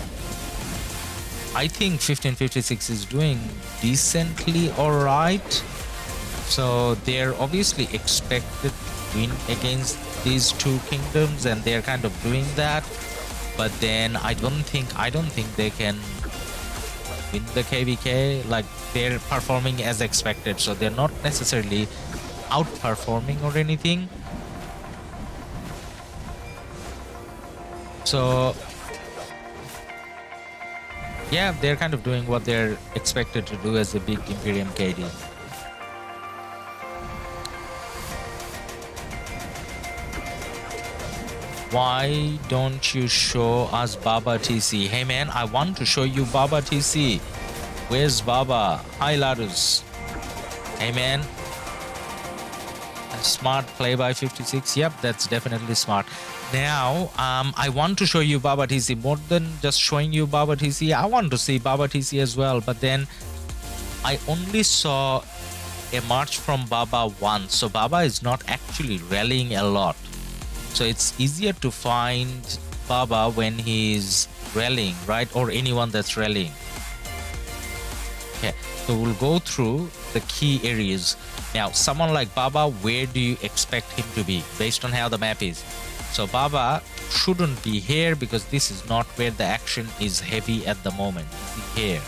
I think 1556 is doing decently all right. So they're obviously expected to win against these two kingdoms, and they're kind of doing that. But then I don't think they can win the KvK. Like, they're performing as expected, so they're not necessarily outperforming or anything. So yeah, they're kind of doing what they're expected to do as a big Imperium KD. Why don't you show us Baba TC? Hey man, I want to show you Baba TC. Where's Baba? Hi Ladus. Hey man. A smart play by 56. Yep, that's definitely smart. Now, I want to show you Baba TC. More than just showing you Baba TC, I want to see Baba TC as well. But then I only saw a march from Baba once. So Baba is not actually rallying a lot. So it's easier to find Baba when he's rallying, right? Or anyone that's rallying. Okay, so we'll go through the key areas. Now, someone like Baba, where do you expect him to be based on how the map is? So Baba shouldn't be here because this is not where the action is heavy at the moment. Is he here?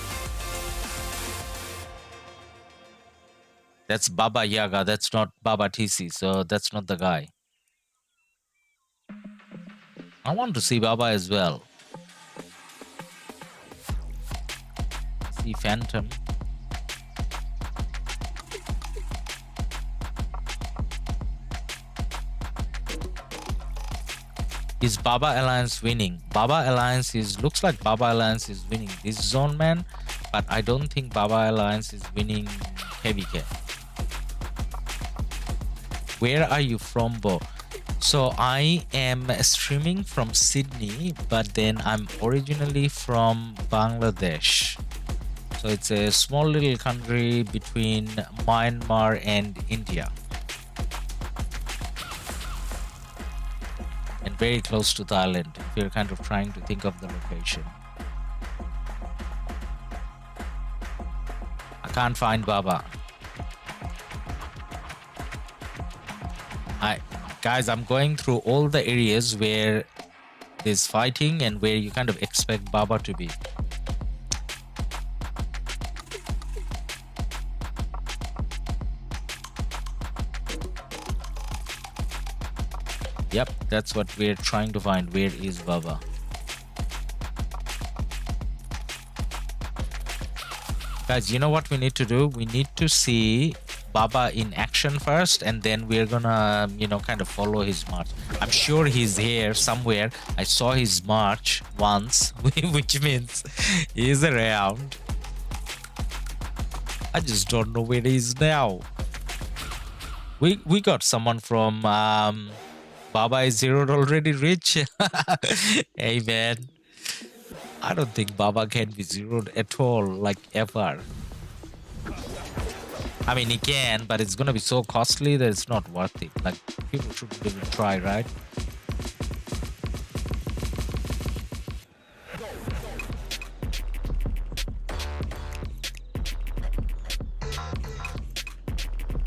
That's Baba Yaga. That's not Baba TC. So that's not the guy. I want to see Baba as well. See Phantom. Is Baba Alliance winning? Baba Alliance looks like Baba Alliance is winning this zone, man. But I don't think Baba Alliance is winning KvK. Where are you from, Bo? So I am streaming from Sydney, but then I'm originally from Bangladesh. So it's a small little country between Myanmar and India. And very close to Thailand, if you're kind of trying to think of the location. I can't find Baba. Guys, I'm going through all the areas where there's fighting and where you kind of expect Baba to be. Yep, that's what we're trying to find. Where is Baba? Guys, you know what we need to do? We need to see Baba in action first, and then we're gonna, you know, kind of follow his march. I'm sure he's here somewhere. I saw his march once, which means he's around. I just don't know where he is now. We got someone from Baba is zeroed already rich. Hey man, I don't think Baba can be zeroed at all, like ever. I mean, he can, but it's gonna be so costly that it's not worth it. Like, people shouldn't even try, right?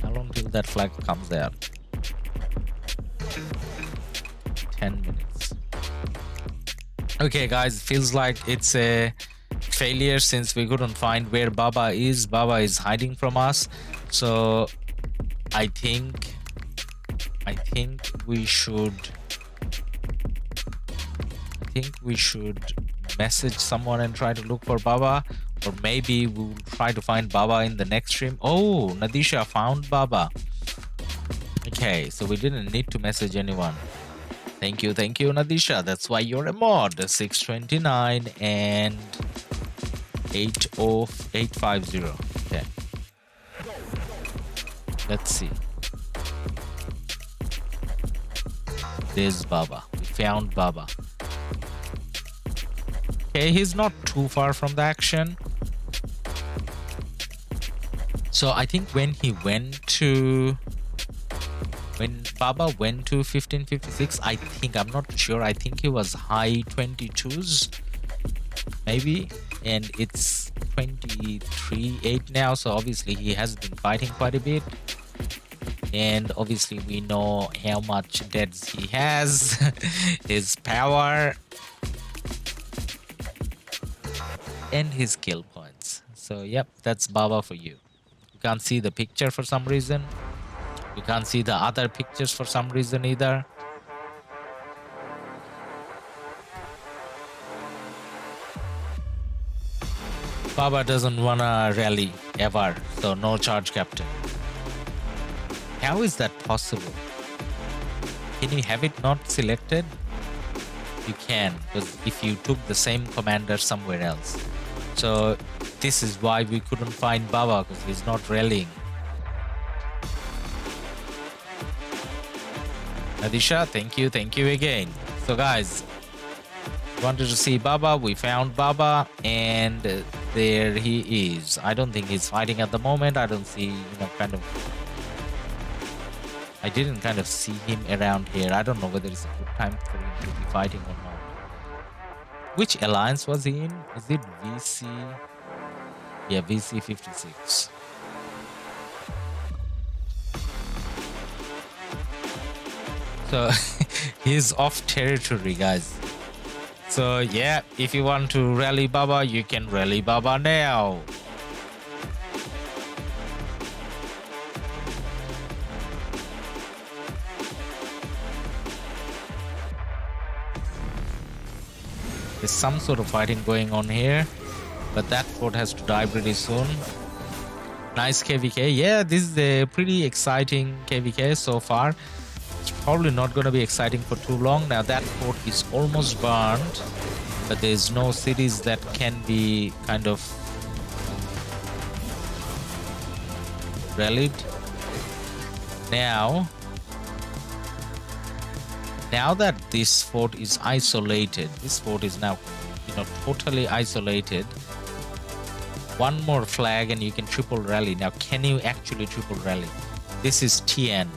How long till that flag comes there? 10 minutes. Okay, guys, it feels like it's a failure since we couldn't find where Baba is. Baba is hiding from us. So I think I think we should message someone and try to look for Baba, or maybe we'll try to find Baba in the next stream. Oh, Nadisha found Baba. Okay, so we didn't need to message anyone. Thank you, Nadisha. That's why you're a mod. 629 and 80850. Okay. Let's see. There's Baba. We found Baba. Okay, he's not too far from the action. So I think when Baba went to 1556, I'm not sure, I think he was high 22s maybe, and it's 23.8 now, so obviously he has been fighting quite a bit, and obviously we know how much deaths he has. His power and his kill points. So yep, that's Baba for you. You can't see the picture for some reason. You can't see the other pictures for some reason either. Baba doesn't wanna rally ever, so no charge captain. How is that possible? Can you have it not selected? You can, because if you took the same commander somewhere else. So this is why we couldn't find Baba, because he's not rallying. Nadisha, thank you again. So guys, wanted to see Baba, we found Baba, and there he is. I don't think he's fighting at the moment. I don't see, I didn't kind of see him around here. I don't know whether it's a good time for him to be fighting or not. Which alliance was he in? Is it VC? Yeah, VC 56. So he's off territory, guys. So yeah, if you want to rally Baba, you can rally Baba now. There's some sort of fighting going on here, but that fort has to die pretty soon. Nice KvK. Yeah, this is a pretty exciting KvK so far. It's probably not going to be exciting for too long. Now that fort is almost burned, but there's no cities that can be kind of rallied. Now that this fort is isolated, this fort is now, totally isolated. One more flag and you can triple rally. Now, can you actually triple rally? This is TN.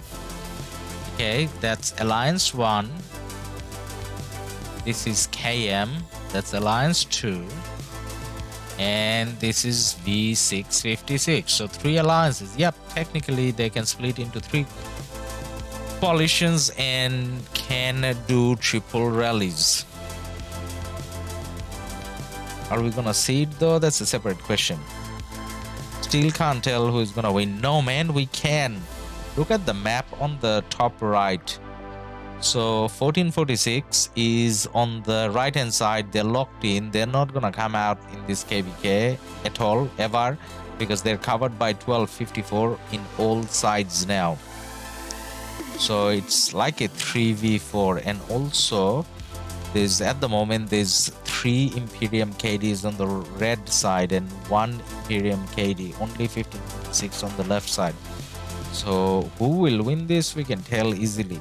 Okay, that's Alliance 1. This is KM. That's Alliance 2. And this is V656. So 3 alliances. Yep, technically they can split into 3 coalitions and can do triple rallies. Are we gonna see it though? That's a separate question. Still can't tell who is gonna win. No man, we can. Look at the map on the top right. So 1446 is on the right hand side. They're locked in. They're not gonna come out in this KvK at all, ever, because they're covered by 1254 in all sides now. So it's like a 3v4, and also there's at the moment there's 3 Imperium KDs on the red side and 1 Imperium KD, only 1556 on the left side. So who will win this, we can tell easily,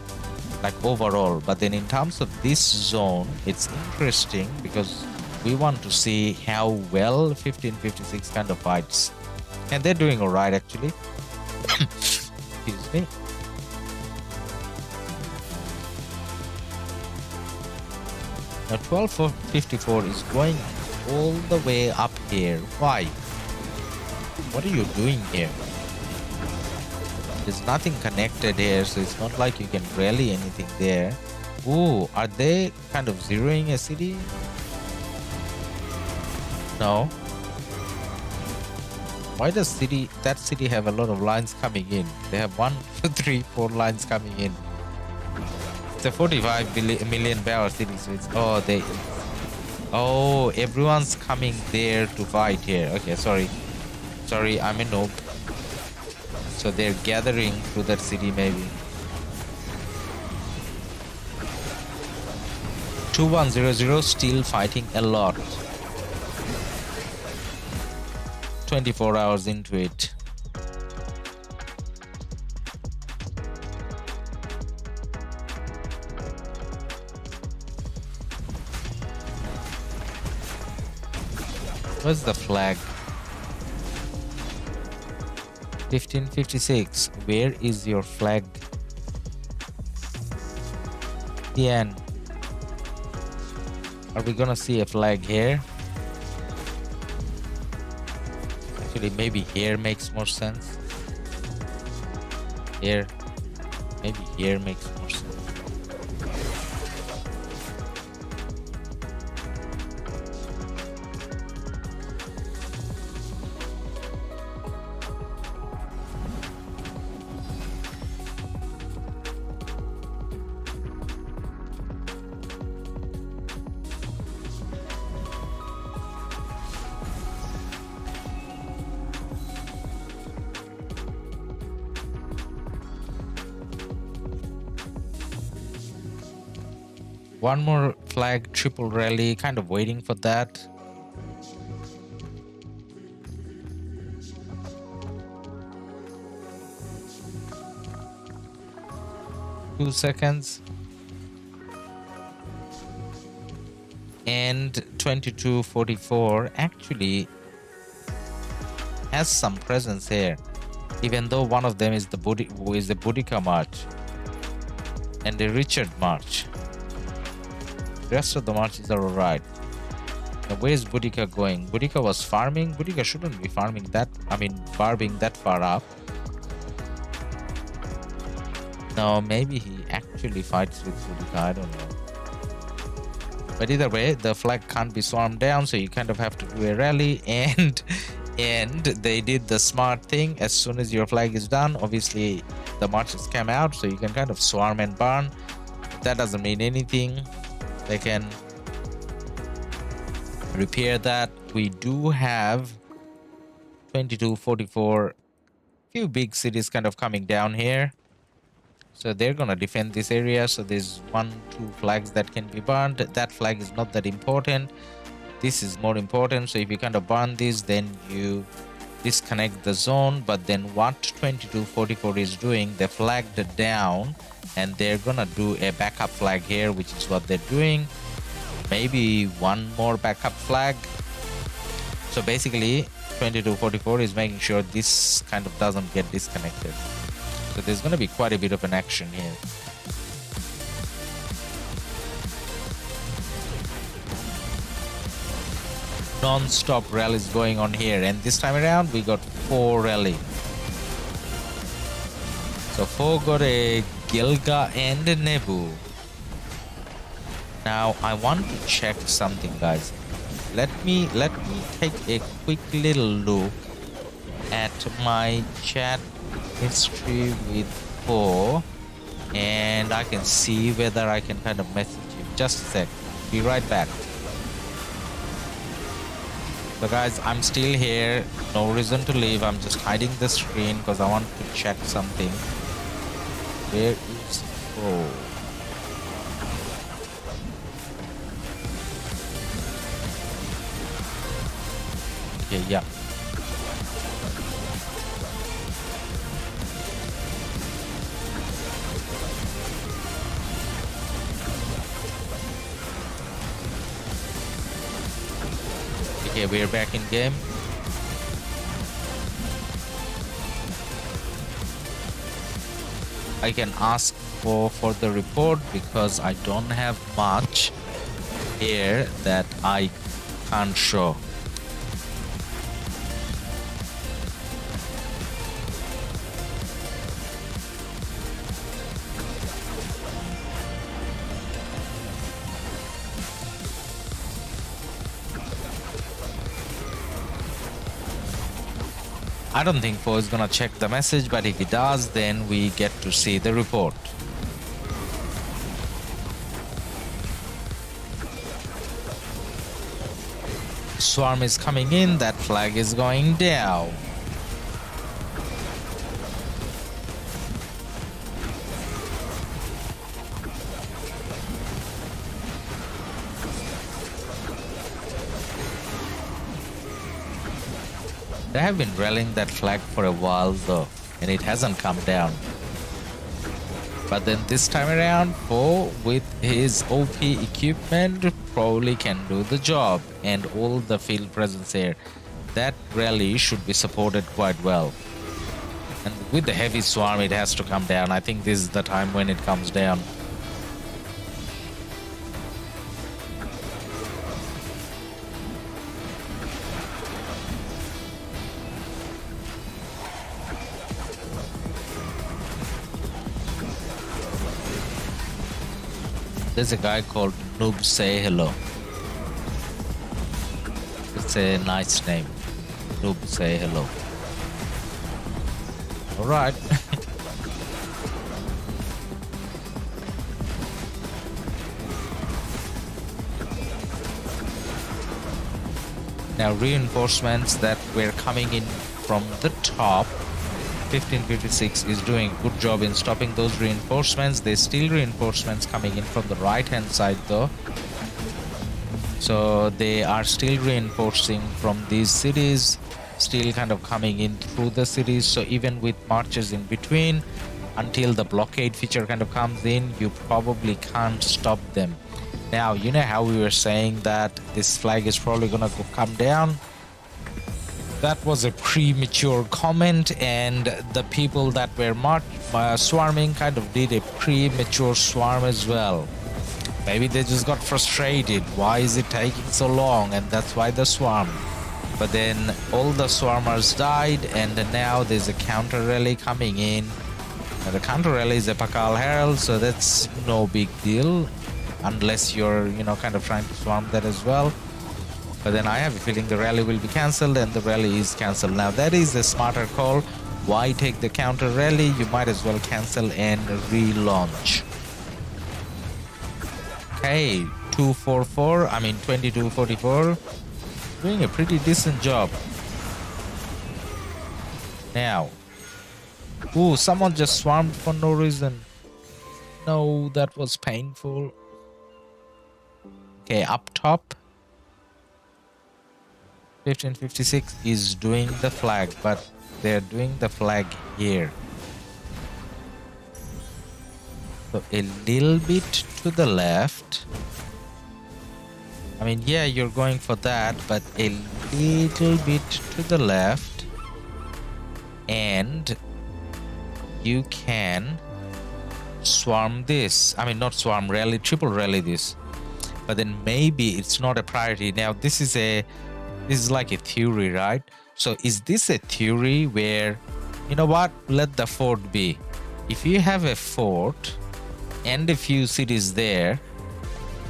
like overall. But then in terms of this zone, it's interesting because we want to see how well 1556 kind of fights, and they're doing all right actually. Excuse me. Now 1254 is going all the way up here. Why? What are you doing here? There's nothing connected here, so it's not like you can rally anything there. Ooh, are they kind of zeroing a city? No. Why does that city have a lot of lines coming in? They have 1, 2, 3, 4 lines coming in. It's a 45 million power city, so it's oh, everyone's coming there to fight here. Okay, sorry, I'm a noob. So they're gathering to that city maybe. 2100 still fighting a lot. 24 hours into it. Where's the flag? 1556. Where is your flag? Tian. Are we gonna see a flag here? Actually, maybe here makes more sense. Here. Maybe here makes more sense. One more flag, triple rally, kind of waiting for that. Two seconds. And 2244 actually has some presence here, even though one of them is the Boudica March and the Richard March. The rest of the marches are alright. Now, where's Boudica going? Boudica was farming. Boudica shouldn't be farming that, barbing that far up. No, maybe he actually fights with Boudica, I don't know. But either way, the flag can't be swarmed down, so you kind of have to do a rally, and they did the smart thing. As soon as your flag is done, obviously the marches come out, so you can kind of swarm and burn. That doesn't mean anything. They can repair that. We do have 2244, few big cities kind of coming down here. So they're gonna defend this area. So there's 1-2 flags that can be burned. That flag is not that important. This is more important. So if you kind of burn this, then you disconnect the zone. But then what 2244 is doing, they flagged it down, and they're gonna do a backup flag here, which is what they're doing. Maybe one more backup flag. So basically 2244 is making sure this kind of doesn't get disconnected. So there's going to be quite a bit of an action here. Non-stop rallies going on here, and this time around we got 4 rally. So 4 got a Gilga and a Nebu. Now I want to check something, guys. Let me take a quick little look at my chat history with 4, and I can see whether I can kind of message him. Just a sec. Be right back. So guys, I'm still here. No reason to leave. I'm just hiding the screen because I want to check something. Where is 4? Okay, yeah. Okay, we're back in game. I can ask for the report because I don't have much here that I can't show. I don't think Poe is gonna check the message, but if he does, then we get to see the report. swarm is coming in, that flag is going down. They have been rallying that flag for a while though, and it hasn't come down. But then this time around, Foe with his OP equipment probably can do the job, and all the field presence here. That rally should be supported quite well. And with the heavy swarm, it has to come down. I think this is the time when it comes down. There's a guy called Noob Say Hello. It's a nice name. Noob Say Hello. Alright. Now reinforcements that were coming in from the top, 1556 is doing a good job in stopping those reinforcements. There's still reinforcements coming in from the right hand side though. So they are still reinforcing from these cities, still kind of coming in through the cities. So even with marches in between, until the blockade feature kind of comes in, you probably can't stop them. Now, you know how we were saying that this flag is probably gonna come down? That was a premature comment, and the people that were swarming kind of did a premature swarm as well. Maybe they just got frustrated. Why is it taking so long? And that's why the swarm. But then all the swarmers died, and now there's a counter rally coming in. And the counter rally is a Pakal Herald, so that's no big deal, unless you're, you know, kind of trying to swarm that as well. But then I have a feeling the rally will be cancelled, and the rally is cancelled. Now that is the smarter call. Why take the counter rally? You might as well cancel and relaunch. Okay, 2244. Doing a pretty decent job. Now. Ooh, someone just swarmed for no reason. No, that was painful. Okay, up top. 1556 is doing the flag, but they're doing the flag here. So a little bit to the left. I mean, yeah, you're going for that, but a little bit to the left. And you can swarm this. I mean, not swarm, rally, triple rally this. But then maybe it's not a priority. Now, this is like a theory, right? So is this a theory where, you know what, let the fort be. If you have a fort and a few cities there,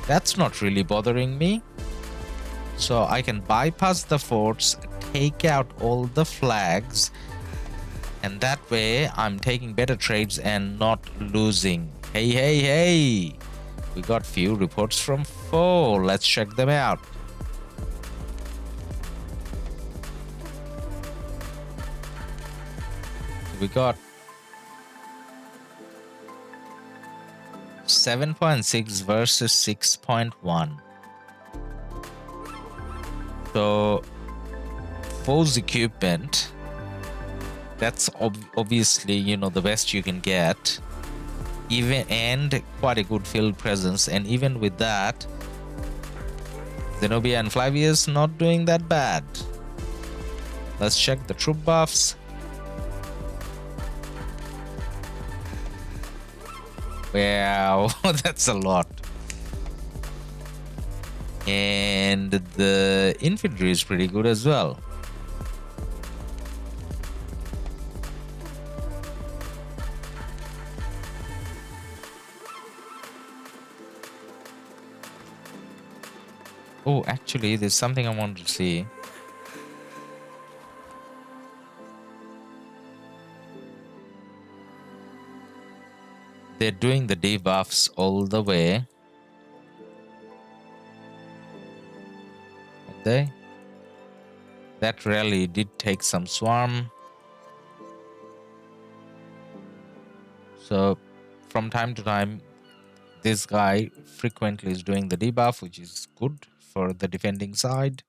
that's not really bothering me. So I can bypass the forts, take out all the flags, and that way I'm taking better trades and not losing. Hey, we got few reports from Foe. Let's check them out. We got 7.6 versus 6.1. So Foe's equipment, that's obviously, you know, the best you can get, even, and quite a good field presence. And even with that, Zenobia and Flavius not doing that bad. Let's check the troop buffs. Wow, that's a lot. And the infantry is pretty good as well. Oh, actually, there's something I wanted to see. They're doing the debuffs all the way. Are they? That rally did take some swarm. So from time to time, this guy frequently is doing the debuff, which is good for the defending side.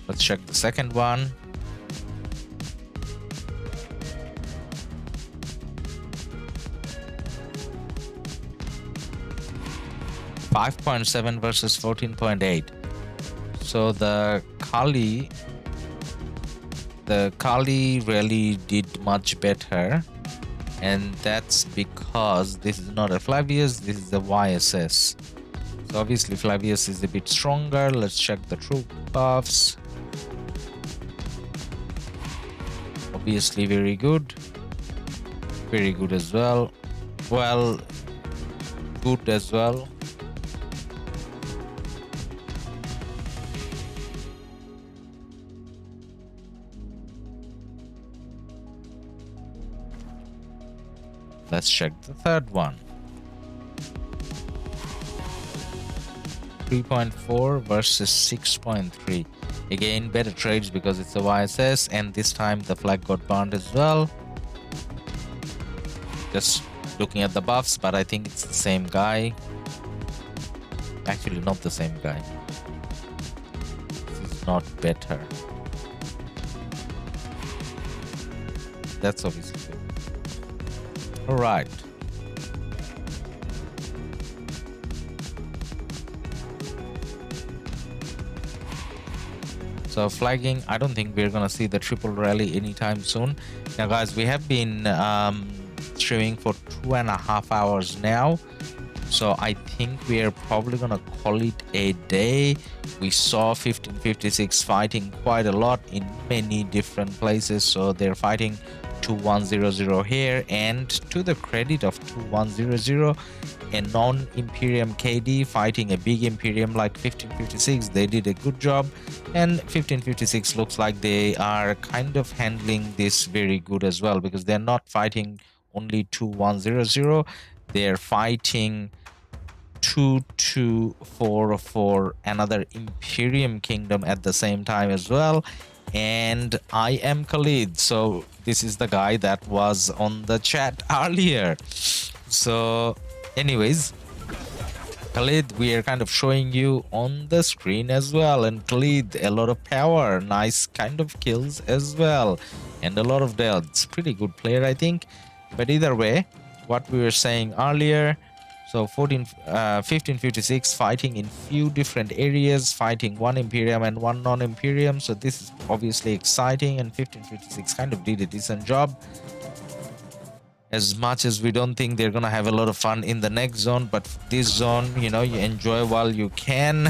Let's check the second one. $5.7 versus 14.8. So the Kali really did much better, and that's because this is not a Flavius, this is a YSS. So obviously Flavius is a bit stronger. Let's check the troop buffs. Obviously very good as well. Well, good as well. Let's check the third one. 3.4 versus 6.3. Again, better trades because it's a YSS, and this time the flag got burned as well. Just looking at the buffs, but I think it's the same guy. Actually, not the same guy. This is not better. That's obviously good. All right. So flagging, I don't think we're gonna see the triple rally anytime soon. Now guys, we have been streaming for 2.5 hours now, so I think we are probably gonna call it a day. We saw 1556 fighting quite a lot in many different places, so they're fighting 2100 here, and to the credit of 2100, a non-Imperium KD fighting a big Imperium like 1556, they did a good job, and 1556 looks like they are kind of handling this very good as well, because they're not fighting only 2100, they're fighting 2244, another Imperium Kingdom at the same time as well. And I am Khalid, so this is the guy that was on the chat earlier. So anyways, Khalid, we are kind of showing you on the screen as well, and Khalid, a lot of power, nice kind of kills as well, and a lot of deaths. Pretty good player, I think. But either way, what we were saying earlier, so 1556 fighting in few different areas, fighting one Imperium and one non-Imperium. So this is obviously exciting, and 1556 kind of did a decent job. As much as we don't think they're gonna have a lot of fun in the next zone, but this zone, you know, you enjoy while you can.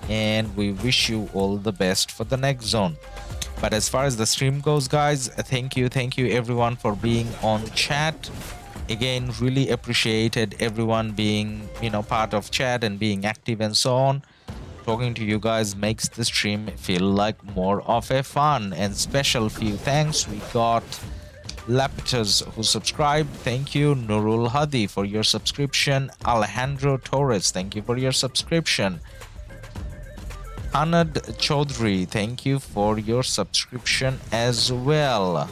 And we wish you all the best for the next zone. But as far as the stream goes, guys, thank you everyone for being on chat. Again, really appreciated everyone being, you know, part of chat and being active and so on. Talking to you guys makes the stream feel like more of a fun. And special few thanks, we got Lapitus who subscribed, thank you. Nurul Hadi for your subscription. Alejandro Torres, thank you for your subscription. Anad Chaudhry, thank you for your subscription as well.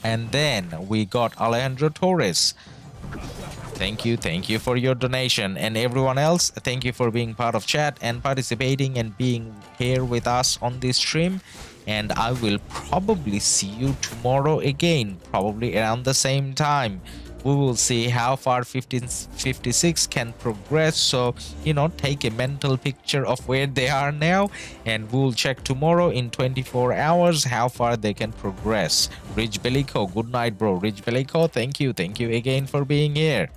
And then we got Alejandro Torres. Thank you for your donation. And everyone else, thank you for being part of chat and participating and being here with us on this stream. And I will probably see you tomorrow again, probably around the same time. We will see how far 1556 can progress. So, you know, take a mental picture of where they are now, and we'll check tomorrow in 24 hours how far they can progress. Rich Belico, good night, bro. Rich Belico, thank you again for being here.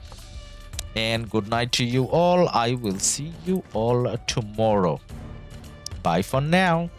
And good night to you all. I will see you all tomorrow. Bye for now.